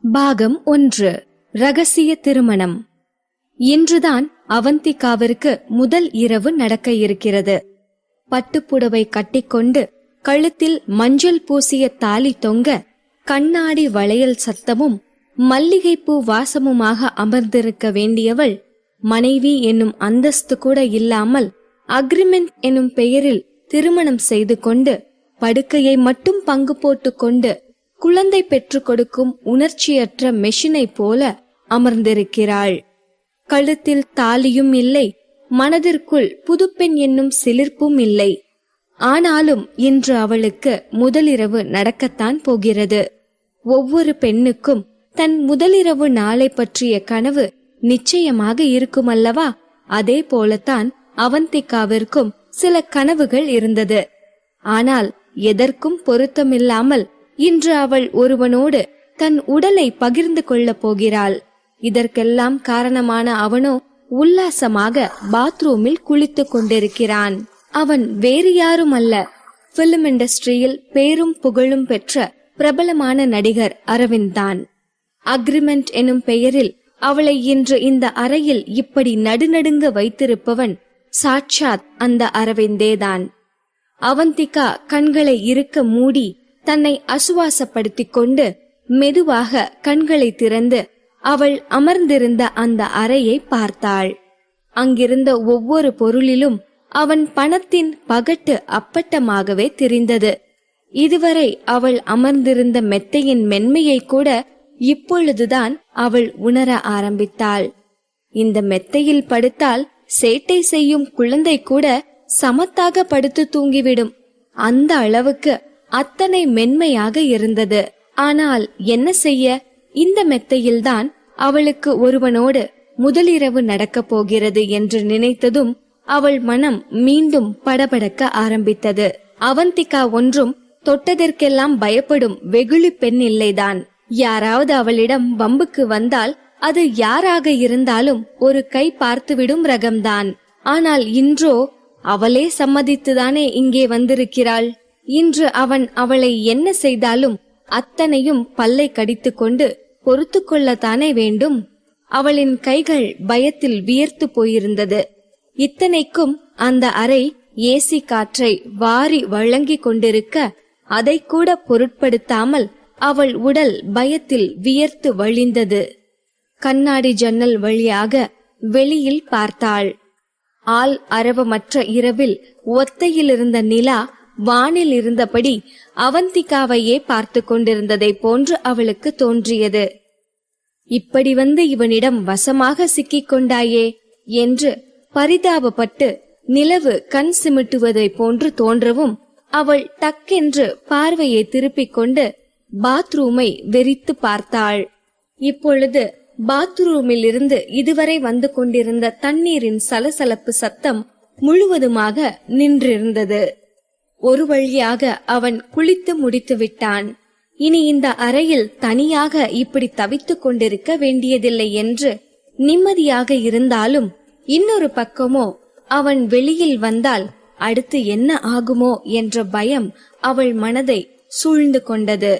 பாகம் 1. ரகசிய திருமணம். இன்றுதான் அவந்திகாவிற்கு முதல் இரவு நடக்க இருக்கிறது. பட்டுப்புடவை கட்டிக்கொண்டு கழுத்தில் மஞ்சள் பூசிய தாலி தொங்க கண்ணாடி வளையல் சத்தமும் மல்லிகைப்பூ வாசமுமாக அமர்ந்திருக்க வேண்டியவள் மனைவி என்னும் அந்தஸ்து கூட இல்லாமல் அக்ரிமெண்ட் என்னும் பெயரில் திருமணம் செய்து கொண்டு படுக்கையை மட்டும் பங்கு போட்டு கொண்டு குழந்தை பெற்றுக் கொடுக்கும் உணர்ச்சியற்ற மெஷினை போல அமர்ந்திருக்கிறாள். கழுத்தில் தாலியும் இல்லை, மனதிற்குள் புதுப்பெண் என்னும் சிலிர்ப்பும் இல்லை. ஆனாலும் இன்று அவளுக்கு முதலிரவு நடக்கத்தான் போகிறது. ஒவ்வொரு பெண்ணுக்கும் தன் முதலிரவு நாளை பற்றிய கனவு நிச்சயமாக இருக்குமல்லவா? அதே போலத்தான் அவந்திகாவிற்கும் சில கனவுகள் இருந்தது. ஆனால் எதற்கும் பொருத்தமில்லாமல் இன்று அவள் ஒருவனோடு தன் உடலை பகிர்ந்து கொள்ளப் போகிறாள். இதற்கெல்லாம் காரணமான அவனோ உல்லாசமாக பாத்ரூமில் குளித்துக் கொண்டிருக்கிறான். அவன் வேறு யாரும் அல்ல, பிலிம் இண்டஸ்ட்ரியில் பேரும் புகழும் பெற்ற பிரபலமான நடிகர் அரவிந்த் தான். அக்ரிமெண்ட் எனும் பெயரில் அவளை இன்று இந்த அறையில் இப்படி நடுநடுங்க வைத்திருப்பவன் சாட்சாத் அந்த அரவிந்தேதான். அவந்திகா கண்களை இறுக்க மூடி தன்னை அசுவாசப்படுத்திக் கொண்டு மெதுவாக கண்களை திறந்து அவள் அமர்ந்திருந்த அந்த அறையை பார்த்தாள். அங்கிருந்த ஒவ்வொரு பொருளிலும் அவன் பணத்தின் பகட்டு அப்பட்டமாகவே தெரிந்தது. இதுவரை அவள் அமர்ந்திருந்த மெத்தையின் மென்மையை கூட இப்பொழுதுதான் அவள் உணர ஆரம்பித்தாள். இந்த மெத்தையில் படுத்தால் சேட்டை செய்யும் குழந்தை கூட சமத்தாக படுத்து தூங்கிவிடும். அந்த அளவுக்கு அத்தனை மென்மையாக இருந்தது. ஆனால் என்ன செய்ய, இந்த மெத்தையில்தான் அவளுக்கு ஒருவனோடு முதலிரவு நடக்கப் போகிறது என்று நினைத்ததும் அவள் மனம் மீண்டும் படபடக்க ஆரம்பித்தது. அவந்திகா ஒன்றும் தொட்டதற்கெல்லாம் பயப்படும் வெகுளி பெண் இல்லைதான். யாராவது அவளிடம் வம்புக்கு வந்தால் அது யாராக இருந்தாலும் ஒரு கை பார்த்துவிடும் ரகம்தான். ஆனால் இன்றோ அவளே சம்மதித்துதானே இங்கே வந்திருக்கிறாள். இன்று அவன் அவளை என்ன செய்தாலும் அத்தனையும் பல்லை கடித்து கொண்டு பொறுத்து கொள்ளத்தானே வேண்டும். அவளின் கைகள் பயத்தில் வியர்த்து போயிருந்தது. இத்தனைக்கும் அந்த அறை ஏசி காற்றை வாரி வழங்கி கொண்டிருக்க அதை கூட பொருட்படுத்தாமல் அவள் உடல் பயத்தில் வியர்த்து வழிந்தது. கண்ணாடி ஜன்னல் வழியாக வெளியில் பார்த்தாள். ஆள் அரவமற்ற இரவில் ஒத்தையிலிருந்த நிலா வானில் இருந்தபடி அவந்திகாவையே பார்த்து கொண்டிருந்ததை போன்று அவளுக்கு தோன்றியது. இப்படி வந்து இவனிடம் வசமாக சிக்கிக் கொண்டாயே என்று பரிதாபப்பட்டு நிலவு கண் சிமிட்டுவதை போன்று தோன்றவும் அவள் டக்கென்று பார்வையை திருப்பிக் கொண்டு பாத்ரூமை வெறித்து பார்த்தாள். இப்பொழுது பாத்ரூமில் இருந்து இதுவரை வந்து கொண்டிருந்த தண்ணீரின் சலசலப்பு சத்தம் முழுவதுமாக நின்றிருந்தது. ஒரு வழியாக அவன் குளித்து முடித்து விட்டான். இனி இந்த அறையில் தனியாக இப்படி தவித்துக் கொண்டிருக்க வேண்டியதில்லை என்று நிம்மதியாக இருந்தாலும் இன்னொரு பக்கமோ அவன் வெளியில் வந்தால் அடுத்து என்ன ஆகுமோ என்ற பயம் அவள் மனதை சூழ்ந்து கொண்டது.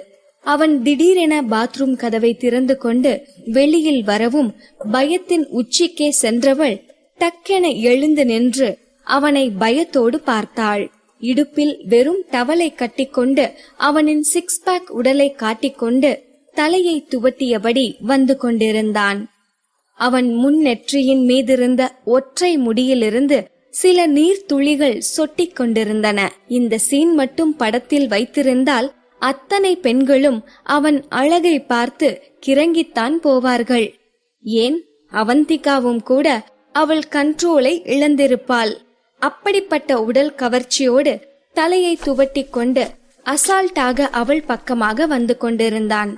அவன் திடீரென பாத்ரூம் கதவை திறந்து கொண்டு வெளியில் வரவும் பயத்தின் உச்சிக்கே சென்றவள் டக்கென எழுந்து நின்று அவனை பயத்தோடு பார்த்தாள். இடுப்பில் வெறும் டவலை கட்டிக்கொண்டு அவனின் சிக்ஸ் பேக் உடலை காட்டிக்கொண்டு தலையை துவட்டியபடி வந்து கொண்டிருந்தான். அவன் முன் நெற்றியின் மீதிருந்த ஒற்றை முடியிலிருந்து சில நீர் துளிகள் சொட்டிக் கொண்டிருந்தன. இந்த சீன் மட்டும் படத்தில் வைத்திருந்தால் அத்தனை பெண்களும் அவன் அழகை பார்த்து கிறங்கித்தான் போவார்கள். ஏன், அவந்திகாவும் கூட அவள் கண்ட்ரோலை இழந்திருப்பாள். அப்படிப்பட்ட உடல் கவர்ச்சியோடு தலையை துவட்டி கொண்டு அசால்ட்டாக அவள் பக்கமாக வந்து கொண்டிருந்தான்.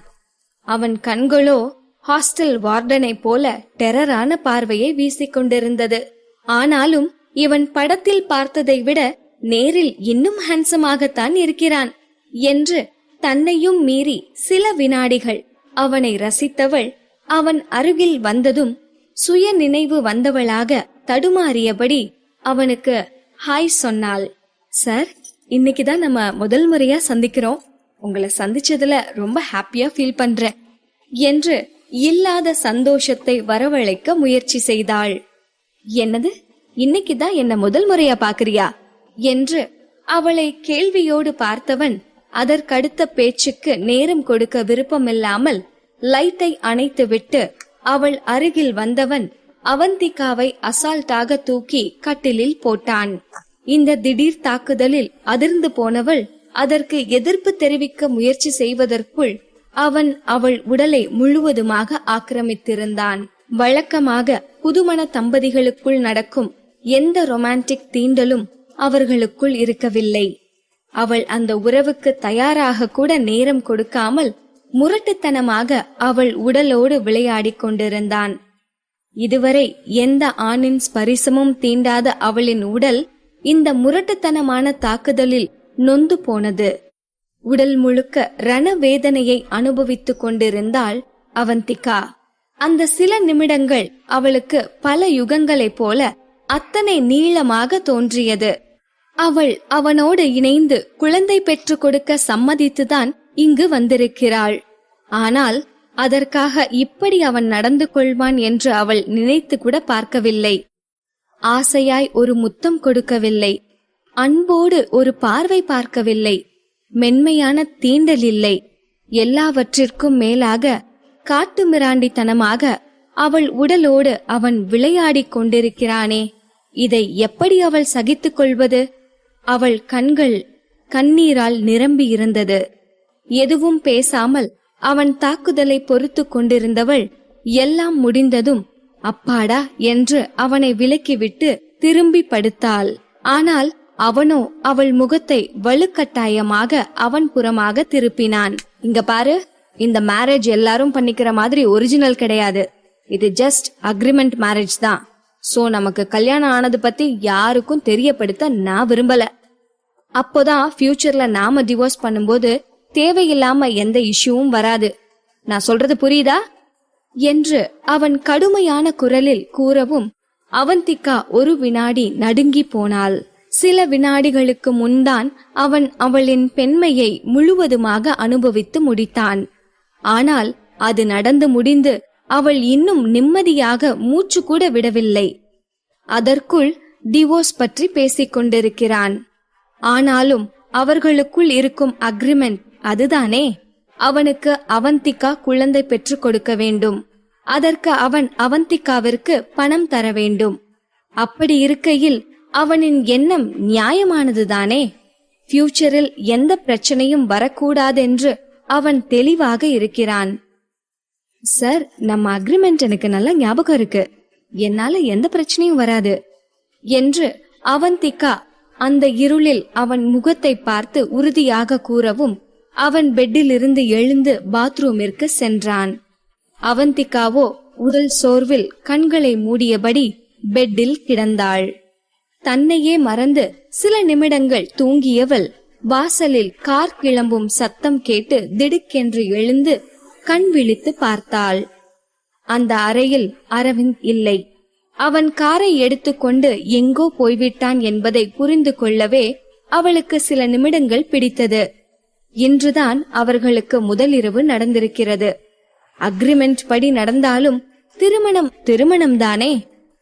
அவன் கண்களோ ஹாஸ்டல் வார்டனை போல டெரரான பார்வையை வீசிக்கொண்டிருந்தது. ஆனாலும் இவன் படத்தில் பார்த்ததை விட நேரில் இன்னும் ஹேண்ட்ஸமாகத்தான் இருக்கிறான் என்று தன்னையும் மீறி சில வினாடிகள் அவனை ரசித்தவள் அவன் அருகில் வந்ததும் சுய நினைவு வந்தவளாக தடுமாறியபடி அவனுக்கு ஹாய் சொன்னாள். சார், இன்னைக்குதான் நம்ம முதல் முறையா சந்திக்கிறோம். உங்களை சந்திச்சதுல ரொம்ப ஹாப்பியா ஃபீல் பண்றேன். என்று இல்லாத சந்தோஷத்தை வரவழைக்க முயற்சி செய்தாள். என்னது, இன்னைக்குதான் என்ன முதல் முறையா பாக்குறியா என்று அவளை கேள்வியோடு பார்த்தவன் அதற்கடுத்த பேச்சுக்கு நேரம் கொடுக்க விருப்பமில்லாமல் லைட்டை அணைத்துவிட்டு அவள் அருகில் வந்தவன் அவந்திகாவை அசால்ட்டாக தூக்கி கட்டிலில் போட்டான். இந்த திடீர் தாக்குதலில் அதிர்ந்து போனவள் அதற்கு எதிர்ப்பு தெரிவிக்க முயற்சி செய்வதற்குள் அவன் அவள் உடலை முழுவதுமாக ஆக்கிரமித்திருந்தான். வழக்கமாக புதுமண தம்பதிகளுக்குள் நடக்கும் எந்த ரொமான்டிக் தீண்டலும் அவர்களுக்குள் இருக்கவில்லை. அவள் அந்த உறவுக்கு தயாராக கூட நேரம் கொடுக்காமல் முரட்டுத்தனமாக அவள் உடலோடு விளையாடிக் கொண்டிருந்தான். இதுவரை எந்த ஆணின் ஸ்பரிசமும் தீண்டாத அவளின் உடல் இந்த முரட்டுத்தனமான தாக்குதலில் நொந்து போனது. உடல் முழுக்க ரணவேதனையை அனுபவித்துக் கொண்டிருந்தாள் அவந்திகா. அந்த சில நிமிடங்கள் அவளுக்கு பல யுகங்களைப் போல அத்தனை நீளமாக தோன்றியது. அவள் அவனோடு இணைந்து குழந்தை பெற்றுக் கொடுக்க சம்மதித்துதான் இங்கு வந்திருக்கிறாள். ஆனால் அதற்காக இப்படி அவன் நடந்து கொள்வான் என்று அவள் நினைத்து கூட பார்க்கவில்லை. ஆசையாய் ஒரு முத்தம் கொடுக்கவில்லை, அன்போடு ஒரு பார்வை பார்க்கவில்லை, மென்மையான தீண்டல் இல்லை. எல்லாவற்றிற்கும் மேலாக காட்டு மிராண்டித்தனமாக அவள் உடலோடு அவன் விளையாடிக் கொண்டிருக்கிறானே, இதை எப்படி அவள் சகித்துக் கொள்வது? அவள் கண்கள் கண்ணீரால் நிரம்பி இருந்தது. எதுவும் பேசாமல் அவன் தாக்குதலை பொறுத்து கொண்டிருந்தவள் எல்லாம் முடிந்ததும் அப்பாடா என்று அவனை விலக்கிவிட்டு திரும்பி படுத்தாள். ஆனால் அவனோ அவள் முகத்தை வலுக்கட்டாயமாக அவன் புறமாக திருப்பினான். இங்க பாரு, இந்த மேரேஜ் எல்லாரும் பண்ணிக்கிற மாதிரி ஒரிஜினல் கிடையாது. இது ஜஸ்ட் அக்ரிமெண்ட் மேரேஜ் தான். சோ நமக்கு கல்யாணம் ஆனது பத்தி யாருக்கும் தெரியப்படுத்த நான் விரும்பல. அப்போதான் ஃபியூச்சர்ல நாம டிவோர்ஸ் பண்ணும்போது தேவையில்லாம எந்த இஷ்யூவும் வராது. நான் சொல்றது புரியுதா என்று அவன் கடுமையான குரலில் கூறவும் அவந்திகா ஒரு வினாடி நடுங்கி போனாள். சில வினாடிகளுக்கு முன்தான் அவன் அவளின் பெண்மையை முழுவதுமாக அனுபவித்து முடித்தான். ஆனால் அது நடந்து முடிந்து அவள் இன்னும் நிம்மதியாக மூச்சு கூட விடவில்லை. அதற்குள் டிவோர்ஸ் பற்றி பேசிக் கொண்டிருக்கிறான். ஆனாலும் அவர்களுக்குள் இருக்கும் அக்ரிமெண்ட் அதுதானே. அவனுக்கு அவந்திகா குழந்தை பெற்றுக் கொடுக்க வேண்டும். அதற்கு அவன் அவந்திகாவிற்கு பணம் தர வேண்டும். அப்படி இருக்கையில் அவனின் எண்ணம் நியாயமானதுதானே. ஃபியூச்சரில் எந்த பிரச்சனையும் வரக்கூடாதென்று அவன் தெளிவாக இருக்கிறான். சார், நம்ம அக்ரிமெண்ட் எனக்கு நல்லா ஞாபகம் இருக்கு, என்னால எந்த பிரச்சனையும் வராது என்று அவந்திகா அந்த இருளில் அவன் முகத்தை பார்த்து உறுதியாக கூறவும் அவன் பெட்டில் இருந்து எழுந்து பாத்ரூமிற்கு சென்றான். அவந்திகாவோ உடல் சோர்வில் கண்களை மூடியபடி பெட்டில் கிடந்தாள். தன்னையே மறந்து சில நிமிடங்கள் தூங்கியவள் வாசலில் கார் கிளம்பும் சத்தம் கேட்டு திடுக்கென்று எழுந்து கண் விழித்து பார்த்தாள். அந்த அறையில் அரவிந்த் இல்லை. அவன் காரை எடுத்துக்கொண்டு எங்கோ போய்விட்டான் என்பதை புரிந்து கொள்ளவே அவளுக்கு சில நிமிடங்கள் பிடித்தது. இன்றுதான் அவர்களுக்கு முதலிரவு நடந்திருக்கிறது. அக்ரிமெண்ட் படி நடந்தாலும் திருமணம்தானே.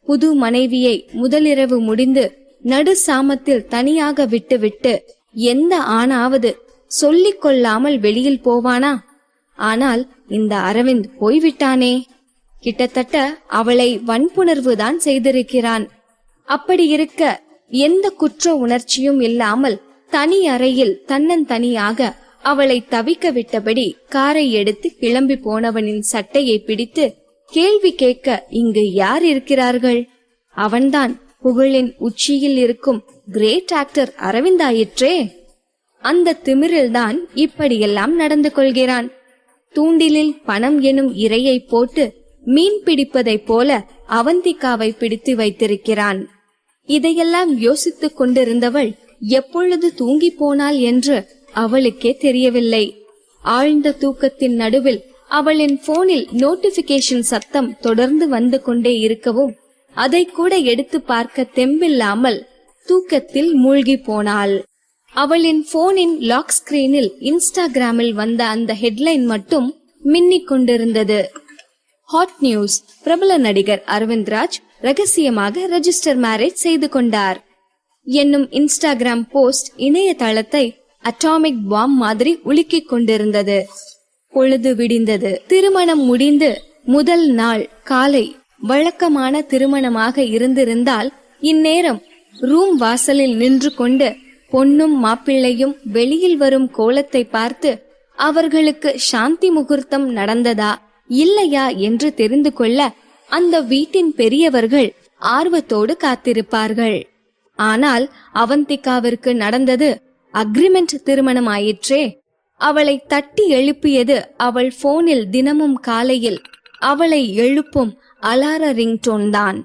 புது மனைவியை முதலிரவு முடிந்து நடு சாமத்தில் தனியாக விட்டுவிட்டு எந்த ஆணாவது சொல்லிக் கொள்ளாமல் வெளியில் போவானா? ஆனால் இந்த அரவிந்த் போய்விட்டானே. கிட்டத்தட்ட அவளை வன்புணர்வு தான் செய்திருக்கிறான். அப்படி இருக்க எந்த குற்ற உணர்ச்சியும் இல்லாமல் தனி அறையில் தன்னந்தனியாக அவளை தவிக்க விட்டபடி காரை எடுத்து கிளம்பி போனவனின் சட்டையை பிடித்து கேள்வி கேட்க இங்கு யார் இருக்கிறார்கள்? அவன்தான் புகழின் உச்சியில் இருக்கும் கிரேட் ஆக்டர் அரவிந்தாயிற்றே. அந்த திமிரில்தான் இப்படியெல்லாம் நடந்து கொள்கிறான். தூண்டிலில் பணம் எனும் இரையை போட்டு மீன் பிடிப்பதைப் போல அவந்திகாவை பிடித்து வைத்திருக்கிறான். இதையெல்லாம் யோசித்துக் கொண்டிருந்தவள் எப்பொழுது தூங்கி போனாள் என்று அவளுக்கே தெரியவில்லை. ஆழ்ந்த தூக்கத்தின் நடுவில் அவளின் போனில் நோட்டிபிகேஷன் சத்தம் தொடர்ந்து வந்து கொண்டே இருக்கவும் அதை கூட எடுத்து பார்க்க தெம்பில்லாமல் தூக்கத்தில் மூழ்கி போனாள். அவளின் போனின் லாக் ஸ்கிரீனில் இன்ஸ்டாகிராமில் வந்த அந்த ஹெட்லைன் மட்டும் மின்னிக் கொண்டிருந்தது. ஹாட் நியூஸ்: பிரபல நடிகர் அரவிந்த் ராஜ் ரகசியமாக ரெஜிஸ்டர் மேரேஜ் செய்து கொண்டார் என்னும் இன்ஸ்டாகிராம் போஸ்ட் இணையதளத்தை அட்டாமிக் பாம் மாதிரி உலுக்கிக் கொண்டிருந்தது. பொழுது விடிந்தது. திருமணம் முடிந்து முதல் நாள் காலை வழக்கமான திருமணமாக இருந்திருந்தால் இந்நேரம் ரூம் வாசலில் நின்று கொண்டு பொன்னும் மாப்பிள்ளையும் வெளியில் வரும் கோலத்தை பார்த்து அவர்களுக்கு சாந்தி முகூர்த்தம் நடந்ததா இல்லையா என்று தெரிந்து கொள்ள அந்த வீட்டின் பெரியவர்கள் ஆர்வத்தோடு காத்திருப்பார்கள். ஆனால் அவந்திகாவிற்கு நடந்தது அக்ரிமெண்ட் திருமணம் ஆயிற்றே. அவளை தட்டி எழுப்பியது அவள் போனில் தினமும் காலையில் அவளை எழுப்பும் அலார ரிங்டோன் தான்.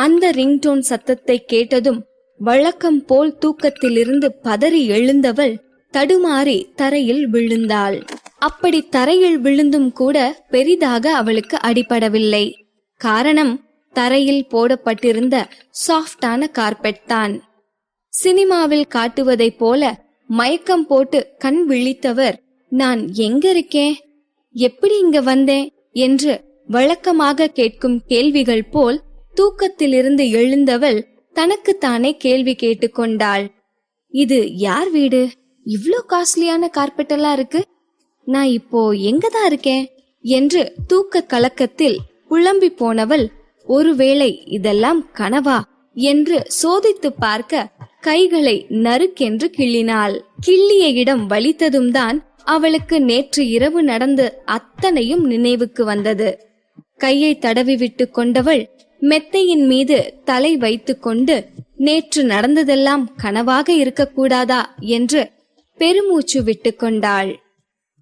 அந்த ரிங்டோன் சத்தத்தை கேட்டதும் வழக்கம் போல் தூக்கத்திலிருந்து பதறி எழுந்தவள் தடுமாறி தரையில் விழுந்தாள். அப்படி தரையில் விழுந்தும் கூட பெரிதாக அவளுக்கு அடிபடவில்லை. காரணம், தரையில் போடப்பட்டிருந்த சாஃப்டான கார்பெட் தான். சினிமாவில் காட்டுவதைப் போல மயக்கம் போட்டு கண் விழித்தவர், நான் எங்க இருக்கேன், எப்படி இங்க வந்தேன் என்று வழக்கமாக கேட்கும் கேள்விகள் போல் தூக்கத்திலிருந்து எழுந்தவள் தனக்குத்தானே கேள்வி கேட்டுக்கொண்டாள். இது யார் வீடு? இவ்ளோ காஸ்ட்லியான கார்பெட் எல்லாம் இருக்கு. நான் இப்போ எங்கதான் இருக்கேன் என்று தூக்க கலக்கத்தில் புலம்பி போனவள், ஒருவேளை இதெல்லாம் கனவா என்று சோதித்து பார்க்க கைகளை நறுக்கென்று கிள்ளினாள். கிள்ளிய இடம் வலித்ததும் தான் அவளுக்கு நேற்று இரவு நடந்து அத்தனையும் நினைவுக்கு வந்தது. கையை தடவி விட்டு கொண்டவள் மெத்தையின் மீது தலை வைத்து கொண்டு நேற்று நடந்ததெல்லாம் கனவாக இருக்கக்கூடாதா என்று பெருமூச்சு விட்டு கொண்டாள்.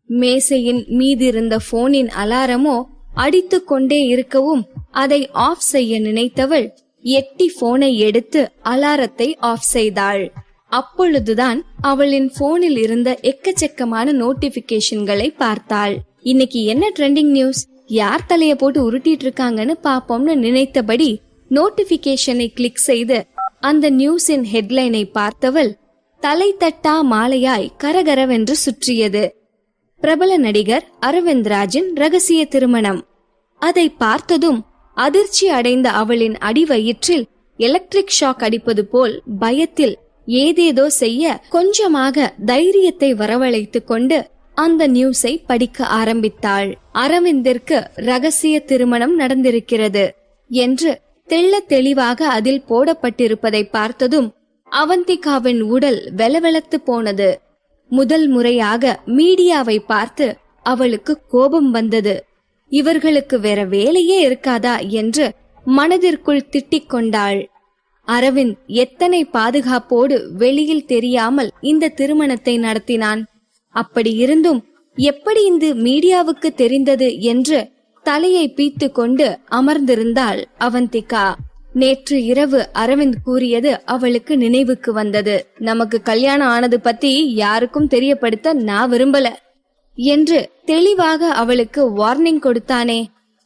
மேசையின் மீதிருந்த போனின் அலாரமோ அடித்து கொண்டே இருக்கவும் அதை ஆஃப் செய்ய நினைத்தவள் எட்டி போனை எடுத்து அலாரத்தை ஆஃப் செய்தாள். அப்பொழுதுதான் அவளின் போனில் இருந்த எக்கச்சக்கமான நோட்டிபிகேஷன்களை பார்த்தாள். இன்னைக்கு என்ன ட்ரெண்டிங் நியூஸ், யார் தலைய போட்டு உருட்டிட்டு இருக்காங்கன்னு பாப்போம்னு நினைத்தபடி நோட்டிபிகேஷனை கிளிக் செய்து அந்த நியூஸின் ஹெட்லைனை பார்த்தவள் தலை தட்டா மாலையாய் கரகரவென்று சுற்றியது. பிரபல நடிகர் அரவிந்த் ராஜின் ரகசிய திருமணம். அதை பார்த்ததும் அதிர்ச்சி அடைந்த அவளின் அடிவயிற்றில் எலக்ட்ரிக் ஷாக் அடிப்பது போல் பயத்தில் ஏதேதோ செய்ய கொஞ்சமாக தைரியத்தை வரவழைத்துக் கொண்டு அந்த நியூஸை படிக்க ஆரம்பித்தாள். அரவிந்திற்கு ரகசிய திருமணம் நடந்திருக்கிறது என்று தெள்ள தெளிவாக அதில் போடப்பட்டிருப்பதை பார்த்ததும் அவந்திகாவின் உடல் வெலவெலத்து போனது. முதல் முறையாக மீடியாவை பார்த்து அவளுக்கு கோபம் வந்தது. இவர்களுக்கு வேற வேலையே இருக்காதா என்று மனதிற்குள் திட்டிக் கொண்டாள். அரவிந்த் எத்தனை பாதுகாப்போடு வெளியில் தெரியாமல் இந்த திருமணத்தை நடத்தினான். அப்படி இருந்தும் எப்படி இந்த மீடியாவுக்கு தெரிந்தது என்று தலையை பீத்து கொண்டு அமர்ந்திருந்தாள் அவந்திகா. நேற்று இரவு அரவிந்த் கூறியது அவளுக்கு நினைவுக்கு வந்தது. நமக்கு கல்யாணம் ஆனது பத்தி யாருக்கும் தெரியப்படுத்த நான் விரும்பல என்று தெளிவாக அவளுக்கு வார்னிங் கொடுத்தானே.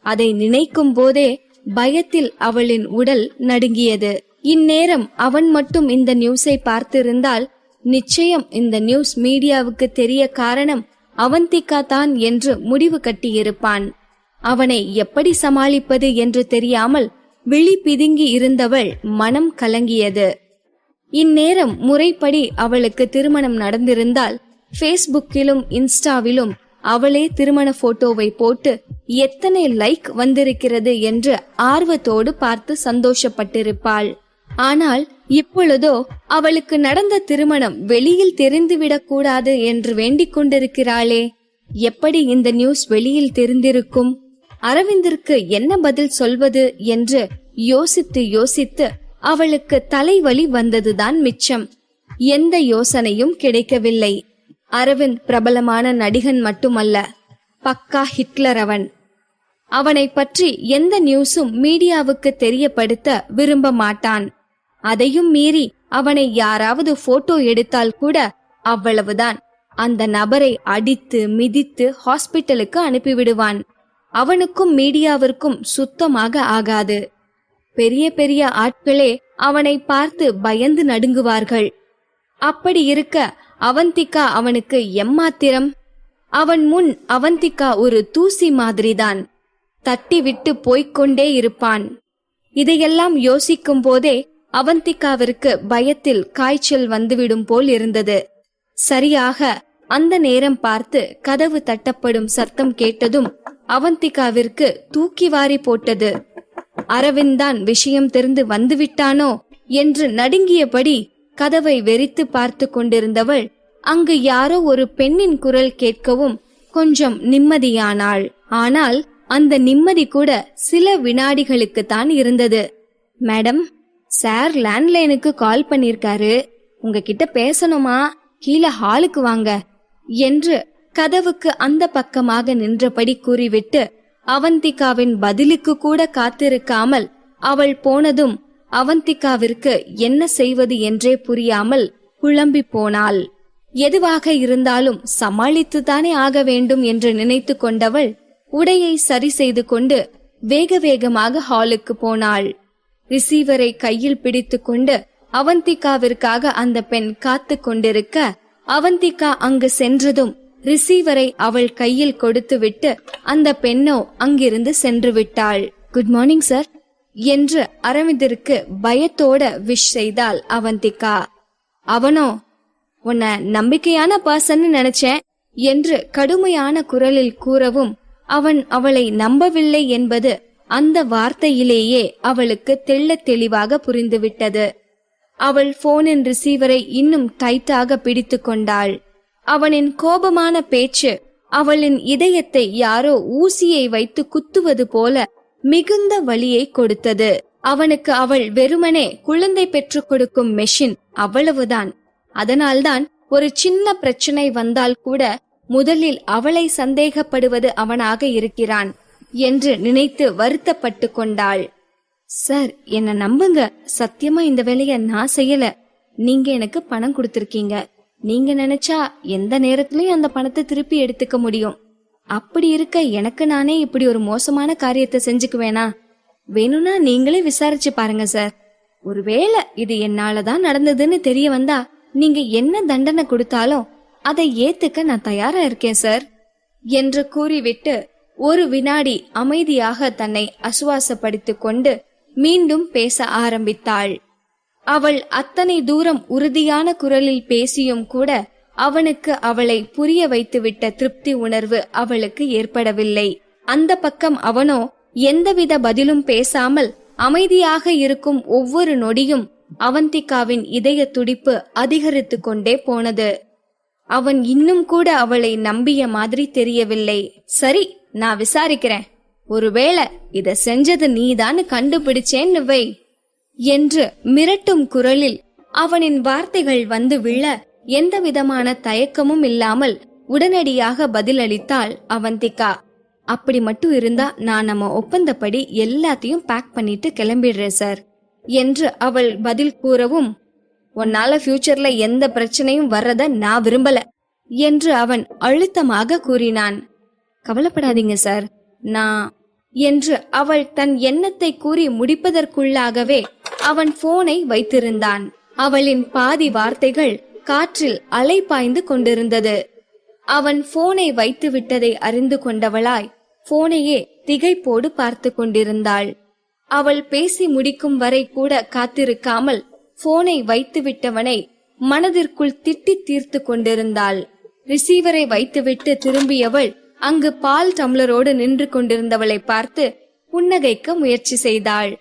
அதை நினைக்கும் போதே பயத்தில் அவளின் உடல் நடுங்கியது. இந்நேரம் அவன் மட்டும் இந்த நியூஸை பார்த்திருந்தால் நிச்சயம் இந்த நியூஸ் மீடியாவுக்கு தெரிய காரணம் அவந்திகா தான் என்று முடிவு கட்டியிருப்பான். அவனை எப்படி சமாளிப்பது என்று தெரியாமல் விழி பிதுங்கி இருந்தவள் மனம் கலங்கியது. இந்நேரம் முறைப்படி அவளுக்கு திருமணம் நடந்திருந்தால் ஃபேஸ்புக்கிலும் இன்ஸ்டாவிலும் அவளே திருமண போட்டோவை போட்டு எத்தனை லைக் வந்திருக்கிறது என்று ஆர்வத்தோடு பார்த்து சந்தோஷப்பட்டிருப்பாள். ஆனால் இப்பொழுதோ அவளுக்கு நடந்த திருமணம் வெளியில் தெரிந்துவிடக் கூடாது என்று வேண்டிக் கொண்டிருக்கிறாளே. எப்படி இந்த நியூஸ் வெளியில் தெரிந்திருக்கும்? அரவிந்திற்கு என்ன பதில் சொல்வது என்று யோசித்து யோசித்து அவளுக்கு தலைவலி வந்ததுதான் மிச்சம். எந்த யோசனையும் கிடைக்கவில்லை. அரவிந்த் பிரபலமான நடிகன் மட்டுமல்ல, பக்கா ஹிட்லர் அவன். அவனை பற்றி எந்த நியூஸும் மீடியாவுக்கு தெரியப்படுத்த விரும்ப மாட்டான். அதையும் மீறி அவனை யாராவது போட்டோ எடுத்தால் கூட அவ்வளவுதான், அந்த நபரை அடித்து மிதித்து ஹாஸ்பிட்டலுக்கு அனுப்பிவிடுவான். அவனுக்கும் மீடியாவிற்கும் சுத்தமாக ஆகாது. பெரிய பெரிய ஆட்களே அவனை பார்த்து பயந்து நடுங்குவார்கள். அப்படி இருக்க அவந்திகா அவனுக்கு எம்மாத்திரம்? அவன் முன் அவந்திகா ஒரு தூசி மாதிரிதான். தட்டி விட்டு போய்க்கொண்டே இருப்பான். இதையெல்லாம் யோசிக்கும் போதே அவந்திகாவிற்கு பயத்தில் காய்ச்சல் வந்துவிடும் போல் இருந்தது. சரியாக அந்த நேரம் பார்த்து கதவு தட்டப்படும் சத்தம் கேட்டதும் அவந்திகாவிற்கு தூக்கி வாரி போட்டது. அரவிந்த் தான் விஷயம் தெரிந்து வந்துவிட்டானோ என்று நடுங்கியபடி கதவை வெறித்து பார்த்து கொண்டிருந்தவள் அங்கு யாரோ ஒரு பெண்ணின் குரல் கேட்கவும் கொஞ்சம் நிம்மதியானாள். ஆனால் அந்த நிம்மதி கூட சில வினாடிகளுக்கு தான் இருந்தது. மேடம், சார் லேண்ட்லைனுக்கு கால் பண்ணிருக்காரு, உங்ககிட்ட பேசணுமா, கீழே ஹாலுக்கு வாங்க என்று கதவுக்கு அந்த பக்கமாக நின்றபடி கூறிவிட்டு அவந்திகாவின் பதிலுக்கு கூட காத்திருக்காமல் அவள் போனதும் அவந்திகாவிற்கு என்ன செய்வது என்றே புரியாமல் குழம்பி போனாள். எதுவாக இருந்தாலும் சமாளித்துத்தானே ஆக வேண்டும் என்று நினைத்து கொண்டவள் உடையை சரி செய்து கொண்டு வேக வேகமாக ஹாலுக்கு போனாள். ரிசீவரை கையில் பிடித்து கொண்டு அவந்திகாவிற்காக அந்த பெண் காத்து கொண்டிருக்க அவந்திகா அங்கு சென்றதும் ரிசீவரை அவள் கையில் கொடுத்துவிட்டு அந்த பெண்ணோ அங்கிருந்து சென்று விட்டாள். குட் மார்னிங் சார் என்று அரவிந்திற்கு பயத்தோட விஷ் செய்தாள் அவந்திகா. அவனோ, உன்னை நம்பிக்கையான பர்சன் நினைச்சேன் என்று கடுமையான குரலில் கூறவும் அவன் அவளை நம்பவில்லை என்பது அந்த வார்த்தையிலேயே அவளுக்கு தெள்ளத் தெளிவாக புரிந்துவிட்டது. அவள் போனின் ரிசீவரை இன்னும் டைட்டாக பிடித்து கொண்டாள். அவனின் கோபமான பேச்சு அவளின் இதயத்தை யாரோ ஊசியை வைத்து குத்துவது போல மிகுந்த வலியை கொடுத்தது. அவனுக்கு அவள் வெறுமனே குழந்தை பெற்றுக் கொடுக்கும் மெஷின், அவ்வளவுதான். அதனால்தான் ஒரு சின்ன பிரச்சனை வந்தால் கூட முதலில் அவளை சந்தேகப்படுவது அவனாக இருக்கிறான் என்று நினைத்து வருத்தப்பட்டு கொண்டாள். சார், என்ன நம்புங்க, சத்தியமா இந்த வேலைய நான் செய்யல. நீங்க எனக்கு பணம் கொடுத்திருக்கீங்க. நீங்க நினைச்சா எந்த நேரத்திலயும் அந்த பணத்தை திருப்பி எடுத்துக்க முடியும். அப்படி இருக்க எனக்கு நானே இப்படி ஒரு மோசமான காரியத்தை செஞ்சுக்குவேனா? வேணும்னா நீங்களே விசாரிச்சு பாருங்க சார். ஒருவேளை இது என்னாலதான் நடந்ததுன்னு தெரிய வந்தா நீங்க என்ன தண்டனை கொடுத்தாலும் அதை ஏத்துக்க நான் தயாரா இருக்கேன் சார் என்று கூறிவிட்டு ஒரு வினாடி அமைதியாக தன்னை ஆசுவாசப்படுத்திக் கொண்டு மீண்டும் பேச ஆரம்பித்தாள். அவள் அத்தனை தூரம் உறுதியான குரலில் பேசியும் கூட அவனுக்கு அவளை புரிய வைத்துவிட்ட திருப்தி உணர்வு அவளுக்கு ஏற்படவில்லை. அந்த பக்கம் அவனோ எந்தவித பதிலும் பேசாமல் அமைதியாக இருக்கும் ஒவ்வொரு நொடியும் அவந்திகாவின் இதய துடிப்பு அதிகரித்து கொண்டே போனது. அவன் இன்னும் கூட அவளை நம்பிய மாதிரி தெரியவில்லை. சரி, நான் விசாரிக்கிறேன். ஒருவேளை இத செஞ்சது நீதான் கண்டுபிடிச்சேன்னு வை என்று மிரட்டும் குரலில் அவனின் வார்த்தைகள் வந்து விழ எந்த விதமான தயக்கமும் இல்லாமல் உடனடியாக பதிலளித்தாள் அவந்திகா. அப்படி மட்டும் இருந்தா நான் நம்ம ஒப்பந்தப்படி எல்லாத்தையும் பேக் பண்ணிட்டு கிளம்பிடுறேன் சார் என்று அவள் பதில் கூறவும், உன்னால ஃபியூச்சர்ல எந்த பிரச்சனையும் வர்றத நான் விரும்பல என்று அவன் அழுத்தமாக கூறினான். கவலைப்படாதீங்க சார், நான் என்று அவள் தன் எண்ணத்தை கூறி முடிப்பதற்குள்ளாகவே அவன் போனை வைத்திருந்தான். அவளின் பாதி வார்த்தைகள் காற்றில் அலை பாய்ந்து கொண்டிருந்தது. அவன் போனை வைத்து விட்டதை அறிந்து கொண்டவளாய் போனையே திகைப்போடு பார்த்து கொண்டிருந்தாள். அவள் பேசி முடிக்கும் வரை கூட காத்திருக்காமல் போனை வைத்து விட்டவனை மனதிற்குள் திட்டி தீர்த்து கொண்டிருந்தாள். ரிசீவரை வைத்துவிட்டு திரும்பியவள் அங்கு பால் டம்ளரோடு நின்று கொண்டிருந்தவளை பார்த்து புன்னகைக்க முயற்சி செய்தாள்.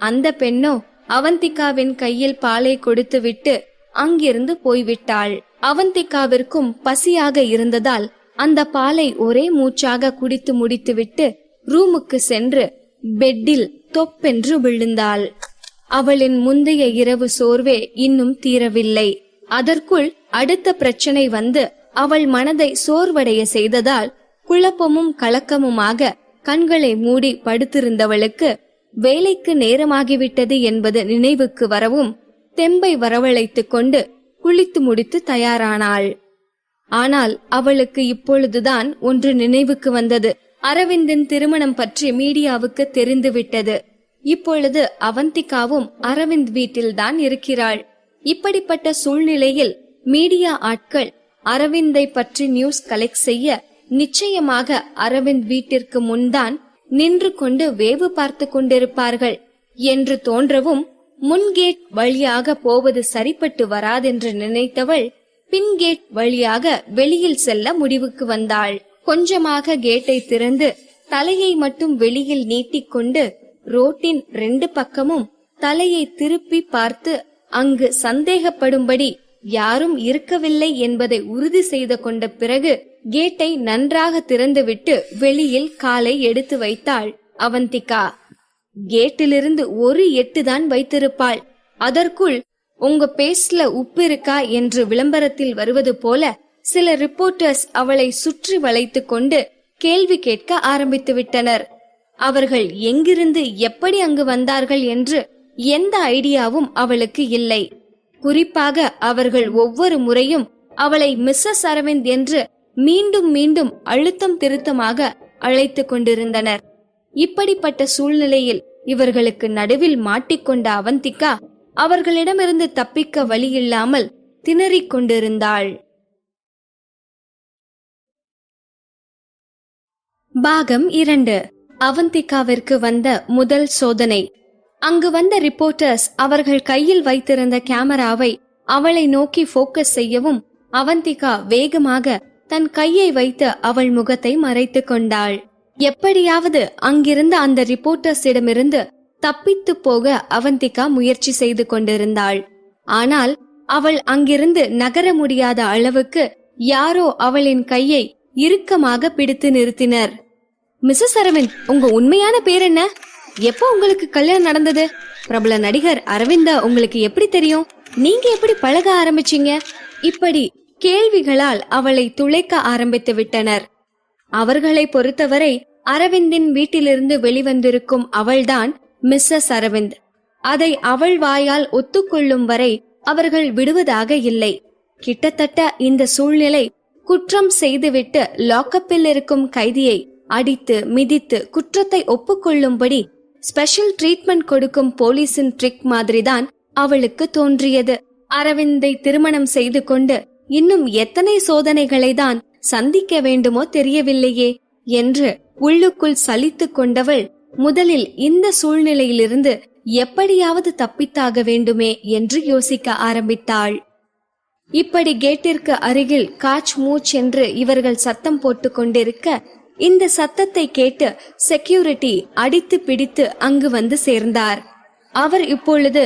அந்த பெண்ணோ அவந்திகாவின் கையில் பாலை கொடுத்துவிட்டு அங்கிருந்து போய்விட்டாள். அவந்திகாவிற்கும் பசியாக இருந்ததால் அந்த பாலை ஒரே மூச்சாக குடித்து முடித்துவிட்டு ரூமுக்கு சென்று பெட்டில் தொப்பென்று விழுந்தாள். அவளின் முந்தைய இரவு சோர்வே இன்னும் தீரவில்லை. அதற்குள் அடுத்த பிரச்சனை வந்து அவள் மனதை சோர்வடைய செய்ததால் குழப்பமும் கலக்கமுமாக கண்களை மூடி படுத்திருந்தவளுக்கு வேலைக்கு நேரமாகிவிட்டது என்பது நினைவுக்கு வரவும் தெம்பை வரவழைத்துக் கொண்டு குளித்து முடித்து தயாரானாள். ஆனால் அவளுக்கு இப்பொழுதுதான் ஒன்று நினைவுக்கு வந்தது. அரவிந்தின் திருமணம் பற்றி மீடியாவுக்கு தெரிந்துவிட்டது. இப்பொழுது அவந்திகாவும் அரவிந்த் வீட்டில்தான் இருக்கிறாள். இப்படிப்பட்ட சூழ்நிலையில் மீடியா ஆட்கள் அரவிந்தை பற்றி நியூஸ் கலெக்ட் செய்ய நிச்சயமாக அரவிந்த் வீட்டிற்கு முன்தான் நின்று கொண்டு வேவு பார்த்து கொண்டிருப்பார்கள் என்று தோன்றவும் முன் கேட் வழியாக போவது சரிப்பட்டு வராதென்று நினைத்தவள் பின் கேட் வழியாக வெளியில் செல்ல முடிவுக்கு வந்தாள். கொஞ்சமாக கேட்டை திறந்து தலையை மட்டும் வெளியில் நீட்டிக்கொண்டு ரோட்டின் 2 பக்கமும் தலையை திருப்பி பார்த்து அங்கு சந்தேகப்படும்படி யாரும் இருக்கவில்லை என்பதை உறுதி செய்து கொண்ட பிறகு கேட்டை நன்றாக திறந்துவிட்டு வெளியில் காலை எடுத்து வைத்தாள் அவந்திகா. கேட்டிலிருந்து ஒரு எட்டு தான் வைத்திருப்பாள். அதற்குள் உங்க பேஸ்ட்ல உப்பு இருக்கா என்று விளம்பரத்தில் வருவது போல சில ரிப்போர்ட்டர்ஸ் அவளை சுற்றி வளைத்து கொண்டு கேள்வி கேட்க ஆரம்பித்து விட்டனர். அவர்கள் எங்கிருந்து எப்படி அங்கு வந்தார்கள் என்று எந்த ஐடியாவும் அவளுக்கு இல்லை. குறிப்பாக அவர்கள் ஒவ்வொரு முறையும் அவளை மிஸ்ஸஸ் அரவிந்த் என்று மீண்டும் மீண்டும் அழுத்தம் திருத்தமாக அழைத்து கொண்டிருந்தனர். இப்படிப்பட்ட சூழ்நிலையில் இவர்களுக்கு நடுவில் மாட்டிக்கொண்ட அவந்திகா அவர்களிடமிருந்து தப்பிக்க வழியில்லாமல் திணறிக் கொண்டிருந்தாள். பாகம் 2. அவந்திகாவிற்கு வந்த முதல் சோதனை. அங்கு வந்த ரிப்போர்ட்டர்ஸ் அவர்கள் கையில் வைத்திருந்த கேமராவை அவளை நோக்கி போக்கஸ் செய்யவும் அவந்திகா வேகமாக தன் கையை வைத்து அவள் முகத்தை மறைத்து கொண்டாள். எப்படியாவது அங்கிருந்த அந்த ரிப்போர்ட்டர்ஸிடமிருந்து தப்பித்து போக அவந்திகா முயற்சி செய்து கொண்டிருந்தாள். ஆனால் அவள் அங்கிருந்து நகர முடியாத அளவுக்கு யாரோ அவளின் கையை இறுக்கமாக பிடித்து நிறுத்தினர். மிஸ்ஸஸ் அரவிந்த், உங்க உண்மையான பேர் என்ன? எப்போ உங்களுக்கு கல்யாணம் நடந்தது? பிரபல நடிகர் அரவிந்தா உங்களுக்கு எப்படி தெரியும்? நீங்க எப்படி பழக ஆரம்பிச்சீங்க? இப்படி கேள்விகளால் அவளை துளைக்க ஆரம்பித்து விட்டனர். அவர்களை பொறுத்தவரை அரவிந்தின் வீட்டிலிருந்து வெளிவந்திருக்கும் அவள்தான் மிஸ்ஸஸ் அரவிந்த். அதை அவள் வாயால் ஒத்துக்கொள்ளும் வரை அவர்கள் விடுவதாக இல்லை. கிட்டத்தட்ட இந்த சூழ்நிலை குற்றம் செய்துவிட்டு லாக்கப்பில் இருக்கும் கைதியை அடித்து மிதித்து குற்றத்தை ஒப்புக்கொள்ளும்படி ஸ்பெஷல் ட்ரீட்மெண்ட் கொடுக்கும் போலீஸின் ட்ரிக் மாதிரிதான் அவளுக்கு தோன்றியது. அரவிந்தை திருமணம் செய்து கொண்டு இன்னும் எத்தனை சோதனைகளை தான் சந்திக்க வேண்டுமோ தெரியவில்லையே என்று உள்ளுக்குள் சலித்து கொண்டவள் முதலில் இந்த சூழ்நிலையிலிருந்து எப்படியாவது தப்பித்தாக வேண்டுமே என்று யோசிக்க ஆரம்பித்தாள். இப்படி கேட்டிற்கு அருகில் காச் மூச் என்று இவர்கள் சத்தம் போட்டு கொண்டிருக்க இந்த சத்தத்தை கேட்டு செக்யூரிட்டி அடித்து பிடித்து அங்கு வந்து சேர்ந்தார். அவர் இப்பொழுது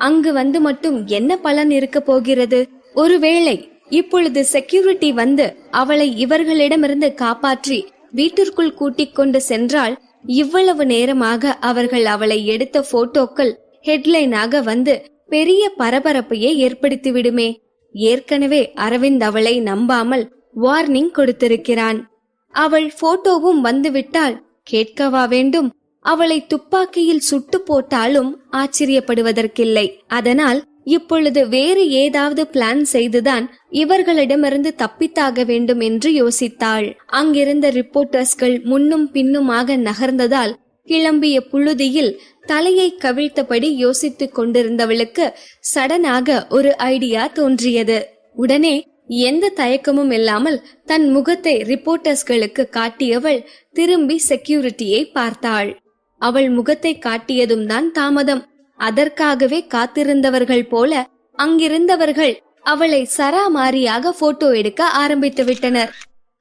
அங்கு வந்து மட்டும் என்ன பலன் இருக்க போகிறது? ஒருவேளை இப்பொழுது செக்யூரிட்டி வந்து அவளை இவர்களிடமிருந்து காப்பாற்றி வீட்டிற்குள் கூட்டிக் கொண்டு சென்றால் இவ்வளவு நேரமாக அவர்கள் அவளை எடுத்த போட்டோக்கள் ஹெட்லைனாக வந்து பெரிய பரபரப்பையே ஏற்படுத்தி விடுமே. ஏற்கனவே அரவிந்த் அவளை நம்பாமல் வார்னிங் கொடுத்திருக்கிறான். அவள் போட்டோவும் வந்துவிட்டால் கேட்கவா வேண்டும்? அவளை துப்பாக்கியில் சுட்டு போட்டாலும் ஆச்சரியப்படுவதற்கில்லை. அதனால் இப்பொழுது வேறு ஏதாவது பிளான் செய்துதான் இவர்களிடமிருந்து தப்பித்தாக வேண்டும் என்று யோசித்தாள். அங்கிருந்த ரிப்போர்ட்டர்ஸ்கள் முன்னும் பின்னுமாக நகர்ந்ததால் கிளம்பிய புழுதியில் தலையை கவிழ்த்தபடி யோசித்துக் கொண்டிருந்தவளுக்கு சடனாக ஒரு ஐடியா தோன்றியது. உடனே எந்த தயக்கமும் இல்லாமல் தன் முகத்தை ரிப்போர்ட்டர்ஸ்களுக்கு காட்டியவள் திரும்பி செக்யூரிட்டியை பார்த்தாள். அவள் முகத்தை காட்டியதும் தான் தாமதம். அதற்காகவே காத்திருந்தவர்கள் போல அங்கிருந்தவர்கள் அவளை சராமாரியாக போட்டோ எடுக்க ஆரம்பித்து விட்டனர்.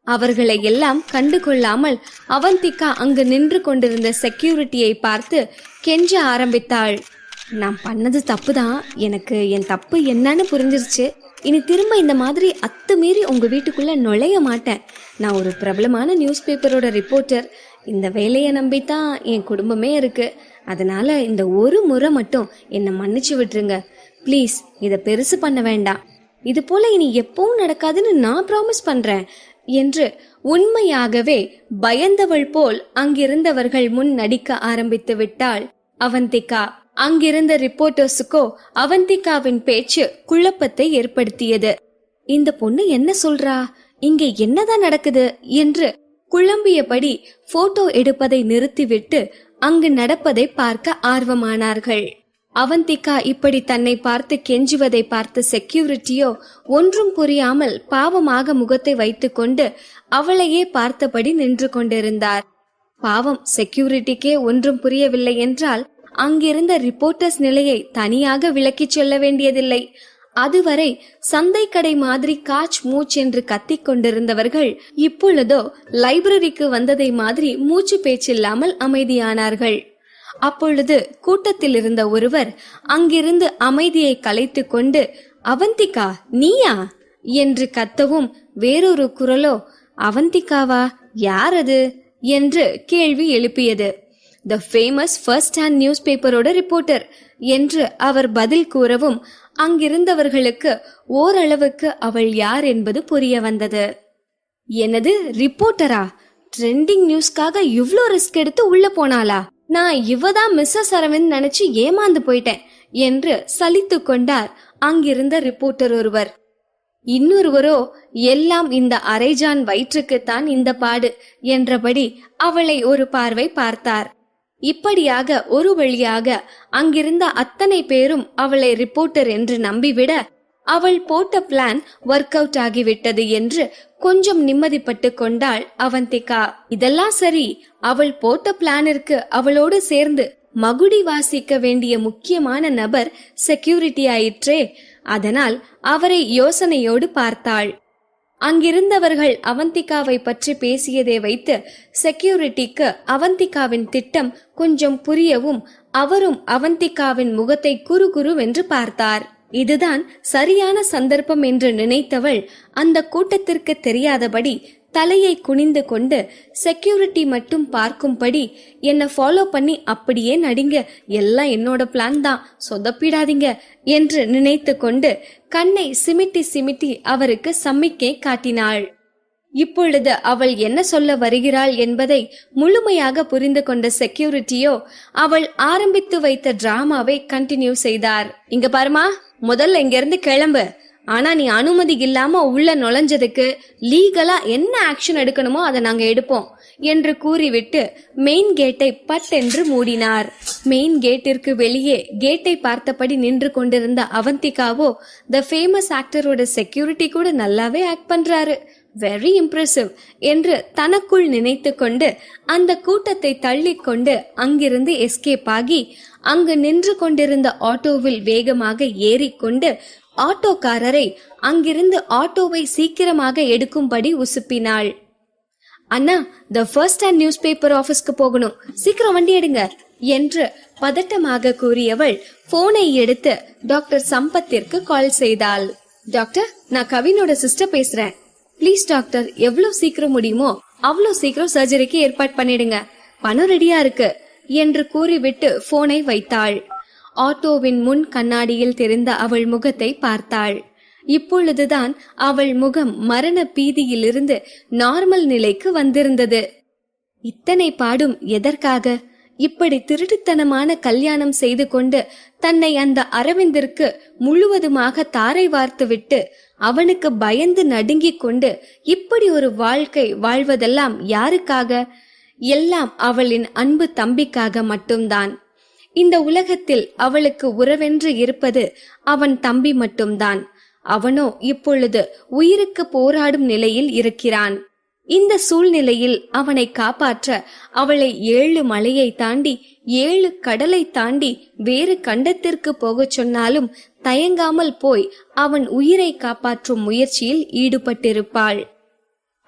அவர்களை எல்லாம் கண்டுகொள்ளாமல் அவந்திகா அங்கு நின்று கொண்டிருந்த செக்யூரிட்டியை பார்த்து கெஞ்ச ஆரம்பித்தாள். நான் பண்ணது தப்புதான், எனக்கு என் தப்பு என்னன்னு புரிஞ்சிருச்சு. இனி திரும்ப இந்த மாதிரி அத்துமீறி உங்க வீட்டுக்குள்ள நுழைய மாட்டேன். நான் ஒரு பிரபலமான நியூஸ் பேப்பரோட ரிப்போர்ட்டர். இந்த வேலையை நம்பித்தான் என் குடும்பமே இருக்கு. அதனால இந்த ஒரு முறை மட்டும் என்னை மன்னிச்சு விட்டுருங்க ப்ளீஸ். இதை பெருசு பண்ண வேண்டாம். இது போல இனி எப்பவும் நடக்காதுன்னு நான் ப்ராமிஸ் பண்றேன் என்று உண்மையாகவே பயந்தவள் போல் அங்கிருந்தவர்கள் முன் நடிக்க ஆரம்பித்து விட்டாள் அவந்திகா. அங்கிருந்த ரிப்போர்ட்டர்ஸுக்கோ அவந்திகாவின் பேச்சு குழப்பத்தை ஏற்படுத்தியது. இந்த பொண்ணு என்ன சொல்றா, இங்க என்னதான் நடக்குது என்று குழம்பியபடி போட்டோ எடுப்பதை நிறுத்திவிட்டு அங்கு நடப்பதை பார்க்க ஆர்வமானார்கள். அவந்திகா இப்படி தன்னை பார்த்து கெஞ்சுவதை பார்த்த செக்யூரிட்டியோ ஒன்றும் புரியாமல் பாவமாக முகத்தை வைத்துக்கொண்டு அவளையே பார்த்தபடி நின்று கொண்டிருந்தார். பாவம், செக்யூரிட்டிக்கே ஒன்றும் புரியவில்லை என்றால் அங்கிருந்த ரிப்போர்ட்டர்ஸ் நிலையை தனியாக விளக்கிச் சொல்ல வேண்டியதில்லை. அதுவரை சந்தை கடை மாதிரி காச் மூச் என்று கத்திக் கொண்டிருந்தவர்கள் இப்பொழுதோ லைப்ரரிக்கு வந்ததை மாதிரி மூச்சு பேச்சில்லாமல் அமைதியானார்கள். அப்பொழுது கூட்டத்தில் இருந்த ஒருவர் அங்கிருந்து அமைதியை கலைத்து கொண்டு, அவந்திகா நீயா என்று கத்தவும், வேறொரு குரலோ அவந்திகாவா, யார் அது என்று கேள்வி எழுப்பியது. The famous first hand news பேப்பரோட ரிப்போர்ட்டர் என்று அவர் பதில் கூறவும் அங்கிருந்தவர்களுக்கு ஓரளவுக்கு அவள் யார் என்பது புரிய வந்தது. எனது ரிப்போர்ட்டரா? ட்ரெண்டிங் நியூஸ்க்காக இவ்ளோ ரிஸ்க் எடுத்து உள்ள போனாளா? நான் இவதான் மிஸ்ஸஸ் அரவிந்த் நினைச்சு ஏமாந்து போயிட்டேன் என்று சலித்து கொண்டார் அங்கிருந்த ரிப்போர்ட்டர் ஒருவர். இன்னொருவரோ, எல்லாம் இந்த அரைஜான் வயிற்றுக்குத்தான் இந்த பாடு என்றபடி அவளை ஒரு பார்வை பார்த்தார். இப்படியாக ஒரு வழியாக அங்கிருந்த அத்தனை பேரும் அவளை ரிப்போர்ட்டர் என்று நம்பிவிட அவள் போட்ட பிளான் ஒர்க் அவுட் ஆகிவிட்டது என்று கொஞ்சம் நிம்மதிப்பட்டு கொண்டாள் அவந்திகா. இதெல்லாம் சரி, அவள் போட்ட பிளானிற்கு அவளோடு சேர்ந்து மகுடி வாசிக்க வேண்டிய முக்கியமான நபர் செக்யூரிட்டி ஆயிற்றே. அதனால் அவரை யோசனையோடு பார்த்தாள். அங்கிருந்தவர்கள் அவந்திகாவை பற்றி பேசியதை வைத்து செக்யூரிட்டிக்கு அவந்திகாவின் திட்டம் கொஞ்சம் புரியவும் அவரும் அவந்திகாவின் முகத்தை குறுகுறுவென்று பார்த்தார். இதுதான் சரியான சந்தர்ப்பம் என்று நினைத்தவள் அந்த கூட்டத்திற்கு தெரியாதபடி தலையை குனிந்து கொண்டு செக்யூரிட்டி மட்டும் பார்க்கும்படி, என்ன ஃபாலோ பண்ணி அப்படியே நடிங்க, எல்லாம் என்னோட பிளான் தான், சொதப்பிடாதீங்க என்று நினைத்து கொண்டு கண்ணை சிமிட்டி சிமிட்டி அவருக்கு சமிக்கை காட்டினாள். இப்பொழுது அவள் என்ன சொல்ல வருகிறாள் என்பதை முழுமையாக புரிந்து கொண்ட செக்யூரிட்டியோ அவள் ஆரம்பித்து வைத்த டிராமாவை கண்டினியூ செய்தார். இங்க பாருமா, முதல்ல இங்க இருந்து கிளம்பு. ஆனா நீ அனுமதி இல்லாம உள்ள நுழைஞ்சதுக்கு லீகலா என்ன ஆக்ஷன் எடுக்கணுமோ அதை நாங்க எடுப்போம் என்று கூறிவிட்டு மெயின் கேட்டை பட்டென்று மூடினார். மெயின் கேட்டிற்கு வெளியே கேட்டை பார்த்தபடி நின்று கொண்டிருந்த அவந்திகாவோ, த ஃபேமஸ் ஆக்டரோட செக்யூரிட்டி கூட நல்லாவே ஆக்ட் பண்றாரு, வெரி இம்ப்ரெசிவ் என்று தனக்குள் நினைத்து கொண்டு அந்த கூட்டத்தை தள்ளி கொண்டு அங்கிருந்து எஸ்கேப் ஆகி அங்கு நின்று கொண்டிருந்த ஆட்டோவில் வேகமாக ஏறிக்கொண்டு ஆட்டோக்காரரை அங்கிருந்து ஆட்டோவை சீக்கிரமாக எடுக்கும்படி உசுப்பினாள். அண்ணா, the first hand news paper ஆபீஸ்க்கு போகணும், சீக்கிரம் வண்டி எடுங்க என்று பதட்டமாக கூறியவள் போனை எடுத்து டாக்டர் சம்பத்திற்கு கால் செய்தாள். டாக்டர், நான் கவினோட சிஸ்டர் பேசுறேன். ப்ளீஸ் டாக்டர், எவ்வளவு சீக்கிரம் முடியுமோ அவ்வளவு சீக்கிரம் சர்ஜரிக்கு ஏற்பாடு பண்ணிடுங்க, பணம் ரெடியா இருக்கு என்று கூறிவிட்டு போனை வைத்தாள். ஆட்டோவின் முன் கண்ணாடியில் தெரிந்த அவள் முகத்தை பார்த்தாள். இப்பொழுதுதான் அவள் முகம் மரண பீதியிலிருந்து நார்மல் நிலைக்கு வந்திருந்தது. இத்தனை பாடும் எதற்காக? இப்படி திருட்டுத்தனமான கல்யாணம் செய்து கொண்டு தன்னை அந்த அரவிந்திற்கு முழுவதுமாக தாரை வார்த்துவிட்டு அவனுக்கு பயந்து நடுங்கிக் கொண்டு இப்படி ஒரு வாழ்க்கை வாழ்வதெல்லாம் யாருக்காக? எல்லாம் அவளின் அன்பு தம்பிக்காக மட்டும்தான். இந்த உலகத்தில் அவளுக்கு உறவென்று இருப்பது அவன் தம்பி மட்டும்தான். அவனோ இப்பொழுது உயிருக்கு போராடும் நிலையில் இருக்கிறான். இந்த சூழ்நிலையில் அவனை காப்பாற்ற அவளை 7 மலையை தாண்டி 7 கடலை தாண்டி வேறு கண்டத்திற்கு போகச் சொன்னாலும் தயங்காமல் போய் அவன் உயிரை காப்பாற்றும் முயற்சியில் ஈடுபட்டிருப்பாள்.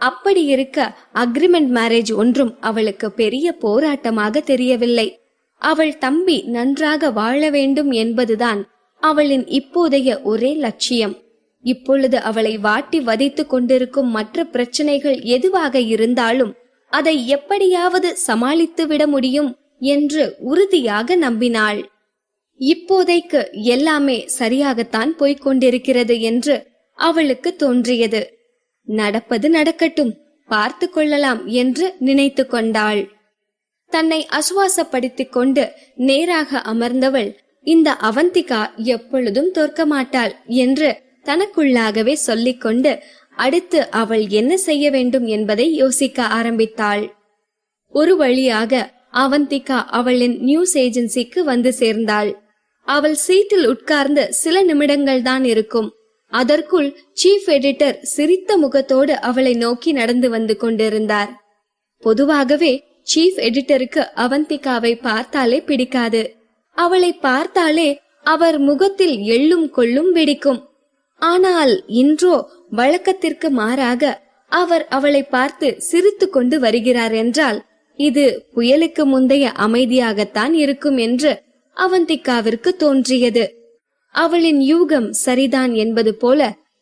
அப்படி இருக்க அக்ரிமெண்ட் மேரேஜ் ஒன்றும் அவளுக்கு பெரிய போராட்டமாக தெரியவில்லை. அவள் தம்பி நன்றாக வாழ வேண்டும் என்பதுதான் அவளின் இப்போதைய ஒரே லட்சியம். இப்பொழுது அவளை வாட்டி வதைத்து கொண்டிருக்கும் மற்ற பிரச்சனைகள் எதுவாக இருந்தாலும் அதை எப்படியாவது சமாளித்து விட முடியும் என்று உறுதியாக நம்பினாள். இப்போதைக்கு எல்லாமே சரியாகத்தான் போய்கொண்டிருக்கிறது என்று அவளுக்கு தோன்றியது. நடப்பது நடக்கட்டும், பார்த்து கொள்ளலாம் என்று நினைத்து கொண்டாள். தன்னை அசுவாசப்படுத்திக் கொண்டு நேராக அமர்ந்தவள், இந்த அவந்திகா எப்பொழுதும் தோற்க மாட்டாள் என்று தனக்குள்ளாகவே சொல்லிக்கொண்டு அடுத்து அவள் என்ன செய்ய வேண்டும் என்பதை யோசிக்க ஆரம்பித்தாள். ஒரு வழியாக அவந்திகா அவளின் நியூஸ் ஏஜென்சிக்கு வந்து சேர்ந்தாள். அவள் சீட்டில் உட்கார்ந்து சில நிமிடங்கள் தான் இருக்கும். அதற்குள் சீஃப் எடிட்டர் சிரித்த முகத்தோடு அவளை நோக்கி நடந்து வந்து கொண்டிருந்தார். பொதுவாகவே சீஃப் எடிட்டருக்கு அவந்திகாவை பார்த்தாலே பிடிக்காது. அவளை பார்த்தாலே அவர் முகத்தில் எள்ளும் கொள்ளும் வெடிக்கும். ஆனால் இன்றோ வழக்கத்திற்கு மாறாக அவர் அவளை பார்த்து சிரித்து கொண்டு வருகிறார் என்றால் இது புயலுக்கு முந்தைய அமைதியாகத்தான் இருக்கும் என்று அவந்திகாவிற்கு தோன்றியது. அவளின் யூகம் சரிதான் என்பது போல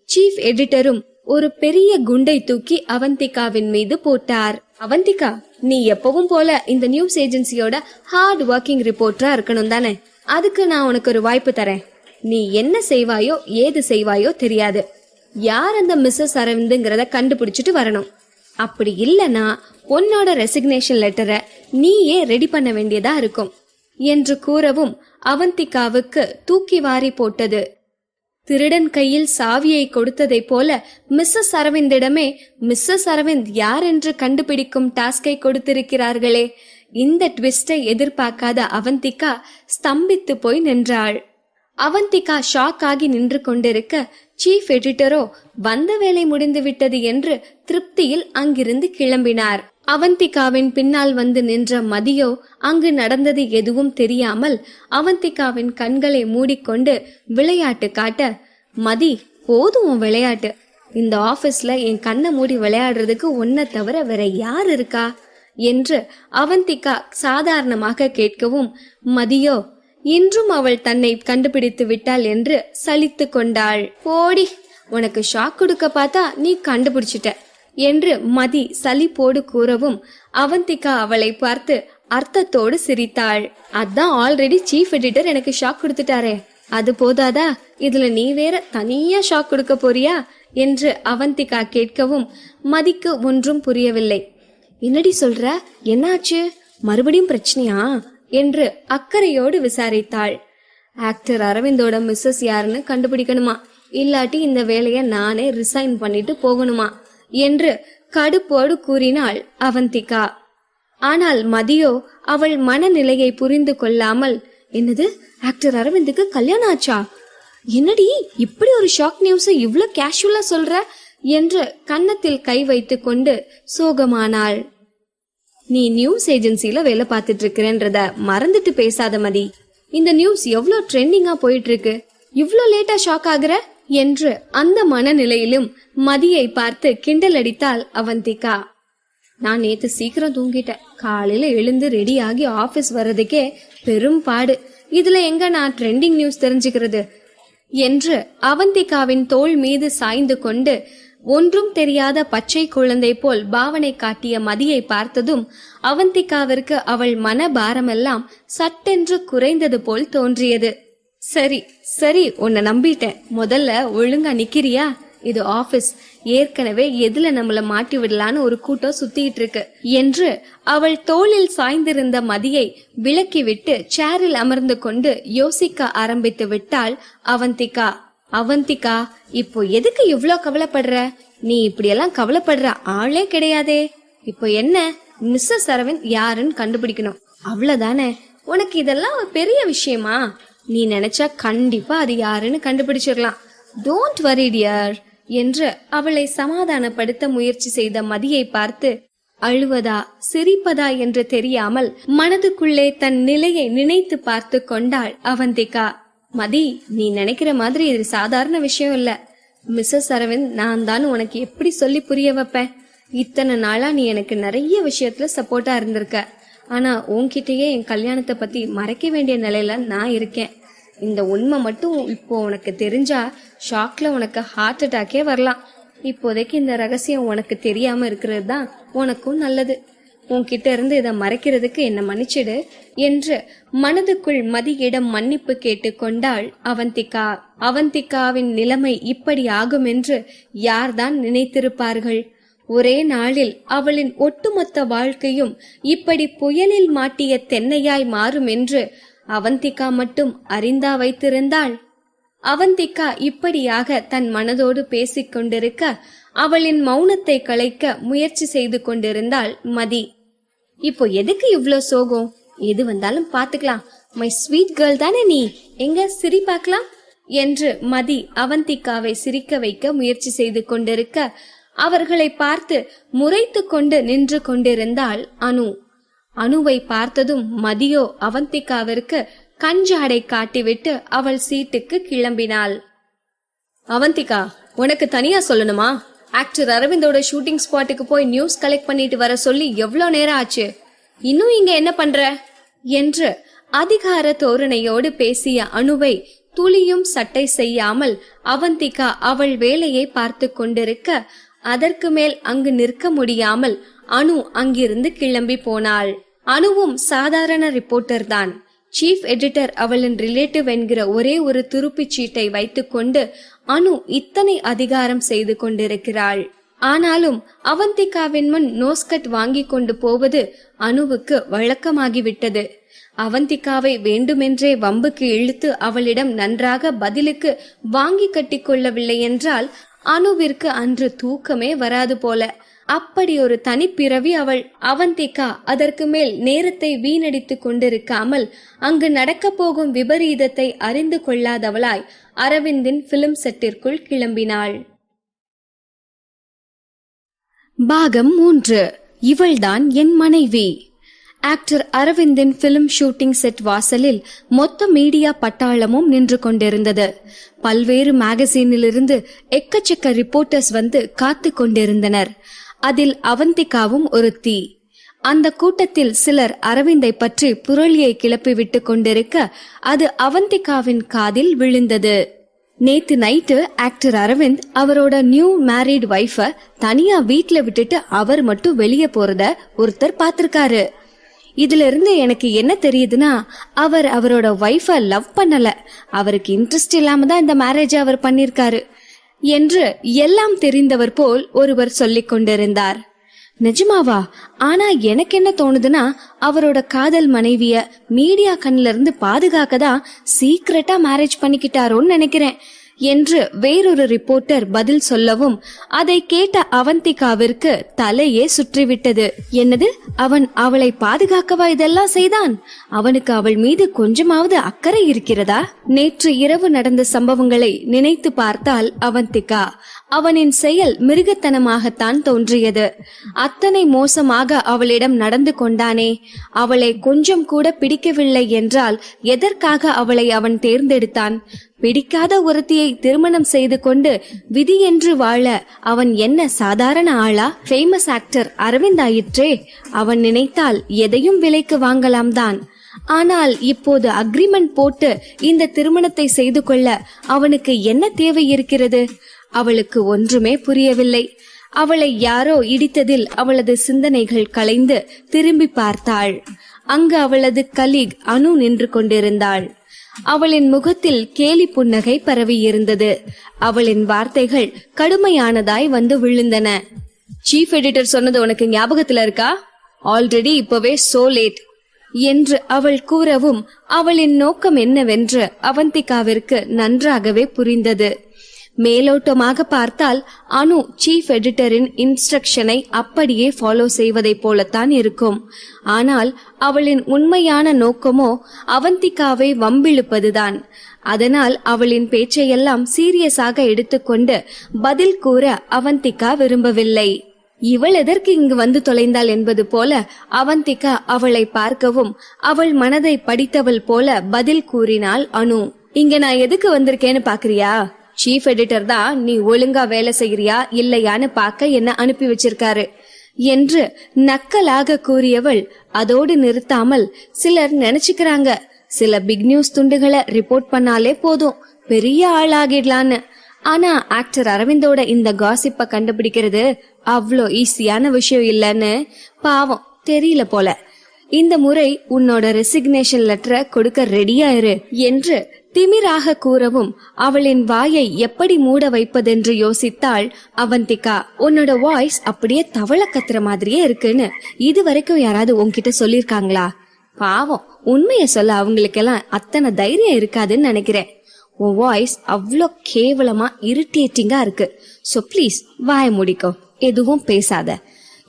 சீஃப் எடிட்டரும் ஒரு பெரிய குண்டை தூக்கி அவந்திகாவின் மீது போட்டார். அவந்திகா, நீ எப்பவும் போல இந்த நியூஸ் ஏஜென்சியோட ஹார்ட் ஒர்க்கிங் ரிப்போர்ட்டரா இருக்கணும் தானே? அதுக்கு நான் உனக்கு ஒரு வாய்ப்பு தரேன். நீ என்ன செய்வாயோ ஏது செய்வாயோ தெரியாது. யார் அந்த மிஸ்ஸஸ் அரவிந்துங்கிறத கண்டுபிடிச்சிட்டு வரணும். அப்படி இல்லனா உன்னோட ரெசிக்னேஷன் லெட்டரை நீயே ரெடி பண்ண வேண்டியதா இருக்கும் என்று கூறவும் அவந்திகாவுக்கு தூக்கி வாரி போட்டது. திருடன் கையில் சாவியை கொடுத்ததை போல மிஸ்ஸஸ் அரவிந்திடமே மிஸ்ஸஸ் அரவிந்த் யார் என்று கண்டுபிடிக்கும் டாஸ்கை கொடுத்திருக்கிறார்களே. இந்த ட்விஸ்டை எதிர்பார்க்காத அவந்திகா ஸ்தம்பித்து போய் நின்றாள். அவந்திகா ஷாக் ஆகி நின்று கொண்டிருக்க சீஃப் எடிட்டரோ வந்த வேலை முடிந்து விட்டது என்று திருப்தியில் அங்கிருந்து கிளம்பினார். அவந்திகாவின் பின்னால் வந்து நின்ற மதியோ அங்கு நடந்தது எதுவும் தெரியாமல் அவந்திகாவின் கண்களை மூடிக்கொண்டு விளையாட்டு காட்ட, மதி போதும் உன் விளையாட்டு. இந்த ஆபீஸ்ல என் கண்ணை மூடி விளையாடுறதுக்கு உன்னை தவிர வேற யார் இருக்கா என்று அவந்திகா சாதாரணமாக கேட்கவும் மதியோ இன்றும் அவள் தன்னை கண்டுபிடித்து விட்டாள் என்று சலித்து கொண்டாள். போடி, உனக்கு ஷாக் கொடுக்க பார்த்தா நீ கண்டுபிடிச்சிட்ட என்று மதி சலிப்போடு கூறவும் அவந்திகா அவளை பார்த்து அர்த்தத்தோடு சிரித்தாள். அதான் ஆல்ரெடி சீஃப் எடிட்டர் எனக்கு ஷாக் கொடுத்துட்டாரே, அது போதாதா இதுல நீ வேற தனியா ஷாக் கொடுக்க போறியா என்று அவந்திகா கேட்கவும் மதிக்கு ஒன்றும் புரியவில்லை. என்னடி சொல்ற, என்னாச்சு, மறுபடியும் பிரச்சனையா என்று அக்கறையோடு விசாரித்தாள். ஆக்டர் அரவிந்தோட மிஸ்ஸஸ் யாருன்னு கண்டுபிடிக்கணுமா, இல்லாட்டி இந்த வேலைய நானே ரிசைன் பண்ணிட்டு போகணுமா என்று கடுப்போடு கூறினாள் அவந்திகா. ஆனால் மதியோ அவள் மனநிலையை புரிந்து கொள்ளாமல், என்னது ஆக்டர் அரவிந்துக்கு கல்யாணம் ஆச்சா, என்னடி இப்படி ஒரு ஷாக் நியூஸ் இவ்ளோ கேஷுவலா சொல்ற என்று கன்னத்தில் கை வைத்து கொண்டு சோகமானாள். நீ நியூஸ் ஏஜென்சில வேலை பார்த்துட்டு இருக்கிறன்றத மறந்துட்டு பேசாத மதி. இந்த நியூஸ் எவ்வளோ ட்ரெண்டிங்கா போயிட்டு இருக்கு, இவ்ளோ லேட்டா ஷாக் ஆகுற என்று அந்த மனநிலையிலும் மதியை பார்த்து கிண்டல் அடித்தாள் அவந்திகா. நான் நேத்து சீக்கிரம் தூங்கிட்டேன், காலையில எழுந்து ரெடி ஆகி ஆபீஸ் வர்றதுக்கே பெரும் பாடு, இதுல எங்க நான் ட்ரெண்டிங் நியூஸ் தெரிஞ்சுக்கிறது என்று அவந்திகாவின் தோள் மீது சாய்ந்து கொண்டு ஒன்றும் தெரியாத பச்சை குழந்தை போல் பாவனை காட்டிய மதியை பார்த்ததும் அவந்திகாவிற்கு அவள் மன பாரமெல்லாம் சட்டென்று குறைந்தது போல் தோன்றியது. சரி சரி, உன்னை நம்பிட்டேன், முதல்ல ஒழுங்கா நிக்கிறியா, இது ஆபீஸ், ஏற்கனவே எதுல நம்மள மாட்டி விடலான்னு ஒரு கூட்டம் சுத்திட்டு இருக்கு என்று அவள் தோளில் சாய்ந்திருந்த மதியை விலக்கிவிட்டு சேரில் அமர்ந்து கொண்டு யோசிக்க ஆரம்பித்து விட்டாள் அவந்திகா. அவந்திகா, இப்போ எதுக்கு இவ்ளோ கவலைப்படுற, நீ இப்படியெல்லாம் கவலைப்படுற ஆளே கிடையாதே. இப்போ என்ன, மிஸ்ஸஸ் அரவிந்த் யாருன்னு கண்டுபிடிக்கணும், அவ்வளவுதானே. உனக்கு இதெல்லாம் பெரிய விஷயமா, நீ நினைச்சா கண்டிப்பா அது யாருன்னு கண்டுபிடிச்சிடலாம். டோன்ட் வரி டியர் என்று அவளை சமாதானப்படுத்த முயற்சி செய்த மதியை பார்த்து அழுவதா சிரிப்பதா என்று தெரியாமல் மனதுக்குள்ளே தன் நிலையை நினைத்து பார்த்து கொண்டாள் அவந்திகா. மதி, நீ நினைக்கிற மாதிரி இது சாதாரண விஷயம் இல்ல. மிஸ்ஸஸ் அரவிந்த் நான் தான் உனக்கு எப்படி சொல்லி புரிய வைப்பேன். இத்தனை நாளா நீ எனக்கு நிறைய விஷயத்துல சப்போர்ட்டா இருந்திருக்க. ஆனா உன்கிட்டயே என் கல்யாணத்தை பத்தி மறைக்க வேண்டிய நிலையில நான் இருக்கேன். இந்த உண்மை மட்டும் இப்போ உனக்கு தெரிஞ்சா ஷாக்ல உனக்கு ஹார்ட் அட்டாக்கே வரலாம். இப்போதைக்கு இந்த ரகசியம் உனக்கு தெரியாம இருக்கிறது தான் உனக்கும் நல்லது. உன்கிட்ட இருந்து இதை மறைக்கிறதுக்கு என்ன மன்னிச்சிடு என்று மனதுக்குள் மதியிடம் மன்னிப்பு கேட்டு கொண்டாள் அவந்திகா. அவந்திகாவின் நிலைமை இப்படி ஆகும் என்று யார்தான் நினைத்திருப்பார்கள். ஒரே நாளில் அவளின் ஒட்டுமொத்த வாழ்க்கையும் இப்படி புயலில் மாட்டிய தென்னையாய் மாறும் என்று அவந்திகா மட்டும் அறிந்தா வைத்திருந்தாள். அவந்திகா இப்படியாக தன் மனதோடு பேசிக் கொண்டிருக்க அவளின் மௌனத்தை கலைக்க முயற்சி செய்து கொண்டிருந்தாள் மதி. இப்போ எதுக்கு இவ்ளோ சோகம், எது வந்தாலும் பாத்துக்கலாம், மை ஸ்வீட் கேர்ள் தானே நீ, எங்க சிரி பார்க்கலாம் என்று மதி அவந்திகாவை சிரிக்க வைக்க முயற்சி செய்து கொண்டிருக்க அவர்களை பார்த்து முறைத்து கொண்டு நின்று கொண்டிருந்தாள் அனு. அனுவை பார்த்ததும் மதியோ அவந்திகாவிற்கு கஞ்சாடை காட்டிவிட்டு அவள் சீட்டுக்கு கிளம்பினாள். அவந்திகா, உனக்கு தனியா சொல்லணுமா? ஆக்டர் அரவிந்தோட ஷூட்டிங் ஸ்பாட்டுக்கு போய் நியூஸ் கலெக்ட் பண்ணிட்டு வர சொல்லி எவ்வளவு நேரம் ஆச்சு? இன்னும் இங்க என்ன பண்ற என்று அதிகார தோரணையோடு பேசிய அனுவை துளியும் சட்டை செய்யாமல் அவந்திகா அவள் வேலையை பார்த்து கொண்டிருக்க அதற்கு மேல் அங்கு நிற்க முடியாமல் அனு அங்கிருந்து கிளம்பி போனாள். அனுவும் சாதாரண ரிப்போர்ட்டர் தான். சீஃப் எடிட்டர் அவளின் ரிலேட்டிவ் என்கிற ஒரே ஒரு துருப்பிச் சீட்டை வைத்துக்கொண்டு அனு இத்தனை அதிகாரம் செய்து கொண்டிருக்கிறாள். ஆனாலும் அவந்திகாவின் முன் நோஸ்கட் வாங்கி கொண்டு போவது அனுவுக்கு வழக்கமாகிவிட்டது. அவந்திகாவை வேண்டுமென்றே வம்புக்கு இழுத்து அவளிடம் நன்றாக பதிலுக்கு வாங்கி கட்டி கொள்ளவில்லை என்றால் அனுவிற்கு அன்று தூக்கமே வராது போல. அப்படி ஒரு தனிப்பிறவி அவள். அவந்திகா அதற்கு மேல் நேரத்தை வீணடித்து கொண்டிருக்காமல் அங்கு நடக்க போகும் விபரீதத்தை அறிந்து கொள்ளாதவளாய் அரவிந்தின் பிலிம் செட்டிற்குள் கிளம்பினாள். பாகம் 3. இவள்தான் என் மனைவி. ஆக்டர் அரவிந்தின் பிலிம் ஷூட்டிங் செட் வாசலில் மொத்த மீடியா பட்டாளமும் நின்று கொண்டிருந்தது. பல்வேறு மேகசீனிலிருந்து எக்கச்சக்க ரிப்போர்ட்டர்ஸ் வந்து காத்து கொண்டிருந்தனர். அதில் அவந்திகாவும் ஒருத்தி. அந்த கூட்டத்தில் சிலர் அரவிந்தை பற்றி புரளியை கிளப்பி விட்டு கொண்டிருக்க அது அவந்திகாவின் காதில் விழுந்தது. நேத்து நைட்டு ஆக்டர் அரவிந்த் அவரோட நியூ மேரிட் வைஃப தனியா வீட்ல விட்டுட்டு அவர் மட்டும் வெளியே போறத ஒருத்தர் பாத்திருக்காரு. இதுல இருந்து எனக்கு என்ன தெரியுதுன்னா, அவர் அவரோட வைஃப லவ் பண்ணல, அவருக்கு இன்ட்ரெஸ்ட் இல்லாம தான் இந்த மேரேஜ் அவர் பண்ணிருக்காரு என்று எல்லாம் தெரிந்தவர் போல் ஒருவர் சொல்லிக் கொண்டிருந்தார். நிஜமாவா? ஆனா எனக்கு என்ன தோணுதுன்னா, அவரோட காதல் மனைவிய மீடியா கண்ணில இருந்து பாதுகாக்க தான் சீக்கிரட்டா மேரேஜ் பண்ணிக்கிட்டாரோன்னு நினைக்கிறேன் என்று வேறொரு ரிப்போர்ட்டர் பதில் சொல்லவும் அதை கேட்ட அவந்திகாவிற்கு தலையே சுற்றிவிட்டது. என்னது, அவன் அவளை பாதுகாக்கவா இதெல்லாம் செய்தான்? அவனுக்கு அவள் மீது கொஞ்சமாவது அக்கறை இருக்கிறதா? நேற்று இரவு நடந்த சம்பவங்களை நினைத்து பார்த்தால் அவந்திகா அவனின் செயல் மிருகத்தனமாகத்தான் தோன்றியது. அத்தனை மோசமாக அவளிடம் நடந்து கொண்டானே, அவளை கொஞ்சம் கூட பிடிக்கவில்லை என்றால் எதற்காக அவளை அவன் தேர்ந்தெடுத்தான்? பிடிக்காத ஒருத்தியை திருமணம் செய்து கொண்டு விதி என்று வாழ அவன் என்ன சாதாரண ஆளா? ஃபேமஸ் ஆக்டர் அரவிந்த் ஆயிற்றே, அவன் நினைத்தால் எதையும் விலைக்கு வாங்கலாம் தான். ஆனால் இப்போது அக்ரிமெண்ட் போட்டு இந்த திருமணத்தை செய்து கொள்ள அவனுக்கு என்ன தேவை இருக்கிறது? அவளுக்கு ஒன்றுமே புரியவில்லை. அவளை யாரோ இடித்ததில் அவளது சிந்தனைகள் கலைந்து திரும்பி பார்த்தாள். அங்கு அவளது கலீக் அனு நின்று கொண்டிருந்தாள். அவளின் முகத்தில் கேலி புன்னகை பரவி இருந்தது. அவளின் வார்த்தைகள் கடுமையானதாய் வந்து விழுந்தன. சீஃப் எடிட்டர் சொன்னது உனக்கு ஞாபகத்துல இருக்கா? ஆல்ரெடி இப்பவே சோ லேட் என்று அவள் கூறவும் அவளின் நோக்கம் என்னவென்று அவந்திகாவிற்கு நன்றாகவே புரிந்தது. மேலோட்டமாக பார்த்தால் அனு சீஃப் எடிட்டரின் இன்ஸ்ட்ரக்ஷனை அப்படியே ஃபாலோ செய்வதை போலத்தான் இருக்கும். ஆனால் அவளின் உண்மையான நோக்கமோ அவந்திகாவை வம்பிழுப்பதுதான். அதனால் அவளின் பேச்சையெல்லாம் சீரியஸாக எடுத்துக்கொண்டு பதில் கூற அவந்திகா விரும்பவில்லை. இவள் எதற்கு இங்கு வந்து தொலைந்தாள் என்பது போல அவந்திகா அவளை பார்க்கவும் அவள் மனதை படித்தவள் போல பதில் கூறினாள் அனு. இங்க நான் எதுக்கு வந்திருக்கேன்னு பாக்குறியா? சீஃப் எடிட்டர் தான் நீ ஒழுங்கா வேலை செய்யறியா இல்லையான்னு பார்க்க என்ன அனுப்பி வச்சிருக்காரு என்று நக்கலாக கூறியவள் அதோடு நிறுத்தாமல், சிலர் நினைச்சுக்கிறாங்க சில பிக் நியூஸ் துண்டுகளை ரிப்போர்ட் பண்ணாலே போதும் பெரிய ஆளாகிடலான்னு. ஆனா ஆக்டர் அரவிந்தோட இந்த காசிப்ப கண்டுபிடிக்கிறது அவ்வளோ ஈஸியான விஷயம் இல்லைன்னு பாவம் தெரியல போல. இந்த முறை உன்னோட ரெசிக்னேஷன் லெட்டரை கொடுக்க ரெடியா இரு என்று திமிராக கூறவும் அவளின் வாயை எப்படி மூட வைப்பதென்று யோசித்தாள் அவந்திகா. உன்னோட வாய்ஸ் அப்படியே தவள கத்துற மாதிரியே இருக்குன்னு இது வரைக்கும் யாராவது உன்கிட்ட சொல்லிருக்காங்களா? பாவம், உண்மைய சொல்ல அவங்களுக்கெல்லாம் அத்தனை தைரியம் இருக்காதுன்னு நினைக்கிறேன். உன் வாய்ஸ் அவ்வளோ கேவலமா இரிட்டேட்டிங்கா இருக்கு. சோ ப்ளீஸ் வாய முடிக்கோ, எதுவும் பேசாத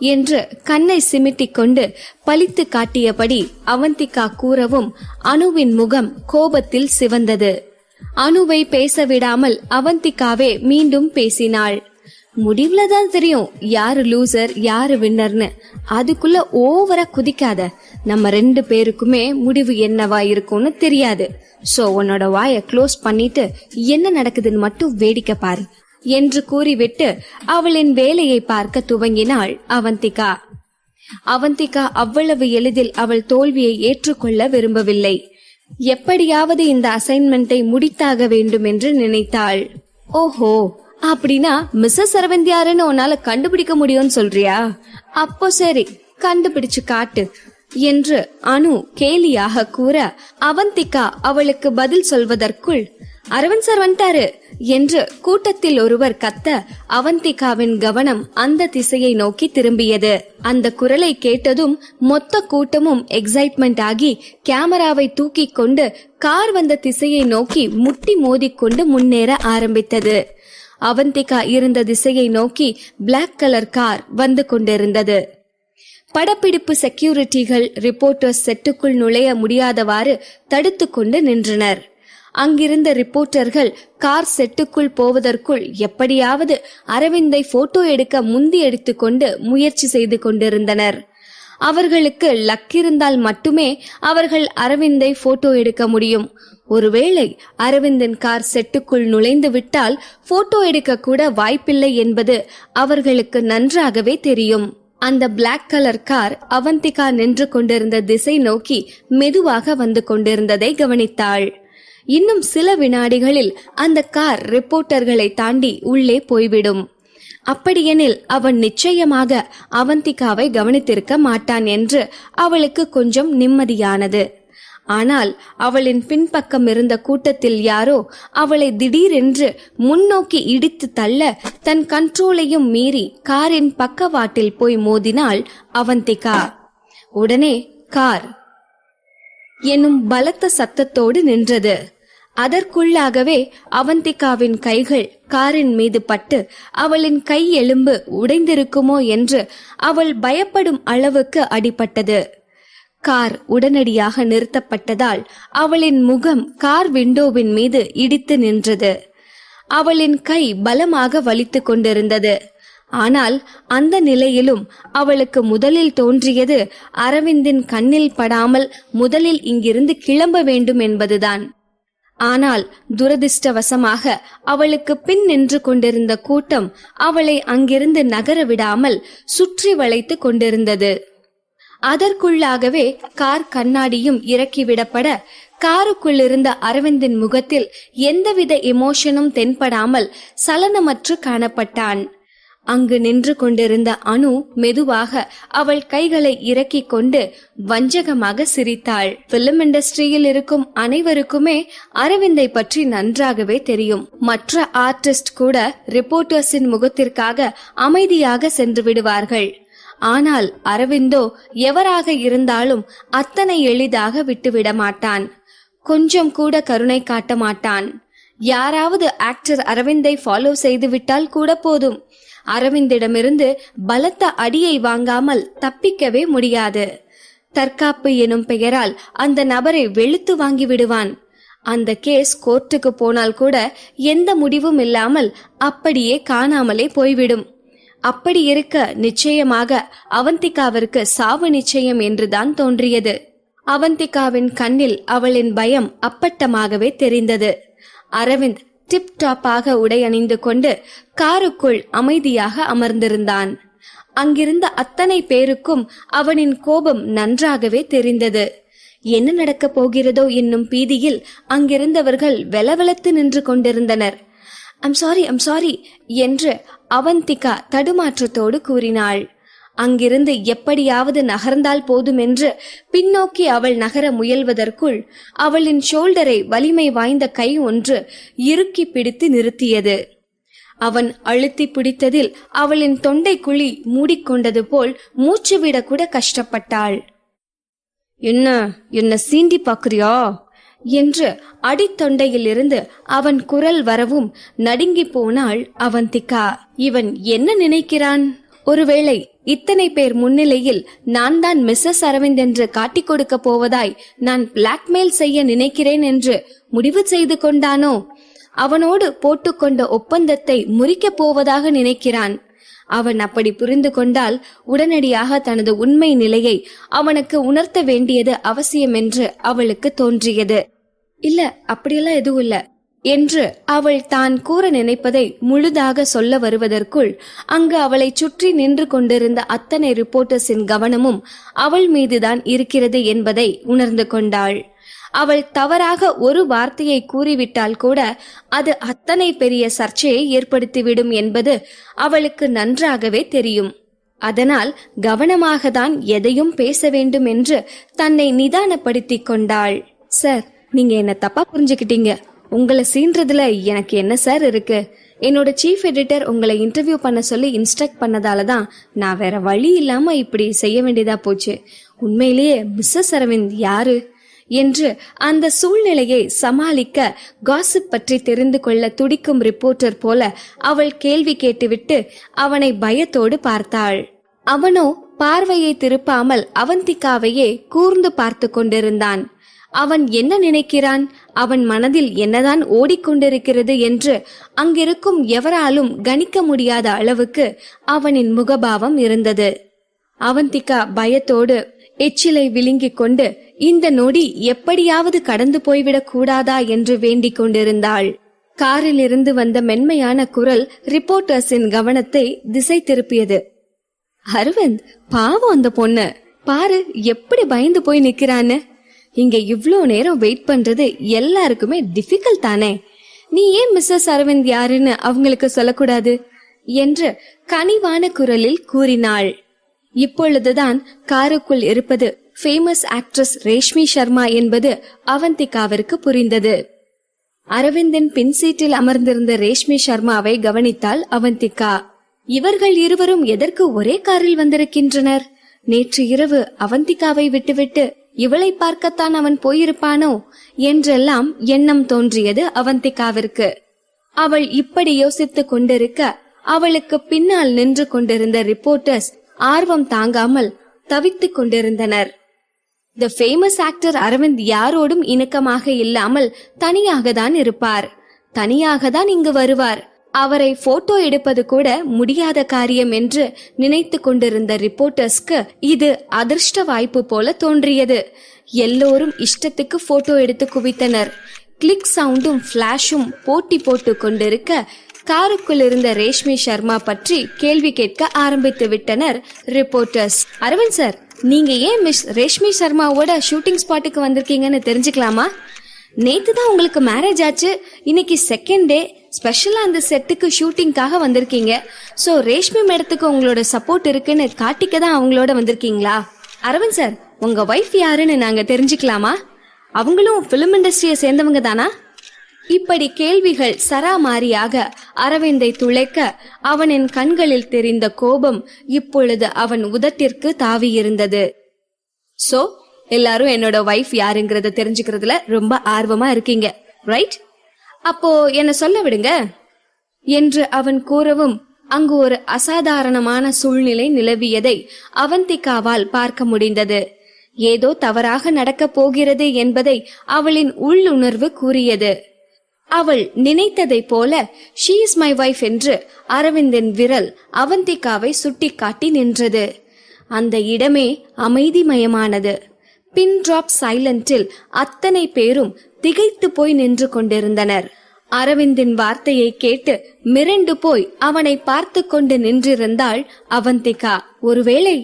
என்று கண்ணை சிமிட்டிக் கொண்டு பழித்து காட்டியபடி அவந்திகா கூறவும் அனுவின் முகம் கோபத்தில் சிவந்தது. அனுவை பேச விடாமல் அவந்திகாவே மீண்டும் பேசினாள். முடிவுலதான் தெரியும் யாரு லூசர் யாரு வின்னர்னு. அதுக்குள்ள ஓவரா குதிக்காத. நம்ம 2 பேருக்குமே முடிவு என்னவா இருக்கும்னு தெரியாது. சோ உன்னோட வாய க்ளோஸ் பண்ணிட்டு என்ன நடக்குதுன்னு மட்டும் வேடிக்கை பாரு என்று கூறிவிட்டு அவளின் வேலையை பார்க்க துவங்கினாள் அவந்திகா. அவந்திகா அவ்வளவு எளிதில் அவள் தோல்வியை ஏற்றுக்கொள்ள விரும்பவில்லை. எப்படியாவது இந்த அசைன்மெண்டை முடித்தாக வேண்டும் என்று நினைத்தாள். ஓஹோ, அப்படின்னா மிஸ்ஸஸ் அரவிந்த் யாருன்னு உன்னால கண்டுபிடிக்க முடியும்னு சொல்றியா? அப்போ சரி, கண்டுபிடிச்சு காட்டு என்று அனு கேலியாக கூற அவந்திகா அவளுக்கு பதில் சொல்வதற்குள் அரவிந்த் சார் வந்துட்டாரு என்று கூட்டத்தில் ஒருவர் கத்த அவந்திகாவின் கவனம் அந்த திசையை நோக்கி திரும்பியது. அந்த குரலை கேட்டதும் மொத்த கூட்டமும் எக்ஸைட்மெண்ட் ஆகி கேமராவை தூக்கி கொண்டு கார் வந்த திசையை நோக்கி முட்டி மோதிக்கொண்டு முன்னேற ஆரம்பித்தது. அவந்திகா இருந்த திசையை நோக்கி பிளாக் கலர் கார் வந்து கொண்டிருந்தது. படப்பிடிப்பு செக்யூரிட்டிகள் ரிப்போர்ட்டர்ஸ் செட்டுக்குள் நுழைய முடியாதவாறு தடுத்து கொண்டு நின்றனர். அங்கிருந்த ரிப்போர்ட்டர்கள் கார் செட்டுக்குள் போவதற்குள் எப்படியாவது அரவிந்தை போட்டோ எடுக்க முந்தி எடுத்துக்கொண்டு முயற்சி செய்து கொண்டிருந்தனர். அவர்களுக்கு லக் இருந்தால் மட்டுமே அவர்கள் அரவிந்தை போட்டோ எடுக்க முடியும். ஒருவேளை அரவிந்தின் கார் செட்டுக்குள் நுழைந்து விட்டால் போட்டோ எடுக்க கூட வாய்ப்பில்லை என்பது அவர்களுக்கு நன்றாகவே தெரியும். அந்த பிளாக் கலர் கார் அவந்திகா நின்று கொண்டிருந்த திசை நோக்கி மெதுவாக வந்து கொண்டிருந்ததை கவனித்தாள். இன்னும் சில வினாடிகளில் அந்த கார் ரிப்போர்ட்டர்களை தாண்டி உள்ளே போய்விடும். அப்படியெனில் அவன் நிச்சயமாக அவந்திகாவை கவனித்திருக்க மாட்டான் என்று அவளுக்கு கொஞ்சம் நிம்மதியானது. ஆனால் அவளின் பின்பக்கம் இருந்த கூட்டத்தில் யாரோ அவளை திடீரென்று முன்னோக்கி இடித்து தள்ள தன் கண்ட்ரோலையும் மீறி காரின் பக்கவாட்டில் போய் மோதினாள் அவந்திகா. உடனே கார் என்னும் பலத்த சத்தத்தோடு நின்றது. அதற்குள்ளாகவே அவந்திகாவின் கைகள் காரின் மீது பட்டு அவளின் கை எலும்பு உடைந்திருக்குமோ என்று அவள் பயப்படும் அளவுக்கு அடிபட்டது. கார் உடனடியாக நிறுத்தப்பட்டதால் அவளின் முகம் கார் விண்டோவின் மீது இடித்து நின்றது. அவளின் கை பலமாக வலித்து கொண்டிருந்தது. ஆனால் அந்த நிலையிலும் அவளுக்கு முதலில் தோன்றியது அரவிந்தின் கண்ணில் படாமல் முதலில் இங்கிருந்து கிளம்ப வேண்டும் என்பதுதான். ஆனால் துரதிர்ஷ்டவசமாக அவளுக்கு பின் நின்று கொண்டிருந்த கூட்டம் அவளை அங்கிருந்து நகர விடாமல் சுற்றி வளைத்து கொண்டிருந்தது. அதற்குள்ளாகவே கார் கண்ணாடியும் இறக்கிவிடப்பட காருக்குள் இருந்த அரவிந்தின் முகத்தில் எந்தவித எமோஷனும் தென்படாமல் சலனமற்று காணப்பட்டான். அங்கு நின்று கொண்டிருந்த அனு மெதுவாக அவள் கைகளை இறக்கி கொண்டு வஞ்சகமாக சிரித்தாள். பிலிம் இண்டஸ்ட்ரியில் இருக்கும் அனைவருக்குமே அரவிந்தை பற்றி நன்றாகவே தெரியும். மற்ற ஆர்டிஸ்ட் கூட ரிப்போர்ட்டர்ஸின் முகத்திற்காக அமைதியாக சென்று விடுவார்கள். ஆனால் அரவிந்தோ எவராக இருந்தாலும் அத்தனை எளிதாக விட்டுவிட மாட்டான். கொஞ்சம் கூட கருணை காட்ட மாட்டான். யாராவது ஆக்டர் அரவிந்தை ஃபாலோ செய்து விட்டால் கூட போதும், அரவிந்திடமிருந்து பலத்த அடியை வாங்காமல் தப்பிக்கவே முடியாது. தற்காப்பு எனும் பெயரால் அந்த நபரை வெளுத்து வாங்கி விடுவான். அந்த கேஸ் கோர்ட்டுக்கு போனால் கூட எந்த முடிவும் இல்லாமல் அப்படியே காணாமலே போய்விடும். அப்படி இருக்க நிச்சயமாக அவந்திகாவிற்கு சாவு நிச்சயம் என்றுதான் தோன்றியது. அவந்திகாவின் கண்ணில் அவளின் பயம் அப்பட்டமாகவே தெரிந்தது. அரவிந்த் டிப் டாப்பாக உடை அணிந்து கொண்டு காருக்குள் அமைதியாக அமர்ந்திருந்தான். அங்கிருந்த அத்தனை பேருக்கும் அவனின் கோபம் நன்றாகவே தெரிந்தது. என்ன நடக்கப் போகிறதோ என்னும் பீதியில் அங்கிருந்தவர்கள் வெலவெலத்து நின்று கொண்டிருந்தனர். ஐம் சாரி என்று அவந்திகா தடுமாற்றத்தோடு கூறினாள். அங்கிருந்து எப்படியாவது நகர்ந்தால் போதும் என்று பின்னோக்கி அவள் நகர முயல்வதற்குள் அவளின் ஷோல்டரை வலிமை வாய்ந்த கை ஒன்று இறுக்கி பிடித்து நிறுத்தியது. அவன் அழுத்தி பிடித்ததில் அவளின் தொண்டை குழி மூடிக்கொண்டது போல் மூச்சு விட கூட கஷ்டப்பட்டாள். என்ன சீண்டி பாக்குறியா என்று அடித்தொண்டையில் இருந்து அவன் குரல் வரவும் நடுங்கி போனாள் அவந்திகா. இவன் என்ன நினைக்கிறான்? ஒருவேளை இத்தனை பேர் முன்னிலையில் நான் தான் மிஸ்ஸஸ் அரவிந்த் என்று காட்டிக் கொடுக்க போவதாய் நான் பிளாக்மெயில் செய்ய நினைக்கிறேன் என்று முடிவு செய்து கொண்டானோ? அவனோடு போட்டுக்கொண்ட ஒப்பந்தத்தை முறிக்கப் போவதாக நினைக்கிறான். அவன் அப்படி புரிந்து கொண்டால் உடனடியாக தனது உண்மை நிலையை அவனுக்கு உணர்த்த வேண்டியது அவசியம் என்று அவளுக்கு தோன்றியது. இல்ல, அப்படியெல்லாம் எதுவும் இல்ல என்று அவள் தான் கூற நினைப்பதை முழுதாக சொல்ல வருவதற்குள் அங்கு அவளை சுற்றி நின்று கொண்டிருந்த அத்தனை ரிப்போர்ட்டர்ஸின் கவனமும் அவள் மீதுதான் இருக்கிறது என்பதை உணர்ந்து கொண்டாள். அவள் தவறாக ஒரு வார்த்தையை கூறிவிட்டால் கூட அது அத்தனை பெரிய சர்ச்சையை ஏற்படுத்திவிடும் என்பது அவளுக்கு நன்றாகவே தெரியும். அதனால் கவனமாக தான் எதையும் பேச வேண்டும் என்று தன்னை நிதானப்படுத்திக் கொண்டாள். சார், நீங்க என்ன தப்பா புரிஞ்சுக்கிட்டீங்க. உங்களை சீன்றதுல எனக்கு என்ன சார் இருக்கு? என்னோட சீஃப் எடிட்டர் உங்களை இன்டர்வியூ பண்ண சொல்லி இன்ஸ்ட்ரக்ட் பண்ணதாலதான் நான் வேற வழி இல்லாம இப்படி செய்ய வேண்டியதா போச்சு. உண்மையிலேயே மிஸ்ஸஸ் அரவிந்த் யாரு என்று அந்த சூழ்நிலையை சமாளிக்க காசிப் பற்றி தெரிந்து கொள்ள துடிக்கும் ரிப்போர்ட்டர் போல அவள் கேள்வி கேட்டுவிட்டு அவனை பயத்தோடு பார்த்தாள். அவனோ பார்வையை திருப்பாமல் அவந்திகாவையே கூர்ந்து பார்த்து கொண்டிருந்தான். அவன் என்ன நினைக்கிறான், அவன் மனதில் என்னதான் ஓடிக்கொண்டிருக்கிறது என்று அங்கிருக்கும் எவராலும் கணிக்க முடியாத அளவுக்கு அவனின் முகபாவம் இருந்தது. அவந்திகா பயத்தோடு எச்சிலை விழுங்கிக் கொண்டு இந்த நொடி எப்படியாவது கடந்து போய்விடக் கூடாதா என்று வேண்டிக் கொண்டிருந்தாள். காரில் இருந்து வந்த மென்மையான குரல் ரிப்போர்ட்டர்ஸின் கவனத்தை திசை திருப்பியது. அரவிந்த், பாவம் அந்த பொண்ணு பாரு, எப்படி பயந்து போய் நிக்கிறான்னு. இங்க இவ்ளோ நேரம் வெயிட் பண்றது எல்லாருக்குமே டிஃபிகல்ட் தானே. நீ ஏன் மிஸ்ஸஸ் அரவிந்த் யாருன்னு அவங்களுக்கு சொல்லக்கூடாது என்று கனிவான குரலில் கூறினாள். இப்பொழுதுதான் காருக்குள் இருப்பது ஃபேமஸ் ஆக்ட்ரஸ் ரேஷ்மி சர்மா என்பது அவந்திகாவிற்கு புரிந்தது. அரவிந்தின் பின் சீட்டில் அமர்ந்திருந்த ரேஷ்மி சர்மாவை கவனித்தாள் அவந்திகா. இவர்கள் இருவரும் எதற்கு ஒரே காரில் வந்திருக்கின்றனர்? நேற்று இரவு அவந்திகாவை விட்டுவிட்டு இவளை பார்க்கத்தான் அவன் போயிருப்பானோ என்றெல்லாம் எண்ணம் தோன்றியது அவந்திகாவிற்கு. அவள் இப்படி யோசித்துக் கொண்டிருக்க அவளுக்கு பின்னால் நின்று கொண்டிருந்த ரிப்போர்ட்டர்ஸ் ஆர்வம் தாங்காமல் தவித்துக் கொண்டிருந்தனர். தி ஃபேமஸ் ஆக்டர் அரவிந்த் யாரோடும் இணக்கமாக இல்லாமல் தனியாக தான் இருப்பார், தனியாக தான் இங்கு வருவார். அவரை போட்டோ எடுப்பது கூட முடியாத காரியம் என்று நினைத்து கொண்டிருந்த ரிப்போர்ட்டர்ஸ்க்கு இது அதிர்ஷ்ட வாய்ப்பு போல தோன்றியது. எல்லோரும் இஷ்டத்துக்கு போட்டோ எடுத்து குவித்தனர். கிளிக் சவுண்டும் பிளாஷும் போட்டி போட்டு கொண்டிருக்க காருக்குள் இருந்த ரேஷ்மி சர்மா பற்றி கேள்வி கேட்க ஆரம்பித்து விட்டனர் ரிப்போர்ட்டர்ஸ். அரவிந்த் சார், நீங்க ஏன் மிஸ் ரேஷ்மி சர்மாவோட ஷூட்டிங் ஸ்பாட்டுக்கு வந்திருக்கீங்கன்னு தெரிஞ்சுக்கலாமா? நேத்து தான் உங்களுக்கு மேரேஜ் ஆச்சு, இன்னைக்கு செகண்ட் டே, ஸ்பெஷலா அந்த செட்டுக்கு ஷூட்டிங்காக வந்திருக்கீங்க. சோ ரேஷ்மி மேடத்துக்கு உங்களோட சப்போர்ட் இருக்குன்னு காட்டிக்க தான் அவங்களோட வந்திருக்கீங்களா? அரவிந்த் சார், உங்க வைஃப் யாருன்னு நாங்க தெரிஞ்சுக்கலாமா? அவங்களும் பிலிம் இண்டஸ்ட்ரியை சேர்ந்தவங்க தானா? இப்படி கேள்விகள் சராமாரியாக அரவிந்தை துளைக்க அவனின் கண்களில் தெரிந்த கோபம் இப்பொழுது அவன் உதட்டிற்கு தாவி இருந்தது. சோ எல்லாரும் என்னோட வைஃப் யாருங்கறத தெரிஞ்சுக்கிறதுல ரொம்ப ஆர்வமா இருக்கீங்க, ரைட்? அப்போ என்ன சொல்ல விடுங்க என்று அவன் கூறவும் அங்கு ஒரு அசாதாரணமான சூழ்நிலை நிலவியதை அவந்திகாவால் பார்க்க முடிந்தது. ஏதோ தவறாக நடக்கப் போகிறது என்பதை அவளின் உள்ளுணர்வு கூறியது. அவள் நினைத்ததை போல ஷீ இஸ் மை வைஃப் என்று அரவிந்தின் விரல் அவந்திகாவை சுட்டிக்காட்டி நின்றது. அந்த இடமே அமைதிமயமானது. பின் டிராப் சைலண்டில் அத்தனை பேரும் திகைத்து போய் நின்று கொண்டிருந்தனர். அரவிந்தின் வார்த்தையை கேட்டு மிரண்டு போய் அவனை பார்த்து கொண்டு நின்றிருந்தாள் அவந்திகா. ஒருவேளை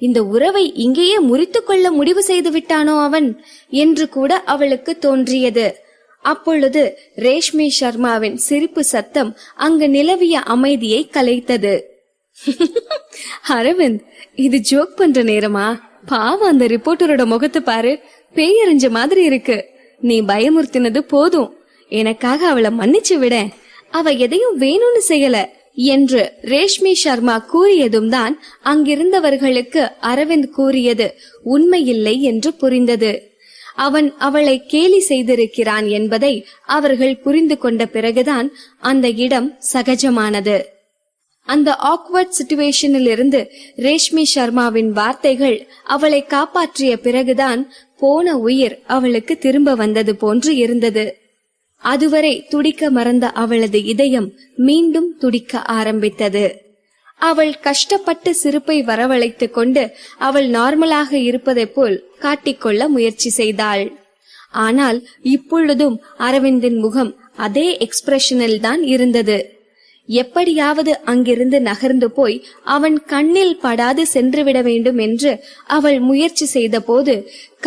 இந்த உறவை இங்கேயே முறித்து கொள்ள முடிவு செய்து விட்டானோ அவன் என்று கூட அவளுக்கு தோன்றியது. அப்பொழுது ரேஷ்மி சர்மாவின் சிரிப்பு சத்தம் அங்கு நிலவிய அமைதியை கலைத்தது. அரவிந்த், இது ஜோக் பண்ற நேரமா? பாவம், அந்த ரிப்போர்ட்டரோட முகத்தை பாரு, பேயறிஞ்ச மாதிரி இருக்கு. நீ பயமுறுத்தினது போதும், எனக்காக அவளை மன்னிச்சு விட. அவ எதையும் வேணும்னு செய்யல என்று ரேஷ்மி சர்மா கூறியதும் தான் அங்கிருந்தவர்களுக்கு அரவிந்த் கூறியது உண்மையில்லை என்று புரிந்தது. அவன் அவளை கேலி செய்திருக்கிறான் என்பதை அவர்கள் புரிந்து கொண்ட பிறகுதான் அந்த இடம் சகஜமானது. அந்த ஆக்வர்ட் சிச்சுவேஷனில் இருந்து ரேஷ்மி சர்மாவின் வார்த்தைகள் அவளை காப்பாற்றிய பிறகுதான் போன உயிர் அவளுக்கு திரும்ப வந்தது போன்று இருந்தது. அதுவரை துடிக்க மறந்த அவளது இதயம் மீண்டும் துடிக்க ஆரம்பித்தது. அவள் கஷ்டப்பட்டு சிரிப்பை வரவழைத்துக் கொண்டு அவள் நார்மலாக இருப்பதை போல் காட்டிக்கொள்ள முயற்சி செய்தாள். ஆனால் இப்பொழுதும் அரவிந்தின் முகம் அதே எக்ஸ்பிரஷனில் தான் இருந்தது. எப்படியாவது அங்கிருந்து நகர்ந்து போய் அவன் கண்ணில் படாது சென்றுவிட வேண்டும் என்று அவள் முயற்சி செய்த போது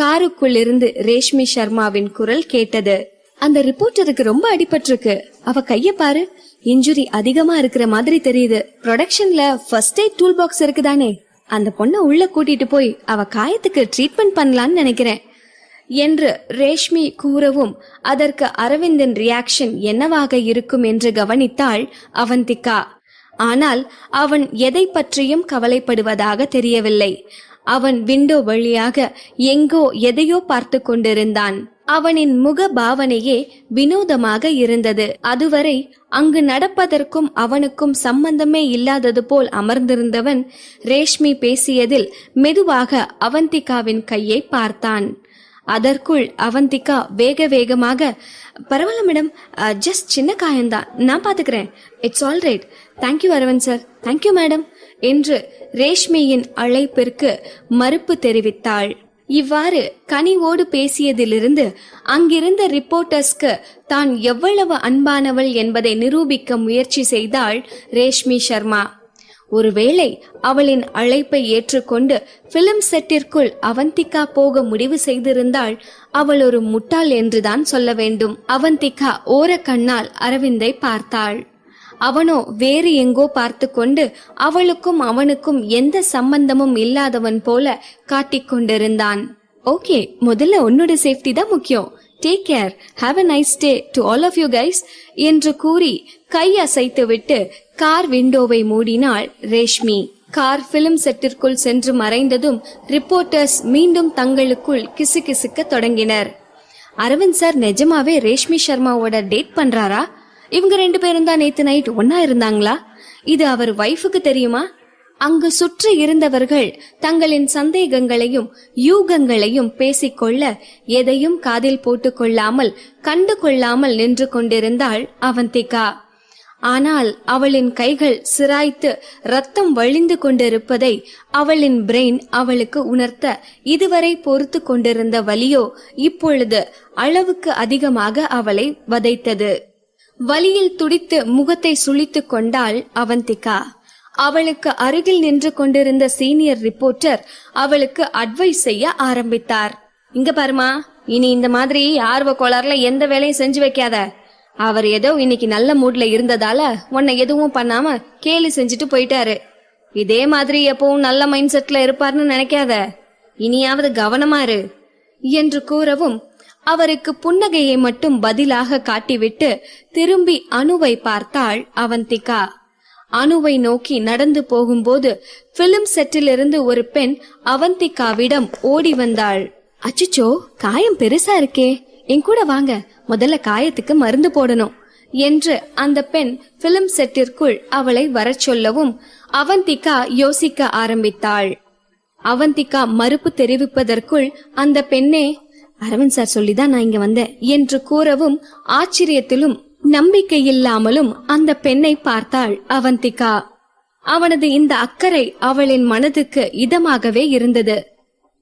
காருக்குள் இருந்து ரேஷ்மி சர்மாவின் குரல் கேட்டது. அந்த ரிப்போர்ட்டருக்கு ரொம்ப அடிபட்டிருக்கு. அவ கைய பாரு, இன்ஜுரி அதிகமா இருக்கிற மாதிரி தெரியுது. ப்ரொடக்ஷன்ல ஃபர்ஸ்ட் எய்ட் டூல் பாக்ஸ் இருக்குதானே, அந்த பொண்ண உள்ள கூட்டிட்டு போய் அவ காயத்துக்கு ட்ரீட்மெண்ட் பண்ணலான்னு நினைக்கிறேன் என்று ரேஷ்மி கூறவும் அதற்கு அரவிந்தின் ரியாக்ஷன் என்னவாக இருக்கும் என்று கவனித்தாள் அவந்திகா. ஆனால் அவன் எதை பற்றியும் கவலைப்படுவதாக தெரியவில்லை. அவன் விண்டோ வழியாக எங்கோ எதையோ பார்த்து கொண்டிருந்தான். அவனின் முக பாவனையே வினோதமாக இருந்தது. அதுவரை அங்கு நடப்பதற்கும் அவனுக்கும் சம்பந்தமே இல்லாதது போல் அமர்ந்திருந்தவன் ரேஷ்மி பேசியதில் மெதுவாக அவந்திகாவின் கையை பார்த்தான். அதற்குள் அவந்திகா வேக வேகமாக, பரவாயில்ல மேடம், ஜஸ்ட் சின்ன காயம்தான், நான் பாத்துக்கிறேன், it's all right, thank you Aravind sir, thank you madam என்று ரேஷ்மியின் அழைப்பிற்கு மறுப்பு தெரிவித்தாள். இவ்வாறு கனிவோடு பேசியதிலிருந்து அங்கிருந்த ரிப்போர்ட்டர்ஸ்க்கு தான் எவ்வளவு அன்பானவள் என்பதை நிரூபிக்க முயற்சி செய்தாள் ரேஷ்மி சர்மா. ஒருவேளை அவளின் அழைப்பை ஏற்றுக்கொண்டு பிலிம் செட்டிற்குள் அவந்திகா போக முடிவு செய்திருந்தாள் அவள் ஒரு முட்டாள் என்றுதான் சொல்ல வேண்டும். அவந்திகா ஓர கண்ணால் அரவிந்தை பார்த்தாள். அவனோ வேறு எங்கோ பார்த்து கொண்டு அவளுக்கும் அவனுக்கும் எந்த சம்பந்தமும் இல்லாதவன் போல காட்டிக்கொண்டிருந்தான். ஓகே, முதல்ல உன்னோட சேஃப்டி தான் முக்கியம். Take care, have a nice day to all of you guys என்று கூறி கை அசைத்துவிட்டு கார் விண்டோவை மூடினாள் ரேஷ்மி. கார் பிலிம் செட்டிற்குள் சென்று மறைந்ததும் ரிப்போர்ட்டர்ஸ் மீண்டும் தங்களுக்குள் கிசுகிசுக்க தொடங்கினர். அரவிந்த் சார் நிஜமாவே ரேஷ்மி சர்மாவோட டேட் பண்றாரா? இவங்க 2 பேரும் தான் நேத்து நைட் ஒன்னா இருந்தாங்களா? இது அவர் வைஃபுக்கு தெரியுமா? அங்கு சுற்றி இருந்தவர்கள் தங்களின் சந்தேகங்களையும் யூகங்களையும் பேசிக்கொள்ள எதையும் காதில் போட்டுக் கொள்ளாமல் கண்டு கொள்ளாமல் நின்று கொண்டிருந்தாள் அவந்திகா. ஆனால் அவளின் கைகள் சிராய்த்து ரத்தம் வழிந்து கொண்டிருப்பதை அவளின் பிரெயின் அவளுக்கு உணர்த்த இதுவரை பொறுத்து கொண்டிருந்த வலியோ இப்பொழுது அளவுக்கு அதிகமாக அவளை வதைத்தது. வலியில் துடித்து முகத்தை சுளித்துக் கொண்டாள் அவந்திகா. அவளுக்கு அருகில் நின்று கொண்டிருந்த சீனியர் ரிப்போர்ட்டர் அவளுக்கு அட்வைஸ் செய்ய ஆரம்பித்தார். இங்க பாருமா, இனி இந்த மாதிரி ஆர்வ கோளாறுல எந்த வேலையும் செஞ்சு வைக்காத. அவர் ஏதோ இன்னைக்கு நல்ல மூட்ல இருந்ததால உன்னை எதுவும் பண்ணாம கேலி செஞ்சுட்டு போயிட்டாரு. இதே மாதிரி எப்பவும் நல்ல மைண்ட் செட்ல இருப்பார்னு நினைக்காத. இனியாவது கவனமா இரு என்று கூறவும் அவருக்கு புன்னகையை மட்டும் பதிலாக காட்டிவிட்டு திரும்பி அனுவை பார்த்தாள் அவந்திகா. அனுவை நோக்கி நடந்து போகும்போது பிலிம் செட்டிலிருந்து ஒரு பெண் அவந்திகாவிடம் ஓடி வந்தாள். அச்சுச்சோ, காயம் பெருசா இருக்கே, என் கூட வாங்க, முதல்ல காயத்துக்கு மருந்து போடணும் என்று அந்த பெண் பிலிம் செட்டிற்குள் அவளை வரச் சொல்லவும் அவந்திகா யோசிக்க ஆரம்பித்தாள். அவந்திகா மறுப்பு தெரிவிப்பதற்குள் அந்த பெண்ணே, அரவிந்த் சார் சொல்லிதான் நான் இங்க வந்தேன் என்று கூறவும் ஆச்சரியத்திலும் நம்பிக்கையில்லாமலும் அந்த பெண்ணை பார்த்தாள் அவந்திகா. அவனது இந்த அக்கறை அவளின் மனதுக்கு இதமாகவே இருந்தது.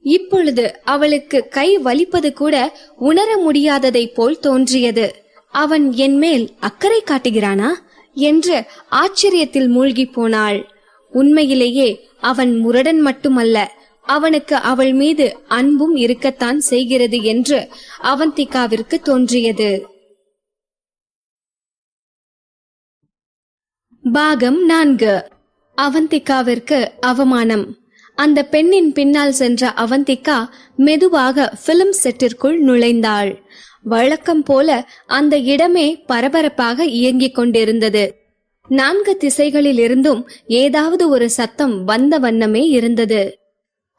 இப்பொழுது அவளுக்கு கை வலிப்பது கூட உணர முடியாததை போல் தோன்றியது. அவன் என் மேல் அக்கறை காட்டுகிறானா என்று ஆச்சரியத்தில் மூழ்கி போனாள். உண்மையிலேயே அவன் முரடன் மட்டுமல்ல, அவனுக்கு அவள் மீது அன்பும் இருக்கத்தான் செய்கிறது என்று அவந்திகாவிற்கு தோன்றியது. பாகம் 4. அவந்திகாவிற்கு அவமானம். அந்த பெண்ணின் பின்னால் சென்ற அவந்திகா மெதுவாக பிலிம் செட்டிற்குள் நுழைந்தாள். வழக்கம் போல அந்த இடமே பரபரப்பாக இயங்கிக் கொண்டிருந்தது. 4 திசைகளில் இருந்தும் ஏதாவது ஒரு சத்தம் வந்த வண்ணமே இருந்தது.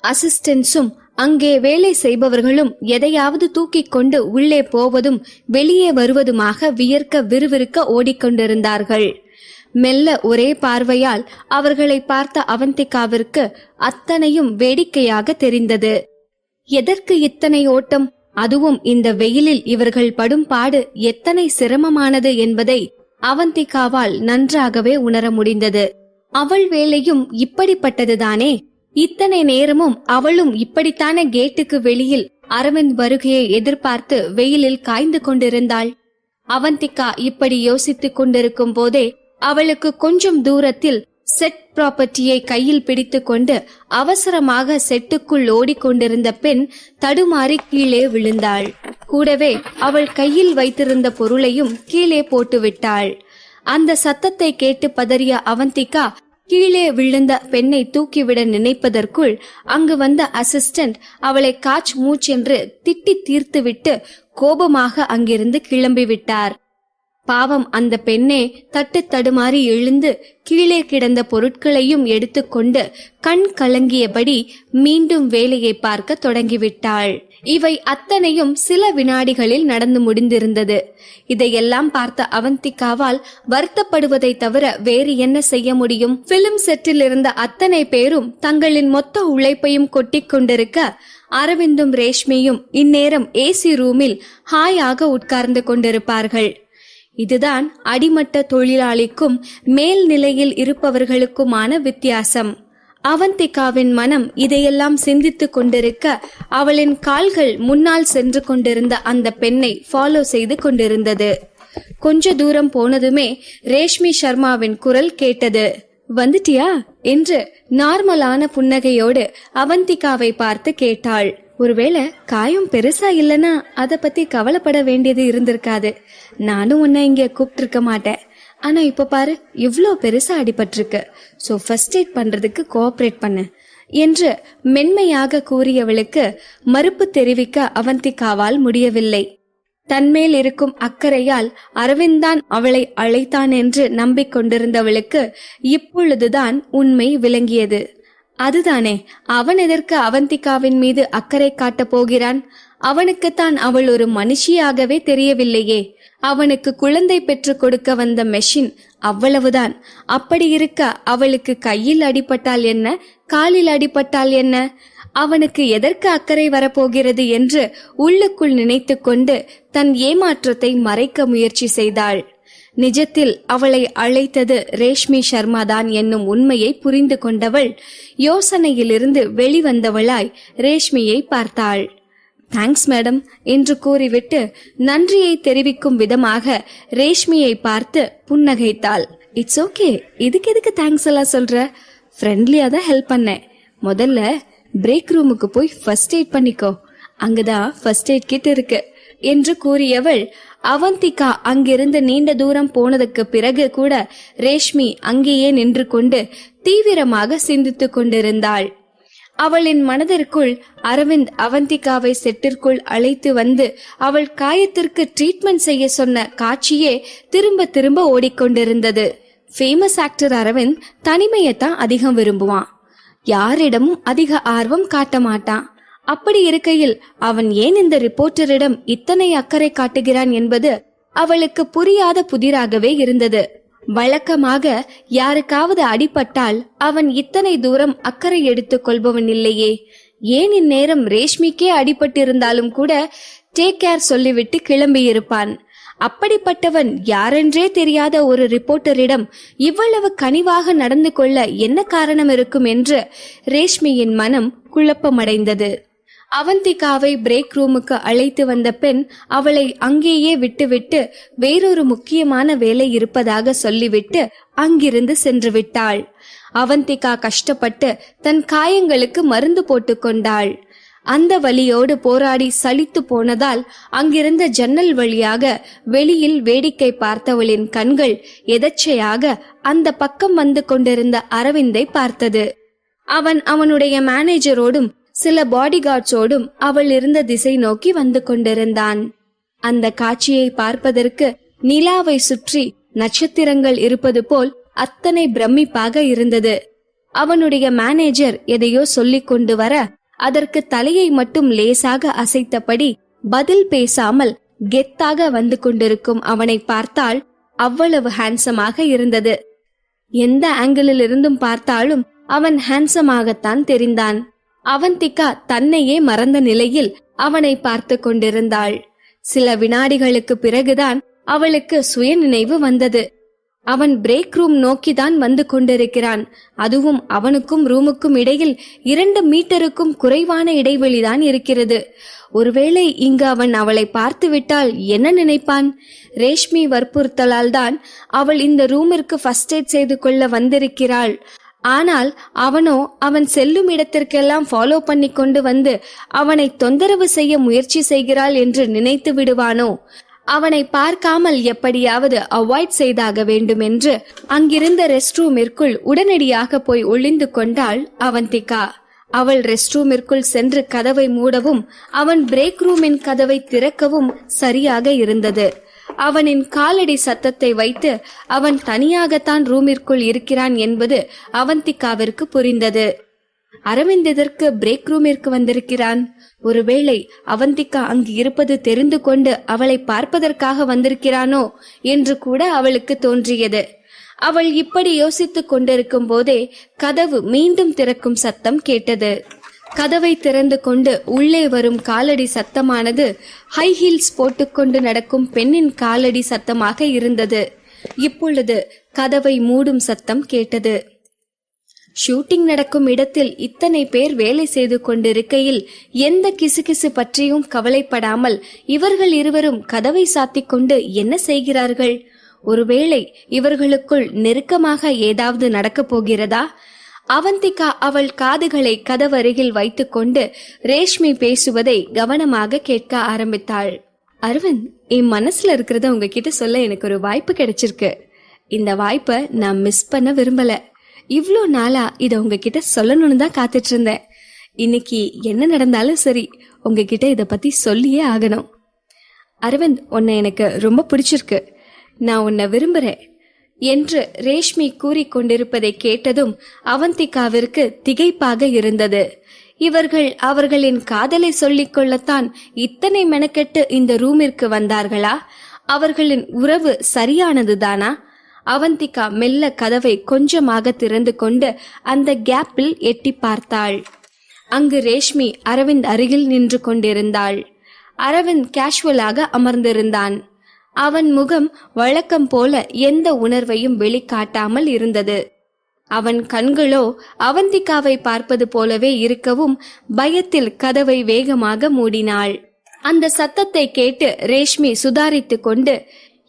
அசிஸ்டன்ஸும் அங்கே வேலை செய்பவர்களும் எதையாவது தூக்கிக் கொண்டு உள்ளே போவதும் வெளியே வருவதுமாக வியர்க்க விறுவிறுக்க ஓடிக்கொண்டிருந்தார்கள். மெல்ல ஒரே பார்வையால் அவர்களை பார்த்த அவந்திகாவிற்கு அத்தனையும் வேடிக்கையாக தெரிந்தது. எதற்கு இத்தனை ஓட்டம்? அதுவும் இந்த வெயிலில் இவர்கள் படும் பாடு எத்தனை சிரமமானது என்பதை அவந்திகாவால் நன்றாகவே உணர முடிந்தது. அவள் வேலையும் இப்படிப்பட்டதுதானே. இத்தனை நேரமும் அவளும் இப்படித்தானே கேட்டுக்கு வெளியில் அரவிந்த் வருகையை எதிர்பார்த்து வெயிலில் காய்ந்து கொண்டிருந்தாள். அவந்திகா இப்படி யோசித்துக் கொண்டிருக்கும் போதே அவளுக்கு கொஞ்சம் தூரத்தில் செட் ப்ராப்பர்ட்டியை கையில் பிடித்து கொண்டு அவசரமாக செட்டுக்குள் ஓடிக்கொண்டிருந்த பெண் தடுமாறி கீழே விழுந்தாள். கூடவே அவள் கையில் வைத்திருந்த பொருளையும் கீழே போட்டுவிட்டாள். அந்த சத்தத்தை கேட்டு பதறிய அவந்திகா கீழே விழுந்த பெண்ணை தூக்கிவிட நினைப்பதற்குள் அங்கு வந்த அசிஸ்டன்ட் அவளை காச் மூச்சென்று திட்டி தீர்த்துவிட்டு கோபமாக அங்கிருந்து கிளம்பிவிட்டார். பாவம் அந்த பெண்ணே தட்டு தடுமாறி எழுந்து கீழே கிடந்த பொருட்களையும் எடுத்துக்கொண்டு கண் கலங்கியபடி மீண்டும் வேலையை பார்க்க தொடங்கிவிட்டாள். இவை அத்தனையும் சில வினாடிகளில் நடந்து முடிந்திருந்தது. இதையெல்லாம் பார்த்த அவந்திகாவால் வருத்தப்படுவதை தவிர வேறு என்ன செய்ய முடியும்? பிலிம் செட்டில் இருந்த அத்தனை பேரும் தங்களின் மொத்த உழைப்பையும் கொட்டிக் கொண்டிருக்க அரவிந்தும் ரேஷ்மியும் இந்நேரம் ஏசி ரூமில் ஹாயாக உட்கார்ந்து கொண்டிருப்பார்கள். இதுதான் அடிமட்ட தொழிலாளிக்கும் மேல் நிலையில் இருப்பவர்களுக்குமான வித்தியாசம். அவந்திகாவின் மனம் இதையெல்லாம் சிந்தித்துக் கொண்டிருக்க அவளின் கால்கள் முன்னால் சென்று கொண்டிருந்த அந்த பெண்ணை ஃபாலோ செய்து கொண்டிருந்தது. கொஞ்ச தூரம் போனதுமே ரேஷ்மி சர்மாவின் குரல் கேட்டது. வந்துட்டியா என்று நார்மலான புன்னகையோடு அவந்திகாவை பார்த்து கேட்டாள். ஒருவேளை காயம் பெருசா இல்லனா அத பத்தி கவலைப்பட வேண்டியது இருந்திருக்காது. நானும் உன்னை இங்க கூப்பிட்டு இருக்க மாட்டேன். ஆனா இப்ப பாரு, இவ்ளோ பெருசா அடிபட்டிருக்கு. சோ ஃபர்ஸ்ட் எய்ட் பண்றதுக்கு கோஆபரேட் பண்ணு என்று மென்மையாக கூறியவளுக்கு மறுப்பு தெரிவிக்க அவந்திகாவால் முடியவில்லை. தன்மேல் இருக்கும் அக்கறையால் அரவிந்தான் அவளை அழைத்தான் என்று நம்பிக்கொண்டிருந்தவளுக்கு இப்பொழுதுதான் உண்மை விளங்கியது. அதுதானே, அவன் எதற்கு அவந்திகாவின் மீது அக்கறை காட்டப் போகிறான்? அவனுக்குத்தான் அவள் ஒரு மனுஷியாகவே தெரியவில்லையே. அவனுக்கு குழந்தை பெற்று கொடுக்க வந்த மெஷின், அவ்வளவுதான். அப்படி இருக்க அவளுக்கு கையில் அடிபட்டால் என்ன, காலில் அடிபட்டால் என்ன? அவனுக்கு எதற்கு அக்கறை வரப்போகிறது என்று உள்ளுக்குள் நினைத்து கொண்டு தன் ஏமாற்றத்தை மறைக்க முயற்சி செய்தாள். நிஜத்தில் அவளை அழைத்தது ரேஷ்மி சர்மாதான் என்னும் உண்மையை புரிந்து கொண்டவள் யோசனையிலிருந்து வெளிவந்தவளாய் ரேஷ்மியை பார்த்தாள். தேங்க்ஸ் மேடம் என்று கூறிவிட்டு நன்றியை தெரிவிக்கும் விதமாக ரேஷ்மியை பார்த்து புன்னகைத்தாள். இட்ஸ் ஓகே, இதுக்கு எதுக்கு தேங்க்ஸ் எல்லாம் சொல்ற? ஃப்ரெண்ட்லியா தான் ஹெல்ப் பண்ணேன். முதல்ல பிரேக் ரூமுக்கு போய் ஃபர்ஸ்ட் எய்ட் பண்ணிக்கோ, அங்கதான் ஃபர்ஸ்ட் எய்ட் கிட் இருக்கு என்று கூறியவள் அவந்திகா அங்கிருந்து நீண்ட தூரம் போனதுக்கு பிறகு கூட ரேஷ்மி அங்கேயே நின்று கொண்டு தீவிரமாக சிந்தித்துக் கொண்டிருந்தாள். அவளின் மனதிற்குள் அரவிந்த் அவந்திகாவை செட்டிற்குள் அழைத்து வந்து அவள் காயத்திற்கு ட்ரீட்மெண்ட் செய்ய சொன்ன காட்சியே திரும்ப திரும்ப ஓடிக்கொண்டிருந்தது. ஃபேமஸ் ஆக்டர் அரவிந்த் தனிமையத்தான் அதிகம் விரும்புவான். யாரிடமும் அதிக ஆர்வம் காட்ட மாட்டான். அப்படி இருக்கையில் அவன் ஏன் இந்த ரிப்போர்ட்டரிடம் இத்தனை அக்கறை காட்டுகிறான் என்பது அவளுக்கு புரியாத புதிராகவே இருந்தது. வழக்கமாக யாருக்காவது அடிபட்டால் அவன் இத்தனை தூரம் அக்கறை எடுத்துக் கொள்பவன் இல்லையே. ஏன் இந்நேரம் ரேஷ்மிக்கே அடிபட்டிருந்தாலும் கூட டேக் கேர் சொல்லிவிட்டு கிளம்பியிருப்பான். அப்படிப்பட்டவன் யாரென்றே தெரியாத ஒரு ரிப்போர்ட்டரிடம் இவ்வளவு கனிவாக நடந்து கொள்ள என்ன காரணம் இருக்கும் என்று ரேஷ்மியின் மனம் குழப்பமடைந்தது. அவந்திகாவை பிரேக் ரூமுக்கு அழைத்து வந்த பெண் அவளை அங்கேயே விட்டுவிட்டு வேறொரு முக்கியமான வேலை இருப்பதாக சொல்லிவிட்டு அங்கிருந்து சென்று விட்டாள். அவந்திகா கஷ்டப்பட்டு தன் காயங்களுக்கு மருந்து போட்டுக் கொண்டாள். அந்த வலியோடு போராடி சலித்து போனதால் அங்கிருந்த ஜன்னல் வழியாக வெளியில் வேடிக்கை பார்த்தவளின் கண்கள் எதச்சையாக அந்த பக்கம் வந்து கொண்டிருந்த அரவிந்தை பார்த்தது. அவனுடைய மேனேஜரோடும் சில பாடிகார்ட்ஸோடும் அவள் இருந்த திசை நோக்கி வந்து கொண்டிருந்தான். அந்த காட்சியை பார்ப்பதற்கு நிலாவை சுற்றி நட்சத்திரங்கள் இருப்பது போல் அத்தனை பிரமிப்பாக இருந்தது. அவனுடைய மேனேஜர் எதையோ சொல்லிக் கொண்டு வர அதற்கு தலையை மட்டும் லேசாக அசைத்தபடி பதில் பேசாமல் கெத்தாக வந்து கொண்டிருக்கும் அவனை பார்த்தால் அவ்வளவு ஹேண்ட்ஸமாக இருந்தது. எந்த ஆங்கிளில் இருந்தும் பார்த்தாலும் அவன் ஹேண்ட்ஸமாகத்தான் தெரிந்தான். அவந்திகா தன்னையே மறந்த நிலையில் அவனை பார்த்து கொண்டிருந்தாள். சில வினாடிகளுக்கு பிறகுதான் அவளுக்கு சுயநினைவு வந்தது. அவன் பிரேக் ரூம் நோக்கிதான் வந்து கொண்டிருக்கிறான். அதுவும் அவனுக்கும் ரூமுக்கும் இடையில் 2 மீட்டருக்கும் குறைவான இடைவெளிதான் இருக்கிறது. ஒருவேளை இங்கு அவன் அவளை பார்த்து விட்டால் என்ன நினைப்பான்? ரேஷ்மி வற்புறுத்தலால் தான் அவள் இந்த ரூமிற்கு ஃபர்ஸ்ட் எய்ட் செய்து கொள்ள வந்திருக்கிறாள். ஆனால் அவனோ அவன் செல்லும் இடத்திற்கெல்லாம் ஃபாலோ பண்ணி கொண்டு வந்து அவனை தொந்தரவு செய்ய முயற்சி செய்கிறாள் என்று நினைத்து விடுவானோ? அவனை பார்க்காமல் எப்படியாவது அவாய்ட் செய்தாக வேண்டும் என்று அங்கிருந்த ரெஸ்ட் ரூமிற்குள் உடனடியாக போய் ஒளிந்து கொண்டாள் அவந்திகா. அவள் ரெஸ்ட் ரூமிற்குள் சென்று கதவை மூடவும் அவன் பிரேக் ரூமின் கதவை திறக்கவும் சரியாக இருந்தது. அவனின் காலடி சத்தத்தை வைத்து அவன் தனியாகத்தான் ரூமிற்குள் இருக்கிறான் என்பது அவந்திகாவிற்கு புரிந்தது. அரவிந்த் எதற்கு பிரேக் ரூமிற்கு வந்திருக்கிறான்? ஒருவேளை அவந்திகா அங்கு இருப்பது தெரிந்து கொண்டு அவளை பார்ப்பதற்காக வந்திருக்கிறானோ என்று கூட அவளுக்கு தோன்றியது. அவள் இப்படி யோசித்துக் கொண்டிருக்கும் போதே கதவு மீண்டும் திறக்கும் சத்தம் கேட்டது. கதவை திறந்து கொண்டு உள்ளே வரும் காலடி சத்தமானது ஹை ஹீல்ஸ் போட்டுக்கொண்டு நடக்கும் பெண்ணின் காலடி சத்தமாக இருந்தது. இப்பொழுது கதவை மூடும் சத்தம் கேட்டது. ஷூட்டிங் நடக்கும் இடத்தில் இத்தனை பேர் வேலை செய்து கொண்டிருக்கையில் எந்த கிசுகிசு பற்றியும் கவலைப்படாமல் இவர்கள் இருவரும் கதவை சாத்திக் கொண்டு என்ன செய்கிறார்கள்? ஒருவேளை இவர்களுக்குள் நெருக்கமாக ஏதாவது நடக்கப் போகிறதா? அவந்திகா அவள் காதுகளை கதவருகில் வைத்துக் கொண்டு ரேஷ்மி பேசுவதை கவனமாக கேட்க ஆரம்பித்தாள். அரவிந்த், என் மனசுல இருக்கிறத உங்ககிட்ட சொல்ல எனக்கு ஒரு வாய்ப்பு கிடைச்சிருக்கு. இந்த வாய்ப்பை நான் மிஸ் பண்ண விரும்பல. இவ்ளோ நாளா இத உங்ககிட்ட சொல்லணும்னு தான் காத்துட்டு இருந்தேன். இன்னைக்கு என்ன நடந்தாலும் சரி, உங்ககிட்ட இத பத்தி சொல்லியே ஆகணும். அரவிந்த், உன்னை எனக்கு ரொம்ப பிடிச்சிருக்கு. நான் உன்னை விரும்புறேன் என்று ரேஷ்மி கூறிக்கொண்டிருப்பதை கேட்டதும் அவந்திகாவிற்கு திகைப்பாக இருந்தது. இவர்கள் அவர்களின் காதலை சொல்லிக் கொள்ளத்தான் இத்தனை மெனக்கெட்டு இந்த ரூமிற்கு வந்தார்களா? அவர்களின் உறவு சரியானதுதானா? அவந்திகா மெல்ல கதவை கொஞ்சமாக திறந்து கொண்டு அந்த கேப்பில் எட்டி பார்த்தாள். அங்கு ரேஷ்மி அரவிந்த் அருகில் நின்று கொண்டிருந்தாள். அரவிந்த் கேஷுவலாக அமர்ந்திருந்தான். அவன் முகம் வழக்கம் போல எந்த உணர்வையும் வெளிக்காட்டாமல் இருந்தது. அவன் கண்களோ அவந்திகாவை பார்ப்பது போலவே இருக்கவும் பயத்தில் கதவை வேகமாக மூடினாள். அந்த சத்தத்தை கேட்டு ரேஷ்மி சுதாரித்து கொண்டு,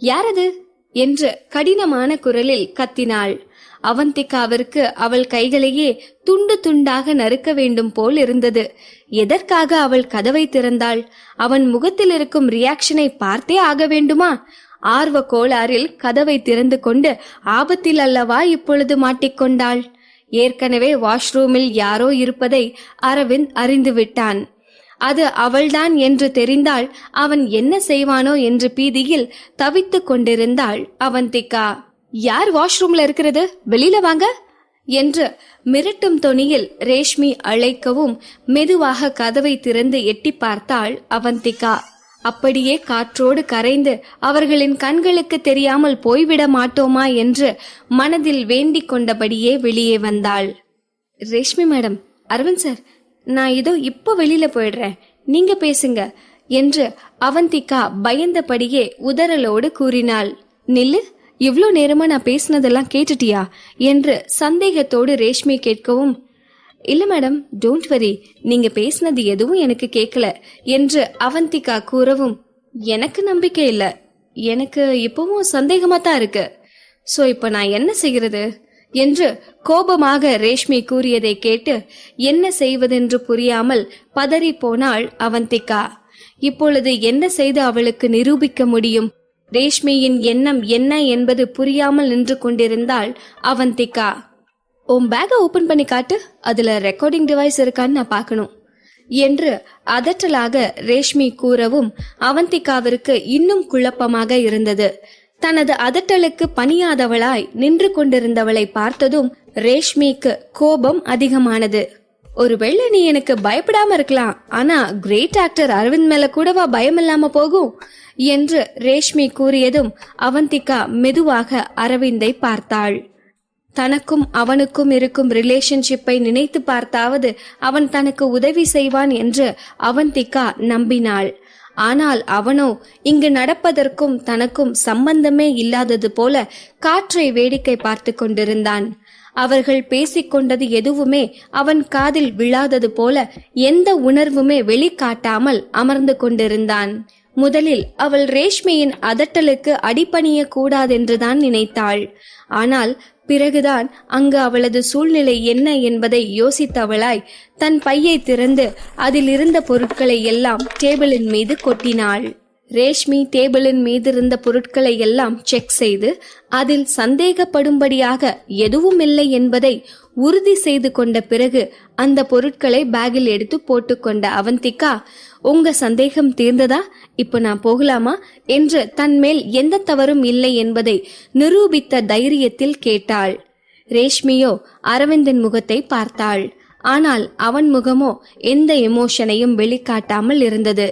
யாரது என்று கடினமான குரலில் கத்தினாள். அவந்திகாவிற்கு அவள் கைகளையே துண்டு துண்டாக நறுக்க வேண்டும் போல் இருந்தது. எதற்காக அவள் கதவை திறந்தாள்? அவன் முகத்தில் இருக்கும் ரியாக்ஷனை பார்த்தே ஆக வேண்டுமா? ஆர்வ கோளாறில் கதவை திறந்து கொண்டு ஆபத்தில் அல்லவா இப்பொழுது மாட்டிக்கொண்டாள். ஏற்கனவே வாஷ்ரூமில் யாரோ இருப்பதை அரவிந்த் அறிந்து விட்டான். அது அவள்தான் என்று தெரிந்தால் அவன் என்ன செய்வானோ என்று பீதியில் தவித்து கொண்டிருந்தாள் அவந்திகா. யார் வாஷ்ரூம்ல இருக்கிறது? வெளியில வாங்க என்று மிரட்டும் தொனியில் ரேஷ்மி அழைக்கவும் மெதுவாக கதவை திறந்து எட்டி பார்த்தாள் அவந்திகா. அப்படியே காற்றோடு கரைந்து அவர்களின் கண்களுக்கு தெரியாமல் போய்விட மாட்டோமா என்று மனதில் வேண்டிக் கொண்டபடியே வெளியே வந்தாள். ரேஷ்மி மேடம், அரவிந்த் சார், நான் இதோ இப்போ வெளியில போயிடுறேன், நீங்க பேசுங்க என்று அவந்திகா பயந்தபடியே உதறலோடு கூறினாள். நில்லு, இவ்ளோ நேரமா நான் பேசினதெல்லாம் கேட்டுட்டியா என்று சந்தேகத்தோடு ரேஷ்மி கேட்கவும், இல்ல மேடம், டோன்ட் வரி, நீங்க பேசினது எதுவும் எனக்கு கேட்கல என்று அவந்திகா கூறவும், எனக்கு நம்பிக்கை இல்ல, எனக்கு இப்பவும் சந்தேகமா தான் இருக்கு. சோ இப்ப நான் என்ன செய்கிறது என்று கோபமாக ரேஷ்மி கூறியதை கேட்டு என்ன செய்வதென்று புரியாமல் பதறி போனாள் அவந்திகா. இப்பொழுது என்ன செய்து அவளுக்கு நிரூபிக்க முடியும்? ரேஷ்மியின் எண்ணம் என்ன என்பது புரியாமல் நின்று கொண்டிருந்தாள் அவந்திகா. உன் பேக்கை ஓபன் பண்ணி காட்டு, அதுல ரெக்கார்டிங் டிவைஸ் இருக்கான்னு நான் பார்க்கணும் என்று அதட்டலாக ரேஷ்மி கூறவும் அவந்திகாவிற்கு இன்னும் குழப்பமாக இருந்தது. தனது அதட்டலுக்கு பணியாதவளாய் நின்று கொண்டிருந்தவளை பார்த்ததும் ரேஷ்மிக்கு கோபம் அதிகமானது. ஒருவேளை நீ எனக்கு பயப்படாம இருக்கலாம், ஆனா கிரேட் ஆக்டர் அரவிந்த் மேல கூடவா பயம் இல்லாம போகும் என்று ரேஷ்மி கூறியதும் அவந்திகா மெதுவாக அரவிந்தை பார்த்தாள். தனக்கும் அவனுக்கும் இருக்கும் ரிலேஷன்ஷிப்பை நினைத்து பார்த்தாவது அவன் தனக்கு உதவி செய்வான் என்று அவந்திகா நம்பினாள். ஆனால் அவனோ இங்கு நடப்பதற்கும் தனக்கும் சம்பந்தமே இல்லாதது போல காற்றை வேடிக்கை பார்த்து கொண்டிருந்தான். அவர்கள் பேசிக்கொண்டது எதுவுமே அவன் காதில் விழாதது போல எந்த உணர்வுமே வெளிக்காட்டாமல் அமர்ந்து கொண்டிருந்தான். முதலில் அவள் ரேஷ்மியின் அதட்டலுக்கு அடிபணிய கூடாதென்றுதான் நினைத்தாள். ஆனால் பிறகுதான் அங்கு அவளது சூழ்நிலை என்ன என்பதை யோசித்தவளாய் தன் பையை திறந்து அதில் இருந்த பொருட்களை எல்லாம் டேபிளின் மீது கொட்டினாள். ரேஷ்மி டேபிளின் மீது இருந்த பொருட்களை எல்லாம் செக் செய்து அதில் சந்தேகப்படும்படியாக எதுவும் இல்லை என்பதை உறுதி செய்து கொண்ட பிறகு அந்த பொருட்களை பேக்கில் எடுத்து போட்டுக்கொண்ட அவந்திகா, உங்க சந்தேகம் தீர்ந்ததா, இப்ப நான் போகலாமா என்று தன் மேல் எந்த தவறும் இல்லை என்பதை நிரூபித்த தைரியத்தில் கேட்டாள். ரேஷ்மியோ அரவிந்தின் முகத்தை பார்த்தாள். ஆனால் அவன் முகமோ எந்த எமோஷனையும் வெளிக்காட்டாமல் இருந்தது.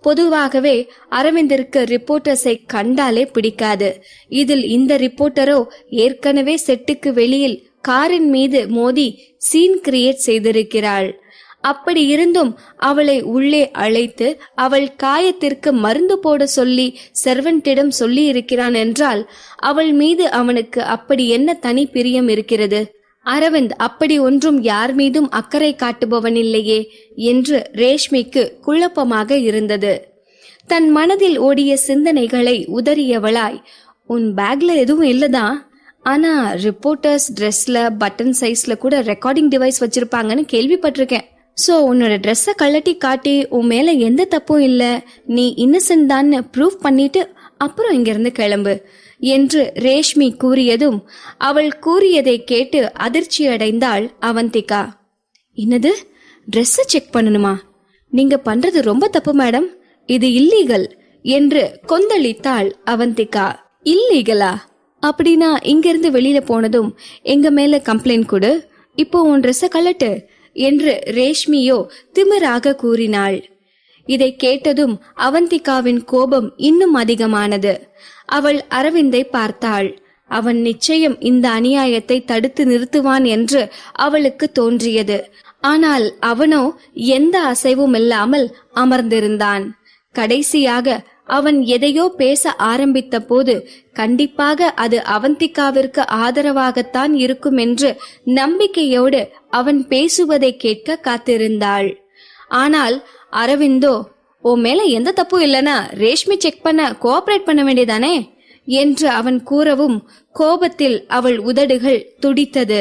பொதுவாகவே அரவிந்திற்கு ரிப்போர்ட்டர்ஸை கண்டாலே பிடிக்காது. இதில் இந்த ரிப்போர்ட்டரோ ஏற்கனவே செட்டுக்கு வெளியில் காரின் மீது மோதி சீன் கிரியேட் செய்திருக்கிறாள். அப்படி இருந்தும் அவளை உள்ளே அழைத்து அவள் காயத்திற்கு மருந்து போட சொல்லி செர்வன்ட்டிடம் சொல்லி இருக்கிறான் என்றால் அவள் மீது அவனுக்கு அப்படி என்ன தனி பிரியம் இருக்கிறது? அரவிந்த் அப்படி ஒன்றும் யார் மீதும் அக்கறை காட்டுபவன் இல்லையே என்று ரேஷ்மிக்கு குழப்பமாக இருந்தது. தன் மனதில் ஓடிய சிந்தனைகளை உதறியவளாய், உன் பேக்ல எதுவும் இல்லதான், ஆனா ரிப்போர்ட்டர்ஸ் ட்ரெஸ்ல பட்டன் சைஸ்ல கூட ரெக்கார்டிங் டிவைஸ் வச்சிருப்பாங்கன்னு கேள்விப்பட்டிருக்கேன். சோ உன்னோட ட்ரெஸ்ஸ கழட்டி காட்டி உன் மேல எந்த தப்பும் இல்ல, நீ இன்னசென்ட் தான் ப்ரூவ் பண்ணிட்டு அப்புறம் இங்கிருந்து கிளம்பு என்று ரேஷ்மி கூறியதும் அவள் கூறியதை கேட்டு அதிர்ச்சி அடைந்தாள் அவந்திகா. என்னது, ட்ரெஸ்ஸ செக் பண்ணணுமா? நீங்க பண்றது ரொம்ப தப்பு மேடம், இது இல்லீகல் என்று கொந்தளித்தாள் அவந்திகா. இல்லீகலா? அப்படின்னா இங்கிருந்து வெளியில போனதும் எங்க மேல கம்ப்ளைண்ட் கொடு, இப்போ உன் ட்ரெஸ்ஸ கழட்டு என்று ரேஷ்மியோ திமிராக கூறினாள். இதை கேட்டதும் அவந்திகாவின் கோபம் இன்னும் அதிகமானது. அவள் அரவிந்தை பார்த்தாள். அவன் நிச்சயம் இந்த அநியாயத்தை தடுத்து நிறுத்துவான் என்று அவளுக்கு தோன்றியது. ஆனால் அவனோ எந்த அசைவும் இல்லாமல் அமர்ந்திருந்தான். கடைசியாக அவன் எதையோ பேச ஆரம்பித்த போது கண்டிப்பாக அது அவந்திகாவிற்கு ஆதரவாகத்தான் இருக்கும் என்று நம்பிக்கையோடு அவன் பேசுவதை கேட்க காத்திருந்தாள். ஆனால் அரவிந்தோ, ஓ மேல எந்த தப்பும் இல்லனா ரேஷ்மி செக் பண்ண கோஆபரேட் பண்ண வேண்டியதானே என்று அவன் கூறவும் கோபத்தில் அவள் உதடுகள் துடித்தது.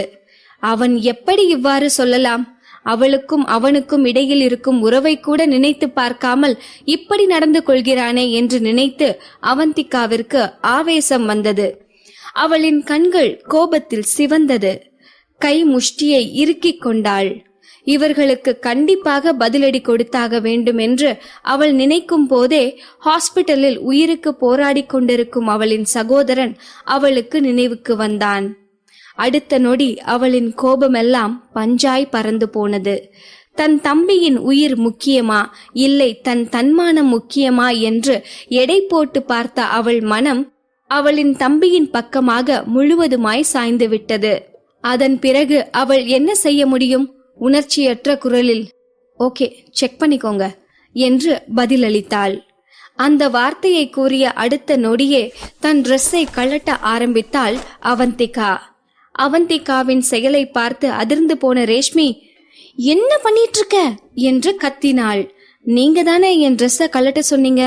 அவன் எப்படி இவ்வாறு சொல்லலாம்? அவளுக்கும் அவனுக்கும் இடையில் இருக்கும் உறவை கூட நினைத்து பார்க்காமல் இப்படி நடந்து கொள்கிறானே என்று நினைத்து அவந்திகாவிற்கு ஆவேசம் வந்தது. அவளின் கண்கள் கோபத்தில் சிவந்தது. கை முஷ்டியை இறுக்கிக் கொண்டாள். இவர்களுக்கு கண்டிப்பாக பதிலடி கொடுத்தாக வேண்டும் என்று அவள் நினைக்கும் போதே ஹாஸ்பிட்டலில் உயிருக்கு போராடி கொண்டிருக்கும் அவளின் சகோதரன் அவளுக்கு நினைவுக்கு வந்தான். அடுத்த நொடி அவளின் கோபமெல்லாம் பஞ்சாய் பறந்து போனது. தன் தம்பியின் உயிர் முக்கியமா இல்லை தன் தன்மானம் முக்கியமா என்று எடை போட்டு பார்த்த அவள் மனம் அவளின் தம்பியின் பக்கமாக முழுவதுமாய் சாய்ந்து விட்டது. அதன் பிறகு அவள் என்ன செய்ய முடியும்? உணர்ச்சியற்ற குரலில், ஓகே செக் பண்ணிக்கோங்க என்று பதிலளித்தாள். அந்த வார்த்தையை கூறிய அடுத்த நொடியே தன் ட்ரெஸ்ஸை கழட்ட ஆரம்பித்தாள் அவந்திகா. அவந்திகாவின் செயலை பார்த்து அதிர்ந்து போன ரேஷ்மி, என்ன பண்ணிட்டு இருக்க என்று கத்தினாள். நீங்க தானே என் ட்ரெஸ்ஸ கழட்ட சொன்னீங்க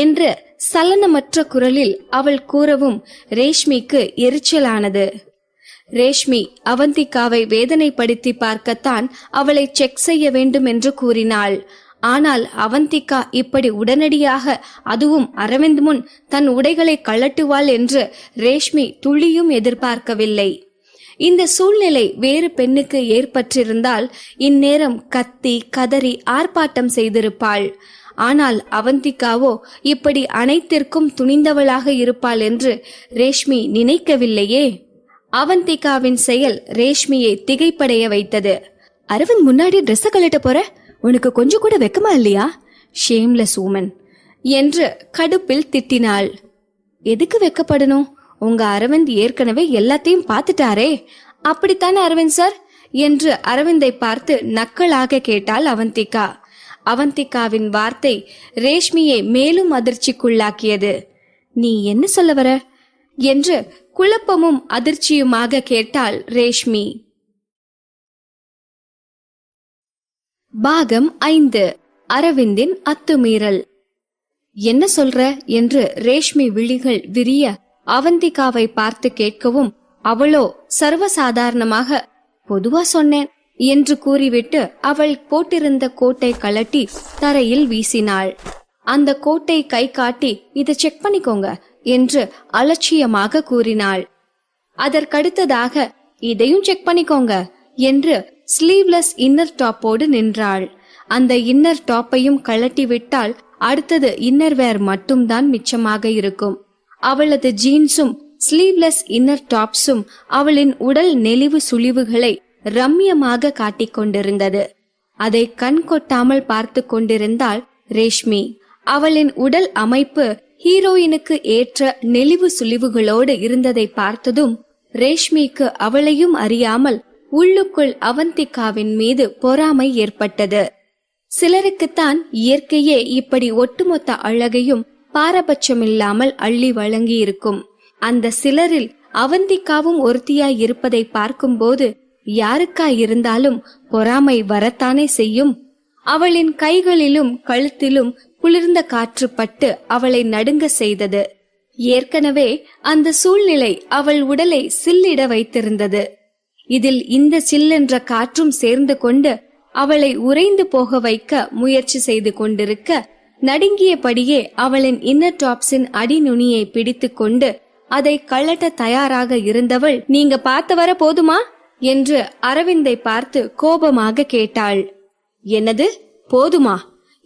என்று சலனமற்ற குரலில் அவள் கூறவும் ரேஷ்மிக்கு எரிச்சலானது. ரேஷ்மி அவந்திகாவை வேதனைப்படுத்தி பார்க்கத்தான் அவளை செக் செய்ய வேண்டும் என்று கூறினாள். ஆனால் அவந்திகா இப்படி உடனடியாக, அதுவும் அரவிந்த் முன் தன் உடைகளை கழட்டுவாள் என்று ரேஷ்மி துளியும் எதிர்பார்க்கவில்லை. இந்த சூழ்நிலை வேறு பெண்ணுக்கு ஏற்பட்டிருந்தால் இந்நேரம் கத்தி கதறி ஆர்ப்பாட்டம் செய்திருப்பாள். ஆனால் அவந்திகாவோ இப்படி அனைத்திற்கும் துணிந்தவளாக இருப்பாள் என்று ரேஷ்மி நினைக்கவில்லையே. அவந்திகாவின் செயல் ரேஷ்மியை திகைப்படைய வைத்தது. அரவிந்த் முன்னாடி ட்ரெஸ் கழட்ட போற, உனக்கு கொஞ்சம் கூட வெக்கமா இல்லையா? ஷேம்லெஸ் உமன் என்று கடுப்பில் திட்டினாள். எதுக்கு வெக்கப்படணும்? உங்க அரவிந்த் ஏற்கனவே எல்லாத்தையும் பார்த்துட்டாரே. அப்படித்தானே அரவிந்த் சார் என்று அரவிந்தை பார்த்து நக்கலாக கேட்டாள் அவந்திகா. அவந்திகாவின் வார்த்தை ரேஷ்மியை மேலும் அதிர்ச்சிக்குள்ளாக்கியது. நீ என்ன சொல்ல வர என்று குழப்பமும் அதிர்ச்சியுமாக கேட்டாள் ரேஷ்மி. பாகம் 5. அரவிந்தின் அத்துமீறல். என்ன சொல்ற என்று ரேஷ்மி விழிகள் விரிய அவந்திகாவை பார்த்து கேட்கவும் அவளோ சர்வசாதாரணமாக பொதுவா சொன்னேன் என்று கூறிவிட்டு அவள் போட்டிருந்த கோட்டை கழட்டி தரையில் வீசினாள். அந்த கோட்டை கை காட்டி இதை செக் பண்ணிக்கோங்க என்று அலட்சியமாக கூறினாள். அதற்கடுத்ததாக இதையும் செக் பண்ணிக்கோங்க என்று ஸ்லீவ்லெஸ் இன்னர் டாப்போடு நின்றாள். அந்த இன்னர் டாப்பையும் கழட்டி விட்டால் அடுத்தது இன்னர்வேர் மட்டும்தான் மிச்சமாக இருக்கும். அவளது ஜீன்ஸும் ஸ்லீவ்லெஸ் இன்னர் டாப்ஸும் அவளின் உடல் நெளிவு சுழிவுகளை ரம்யமாக காட்டிக் கொண்டிருந்தது. அதை கண் கொட்டாமல் பார்த்து கொண்டிருந்தாள் ரேஷ்மி. அவளின் உடல் அமைப்பு ஹீரோயினுக்கு ஏற்ற நெளிவு சுழிவுகளோடு இருந்ததை பார்த்ததும் ரேஷ்மிக்கு அவளையும் அறியாமல் உள்ளுக்குள் அவந்திகாவின் மீது பொறாமை ஏற்பட்டது. சிலருக்குத்தான் இயற்கையே இப்படி ஒட்டுமொத்த அழகையும் பாரபட்சமில்லாமல் அள்ளி வழங்கியிருக்கும். அந்த சிலரில் அவந்திகாவும் ஒருத்தியாய் இருப்பதை பார்க்கும்போது யாருக்காயிருந்தாலும் பொறாமை வரத்தானே செய்யும். அவளின் கைகளிலும் கழுத்திலும் குளிர்ந்த காற்று பட்டு அவளை நடுங்க செய்தது. ஏற்கனவே அந்த சூழ்நிலை அவள் உடலை சில்லிட வைத்திருந்தது. இதில் இந்த சில்லென்ற காற்றும் சேர்ந்து கொண்டு அவளை உறைந்து போக வைக்க முயற்சி செய்து கொண்டிருக்க, நடுங்கியபடியே அவளின் இன்னர் டாப்ஸின் அடிநுனியை பிடித்து கொண்டு அதை கழட்ட தயாராக இருந்தவள், நீங்க பார்த்து வர போதுமா என்று அரவிந்தை பார்த்து கோபமாக கேட்டாள். என்னது போதுமா?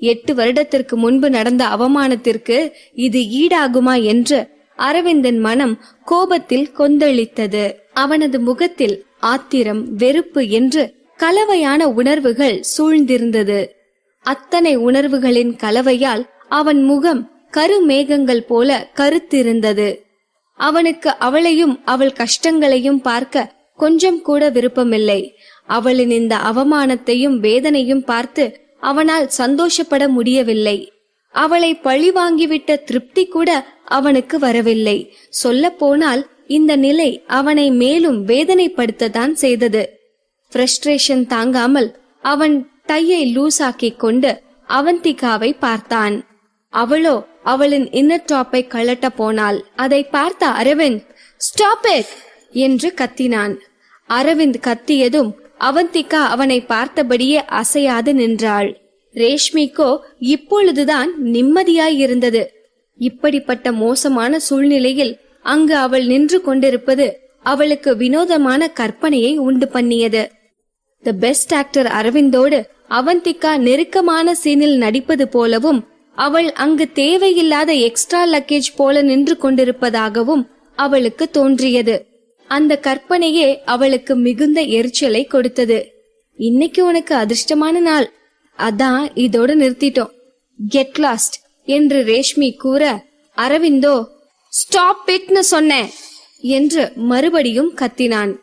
8 வருடத்திற்கு முன்பு நடந்த அவமானத்திற்கு இது ஈடாகுமா என்று அரவிந்தின் மனம் கோபத்தில் கொந்தளித்தது. அவனது முகத்தில் ஆத்திரம், வெறுப்பு என்று கலவையான உணர்வுகள் சூழ்ந்திருந்தது. அத்தனை உணர்வுகளின் கலவையால் அவன் முகம் கருமேகங்கள் போல கருத்திருந்தது. அவனுக்கு அவளையும் அவள் கஷ்டங்களையும் பார்க்க கொஞ்சம் கூட விருப்பமில்லை. அவளின் இந்த அவமானத்தையும் வேதனையும் பார்த்து அவனால் சந்தோஷப்பட முடியவில்லை. அவளை பழி வாங்கிவிட்ட திருப்தி கூட அவனுக்கு வரவில்லை. சொல்ல போனால் இந்த நிலை அவனை மேலும் வேதனைப்படுத்தத்தான் செய்தது. ஃப்ரஸ்ட்ரேஷன் தாங்காமல் அவன் டையை லூசாக்கிக் கொண்டு அவந்திகாவை பார்த்தான். அவளோ அவளின் இன்னர் டாப்பை கழட்ட போனாள். அதை பார்த்த அரவிந்த் ஸ்டாப் இட் என்று கத்தினான். அரவிந்த் கத்தியதும் அவந்திகா அவனை பார்த்தபடியே அசையாது நின்றாள். ரேஷ்மிக்கோ இப்பொழுதுதான் நிம்மதியாயிருந்தது. இப்படிப்பட்ட மோசமான சூழ்நிலையில் அங்கு அவள் நின்று கொண்டிருப்பது அவளுக்கு வினோதமான கற்பனையை உண்டு பண்ணியது. தி பெஸ்ட் ஆக்டர் அரவிந்தோடு அவந்திகா நெருக்கமான சீனில் நடிப்பது போலவும் அவள் அங்கு தேவையில்லாத எக்ஸ்ட்ரா லக்கேஜ் போல நின்று கொண்டிருப்பதாகவும் அவளுக்கு தோன்றியது. அந்த கற்பனையே அவளுக்கு மிகுந்த எரிச்சலை கொடுத்தது. இன்னைக்கு உனக்கு அதிர்ஷ்டமான நாள், அதான் இதோட நிறுத்திட்டோம், கெட் லாஸ்ட் என்று ரேஷ்மி கூற, அரவிந்தோ ஸ்டாப் இட்னு சொன்னேன் என்று மறுபடியும் கத்தினான்.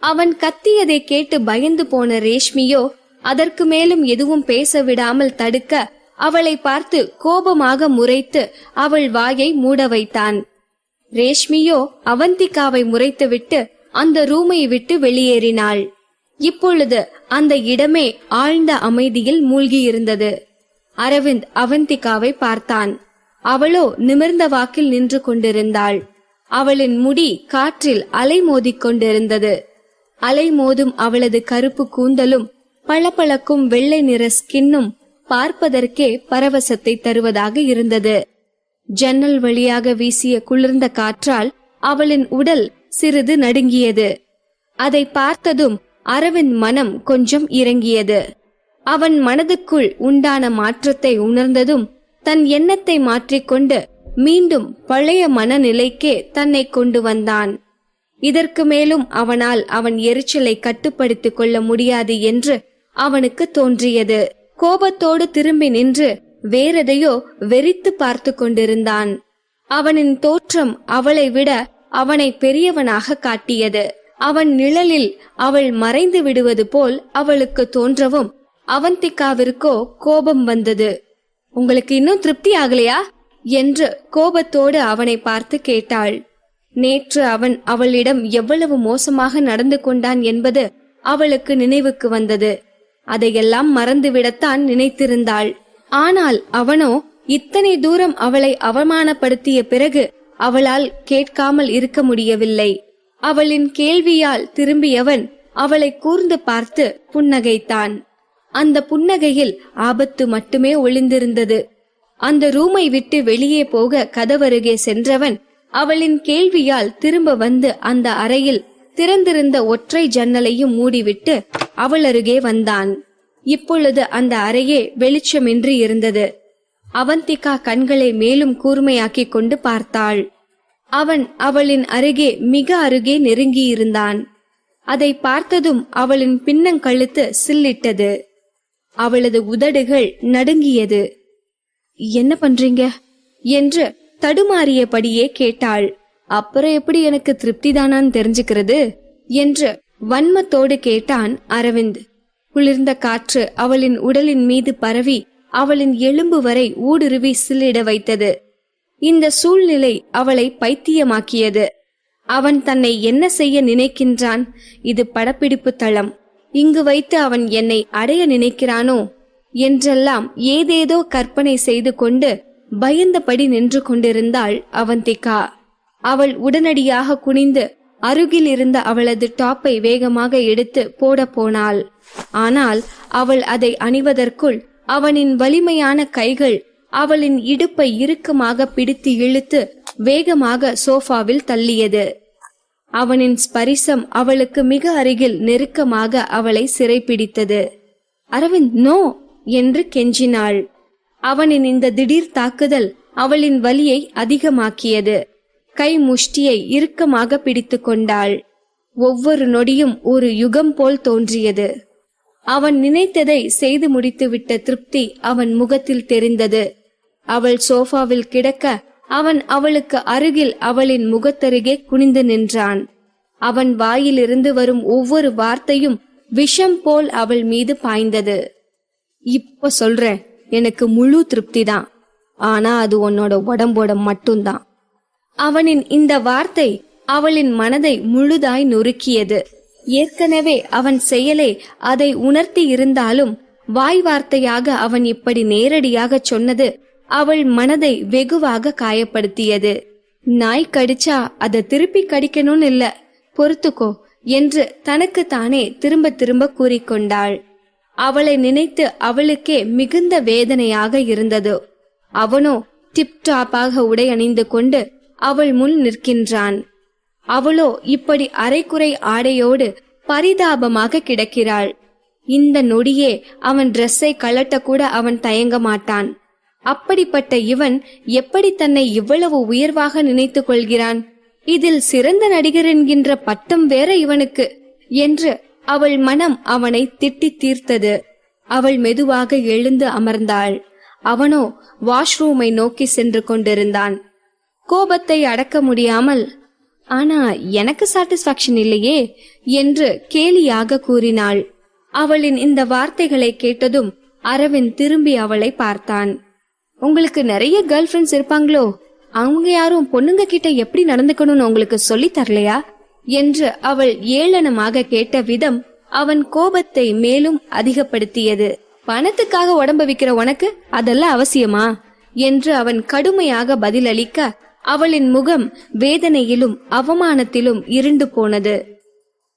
அவன் கத்தியதை கேட்டு பயந்து போன ரேஷ்மியோ அதற்கு மேலும் எதுவும் பேச விடாமல் தடுக்க, அவளை பார்த்து கோபமாக முறைத்து அவள் வாயை மூட வைத்தான். ரேஷ்மியோ அவந்திகாவை முறைத்துவிட்டு அந்த ரூமை விட்டு வெளியேறினாள். இப்பொழுது அந்த இடமே ஆழ்ந்த அமைதியில் மூழ்கியிருந்தது. அரவிந்த் அவந்திகாவை பார்த்தான். அவளோ நிமிர்ந்த வாக்கில் நின்று கொண்டிருந்தாள். அவளின் முடி காற்றில் அலை மோதிக் கொண்டிருந்தது. அலை மோதும் அவளது கருப்பு கூந்தலும் பளபளக்கும் வெள்ளை நிற ஸ்கின்னும் பார்ப்பதற்கே பரவசத்தை தருவதாக இருந்தது. ஜன்னல் வழியாக வீசிய குளிர்ந்த காற்றால் அவளின் உடல் சிறிது நடுங்கியது. அதை பார்த்ததும் அரவிந்த் மனம் கொஞ்சம் இறங்கியது. அவன் மனதுக்குள் உண்டான மாற்றத்தை உணர்ந்ததும் தன் எண்ணத்தை மாற்றிக்கொண்டு மீண்டும் பழைய மனநிலைக்கே தன்னை கொண்டு வந்தான். இதற்கு மேலும் அவனால் அவன் எரிச்சலை கட்டுப்படுத்திக் கொள்ள முடியாது என்று அவனுக்கு தோன்றியது. கோபத்தோடு திரும்பி நின்று வேறெதையோ வெறித்து பார்த்து கொண்டிருந்தான். அவனின் தோற்றம் அவளை விட அவனை பெரியவனாக காட்டியது. அவன் நிழலில் அவள் மறைந்து விடுவது போல் அவளுக்கு தோன்றவும் அவந்திகாவிற்கோ கோபம் வந்தது. உங்களுக்கு இன்னும் திருப்தி ஆகலையா என்று கோபத்தோடு அவனை பார்த்து கேட்டாள். நேற்று அவன் அவளிடம் எவ்வளவு மோசமாக நடந்து கொண்டான் என்பது அவளுக்கு நினைவுக்கு வந்தது. அதையெல்லாம் மறந்துவிடத்தான் நினைத்திருந்தாள். ஆனால் அவனோ இத்தனை தூரம் அவளை அவமானப்படுத்திய பிறகு அவளால் கேட்காமல் இருக்க முடியவில்லை. அவளின் கேள்வியால் திரும்பியவன் அவளை கூர்ந்து பார்த்து புன்னகைத்தான். அந்த புன்னகையில் ஆபத்து மட்டுமே ஒளிந்திருந்தது. அந்த ரூமை விட்டு வெளியே போக கதவருகே சென்றவன் அவளின் கேள்வியால் திரும்ப வந்து அந்த அறையில் திறந்திருந்த ஒற்றை ஜன்னலையும் மூடிவிட்டு அவள் அருகே வந்தான். இப்பொழுது அந்த அறையே வெளிச்சமின்றி இருந்தது. அவந்திகா கண்களை மேலும் கூர்மையாக்கிக் கொண்டு பார்த்தாள். அவன் அவளின் அருகே மிக அருகே நெருங்கியிருந்தான். அதை பார்த்ததும் அவளின் பின்னங்கழுத்து சில்லிட்டது. அவளது உதடுகள் நடுங்கியது. என்ன பண்றீங்க என்று தடுமாறியபடியே கேட்டாள். அப்புறம் எப்படி எனக்கு திருப்திதானான்னு தெரிஞ்சுக்கிறது என்று வன்மத்தோடு கேட்டான் அரவிந்த். குளிர்ந்த காற்று அவளின் உடலின் மீது பரவி அவளின் எலும்பு வரை ஊடுருவி சில்லிட வைத்தது. இந்த சூழ்நிலை அவளை பைத்தியமாக்கியது. அவன் தன்னை என்ன செய்ய நினைக்கின்றான்? இது படப்பிடிப்பு தளம். இங்கு வைத்து அவன் என்னை அடைய நினைக்கிறானோ என்றெல்லாம் ஏதேதோ கற்பனை செய்து கொண்டு பயந்தபடி நின்று கொண்டிருந்தாள் அவந்திகா. அவள் உடனடியாக குனிந்து அருகில் இருந்த அவளது டாப்பை வேகமாக எடுத்து போட போனாள். ஆனால் அவள் அதை அணிவதற்குள் அவனின் வலிமையான கைகள் அவளின் இடுப்பை இறுக்கமாக பிடித்து இழுத்து வேகமாக சோஃபாவில் தள்ளியது. அவனின் ஸ்பரிசம் அவளுக்கு மிக அருகில் நெருக்கமாக அவளை சிறைப்பிடித்தது. அரவிந்த், நோ என்று கெஞ்சினாள். அவனின் இந்த திடீர் தாக்குதல் அவளின் வலியை அதிகமாக்கியது. கை முஷ்டியை இறுக்கமாக பிடித்து கொண்டாள். ஒவ்வொரு நொடியும் ஒரு யுகம் போல் தோன்றியது. அவன் நினைத்ததை செய்து முடித்துவிட்ட திருப்தி அவன் முகத்தில் தெரிந்தது. அவள் சோஃபாவில் கிடக்க அவன் அவளுக்கு அருகில் அவளின் முகத்தருகே குனிந்து நின்றான். அவன் வாயிலிருந்து வரும் ஒவ்வொரு வார்த்தையும் விஷம் போல் அவள் மீது பாய்ந்தது. இப்ப சொல்றேன், எனக்கு முழு திருப்தி தான். ஆனா அது உன்னோட உடம்போட மட்டும்தான். அவனின் இந்த வார்த்தை அவளின் மனதை முழுதாய் நொறுக்கியது. ஏற்கனவே அவன் செயலே அதை உணர்த்தி இருந்தாலும் வாய் வார்த்தையாக அவன் இப்படி நேரடியாக சொன்னது அவள் மனதை வெகுவாக காயப்படுத்தியது. நாய் கடிச்சா அதை திருப்பி கடிக்கணும்னு இல்ல, பொறுத்துக்கோ என்று தனக்கு தானே திரும்ப திரும்ப கூறிக்கொண்டாள். அவளை நினைத்து அவளுக்கே மிகுந்த வேதனையாக இருந்தது. அவனோ டிப்டாப்பாக உடை அணிந்து கொண்டு அவள் முன் நிற்கின்றான். அவளோ இப்படி அரைக்குறை ஆடையோடு பரிதாபமாக கிடக்கிறாள். இந்த நொடியே அவன் டிரெஸ்ஸை கழட்ட கூட அவன் தயங்க மாட்டான். அப்படிப்பட்ட இவன் எப்படி தன்னை இவ்வளவு உயர்வாக நினைத்து கொள்கிறான்? இதில் சிறந்த நடிகர் என்கின்ற பட்டம் வேற இவனுக்கு என்று அவள் மனம் அவனை திட்டி தீர்த்தது. அவள் மெதுவாக எழுந்து அமர்ந்தாள். அவனோ வாஷ்ரூமை நோக்கி சென்று கொண்டிருந்தான். கோபத்தை அடக்க முடியாமல், ஆனா எனக்கு சாட்டிஸ்பாக்சன் இல்லையே என்று கேலியாக கூறினாள். அவளின் இந்த வார்த்தைகளை கேட்டதும் அரவிந்த் திரும்பி அவளை பார்த்தான். உங்களுக்கு நிறைய கேர்ள் ஃப்ரெண்ட்ஸ் இருப்பாங்களோ? அவங்க யாரும் பொண்ணுங்க கிட்ட எப்படி நடந்துக்கணும்னு உங்களுக்கு சொல்லி தரலையா என்று அவள் ஏளனமாக கேட்ட விதம் அவன் கோபத்தை மேலும் அதிகப்படுத்தியது. பணத்துக்காக உடம்ப விக்கிற உனக்கு அதெல்லாம் அவசியமா என்று அவன் கடுமையாக பதிலளிக்க அவளின் முகம் வேதனையிலும் அவமானத்திலும் இருண்டு போனது.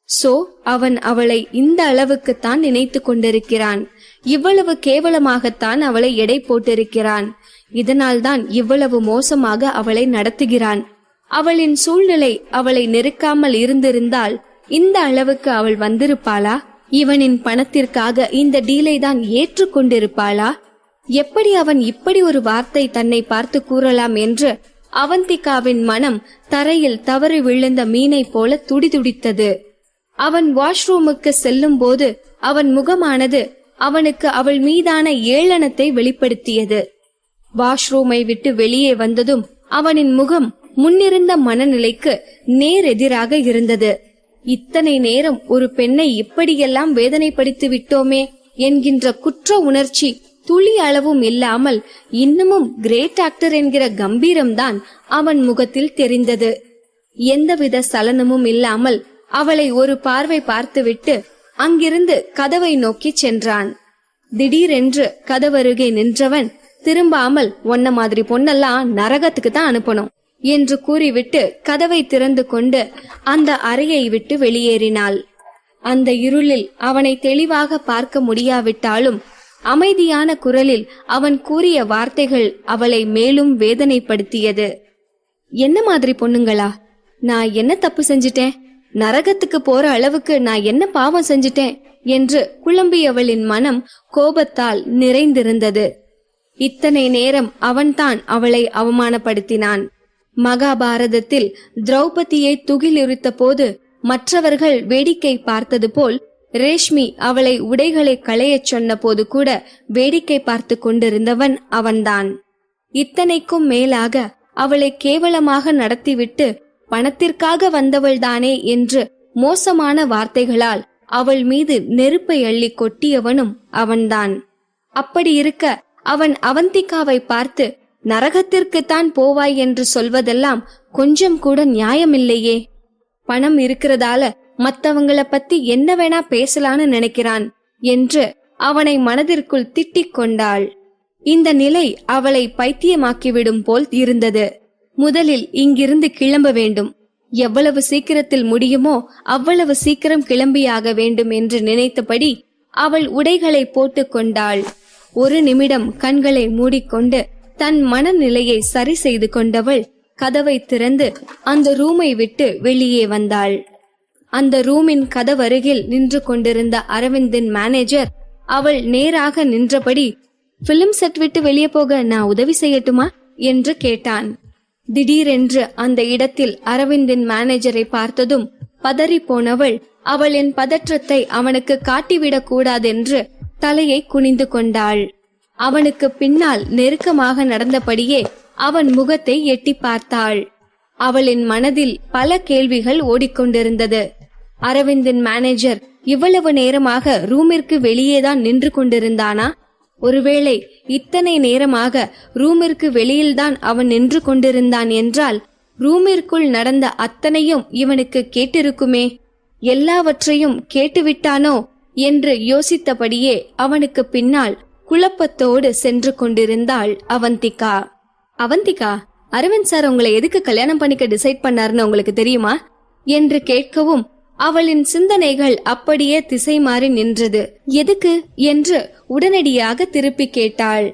சோ அவன் அவளை இந்த அளவுக்குத்தான் நினைத்து கொண்டிருக்கிறான். இவ்வளவு கேவலமாகத்தான் அவளை எடை போட்டிருக்கிறான். இதனால்தான் இவ்வளவு மோசமாக அவளை நடத்துகிறான். அவளின் சூழ்நிலை அவளை நெருக்காமல் இருந்திருந்தால் இந்த அளவுக்கு அவள் வந்திருப்பாளா? இவனின் பணத்திற்காக இந்த டீலை தான் ஏற்றுக்கொண்டிருப்பாளா? எப்படி அவன் இப்படி ஒரு வார்த்தை தன்னை பார்த்து கூறலாம் என்று அவந்திகாவின் மனம் தரையில் தவறி விழுந்த மீனை போல துடிதுடித்தது. அவன் வாஷ்ரூமுக்கு செல்லும் போது அவன் முகமானது அவனுக்கு அவள் மீதான ஏளனத்தை வெளிப்படுத்தியது. வாஷ்ரூமை விட்டு வெளியே வந்ததும் அவனின் முகம் முன்னிருந்த மனநிலைக்கு நேரெதிராக இருந்தது. இத்தனை நேரம் ஒரு பெண்ணை இப்படியெல்லாம் வேதனைப்படுத்தி விட்டோமே என்கின்ற குற்ற உணர்ச்சி துளி அளவும் இல்லாமல் இன்னமும் கிரேட் ஆக்டர் என்கிற கம்பீரம்தான் அவன் முகத்தில் தெரிந்தது. எந்தவித சலனமும் இல்லாமல் அவளை ஒரு பார்வை பார்த்துவிட்டு அங்கிருந்து கதவை நோக்கி சென்றான். திடீரென்று கதவருகே நின்றவன் திரும்பாமல், "ஒன்ன மாதிரி பொண்ணெல்லாம் நரகத்துக்கு தான் அனுப்பணும்" என்று கூறிவிட்டு கதவை திறந்து கொண்டு அந்த அறையை விட்டு வெளியேறினாள். அந்த இருளில் அவனை தெளிவாக பார்க்க முடியாவிட்டாலும் அமைதியான குரலில் அவன் கூறிய வார்த்தைகள் அவளை மேலும் வேதனைப்படுத்தியது. "என்ன மாதிரி பொண்ணுங்களா? நான் என்ன தப்பு செஞ்சிட்டேன்? நரகத்துக்கு போற அளவுக்கு நான் என்ன பாவம் செஞ்சிட்டேன்?" என்று குழம்பியவளின் மனம் கோபத்தால் நிறைந்திருந்தது. இத்தனை நேரம் அவன்தான் அவளை அவமானப்படுத்தினான். மகாபாரதத்தில் திரௌபதியை துகிலுரித்த போது மற்றவர்கள் வேடிக்கை பார்த்தது போல் ரேஷ்மி அவளை உடைகளை களையச் சொன்ன போது கூட வேடிக்கை பார்த்து கொண்டிருந்தவன் அவன்தான். இத்தனைக்கும் மேலாக அவளை கேவலமாக நடத்திவிட்டு பணத்திற்காக வந்தவள்தானே என்று மோசமான வார்த்தைகளால் அவள் மீது நெருப்பை அள்ளி கொட்டியவனும் அவன்தான். அப்படி இருக்க அவன் அவந்திகாவை பார்த்து நரகத்திற்குத்தான் போவாய் என்று சொல்வதெல்லாம் கொஞ்சம் கூட நியாயமில்லையே. பணம் இருக்கிறதால மத்தவங்கள பத்தி என்ன வேணா பேசலான்னு நினைக்கிறான் என்று அவனை மனதிற்குள் திட்டிக் கொண்டாள். இந்த நிலை அவளை பைத்தியமாக்கிவிடும் போல் இருந்தது. முதலில் இங்கிருந்து கிளம்ப வேண்டும், எவ்வளவு சீக்கிரத்தில் முடியுமோ அவ்வளவு சீக்கிரம் கிளம்பியாக வேண்டும் என்று நினைத்தபடி அவள் உடைகளை போட்டுக் கொண்டாள். ஒரு நிமிடம் கண்களை மூடிக்கொண்டு தன் மனநிலையை சரி செய்து கொண்டவள் கதவை திறந்து அந்த ரூமை விட்டு வெளியே வந்தாள். அந்த ரூமின் கதவருகில் நின்று கொண்டிருந்த அரவிந்தின் மேனேஜர் அவள் நேராக நின்றபடி, "பிலிம் செட் விட்டு வெளியே போக நான் உதவி செய்யட்டுமா?" என்று கேட்டான். திடீரென்று அந்த இடத்தில் அரவிந்தின் மேனேஜரை பார்த்ததும் பதறி போனவள் அவளின் பதற்றத்தை அவனுக்கு காட்டிவிடக் கூடாதென்று தலையை குனிந்து கொண்டாள். அவனுக்கு பின்னால் நெருக்கமாக நடந்தபடியே அவன் முகத்தை எட்டி பார்த்தாள். அவளின் மனதில் பல கேள்விகள் ஓடிக்கொண்டிருந்தது. அரவிந்தின் மேனேஜர் இவ்வளவு நேரமாக ரூமிற்கு வெளியேதான் நின்று கொண்டிருந்தானா? ஒருவேளை இத்தனை நேரமாக ரூமிற்கு வெளியில்தான் அவன் நின்று கொண்டிருந்தான் என்றால் ரூமிற்குள் நடந்த அத்தனையும் இவனுக்கு கேட்டிருக்குமே. எல்லாவற்றையும் கேட்டுவிட்டானோ என்று யோசித்தபடியே அவனுக்கு பின்னால் குழப்பத்தோடு சென்று கொண்டிருந்தாள் அவந்திகா. "அவந்திகா, அரவிந்த் சார் உங்களை எதுக்கு கல்யாணம் பண்ணிக்க டிசைட் பண்ணாருன்னு உங்களுக்கு தெரியுமா?" என்று கேட்கவும் அவளின் சிந்தனைகள் அப்படியே திசை மாறி நின்றது. "எதுக்கு?" என்று உடனடியாக திருப்பி கேட்டாள்.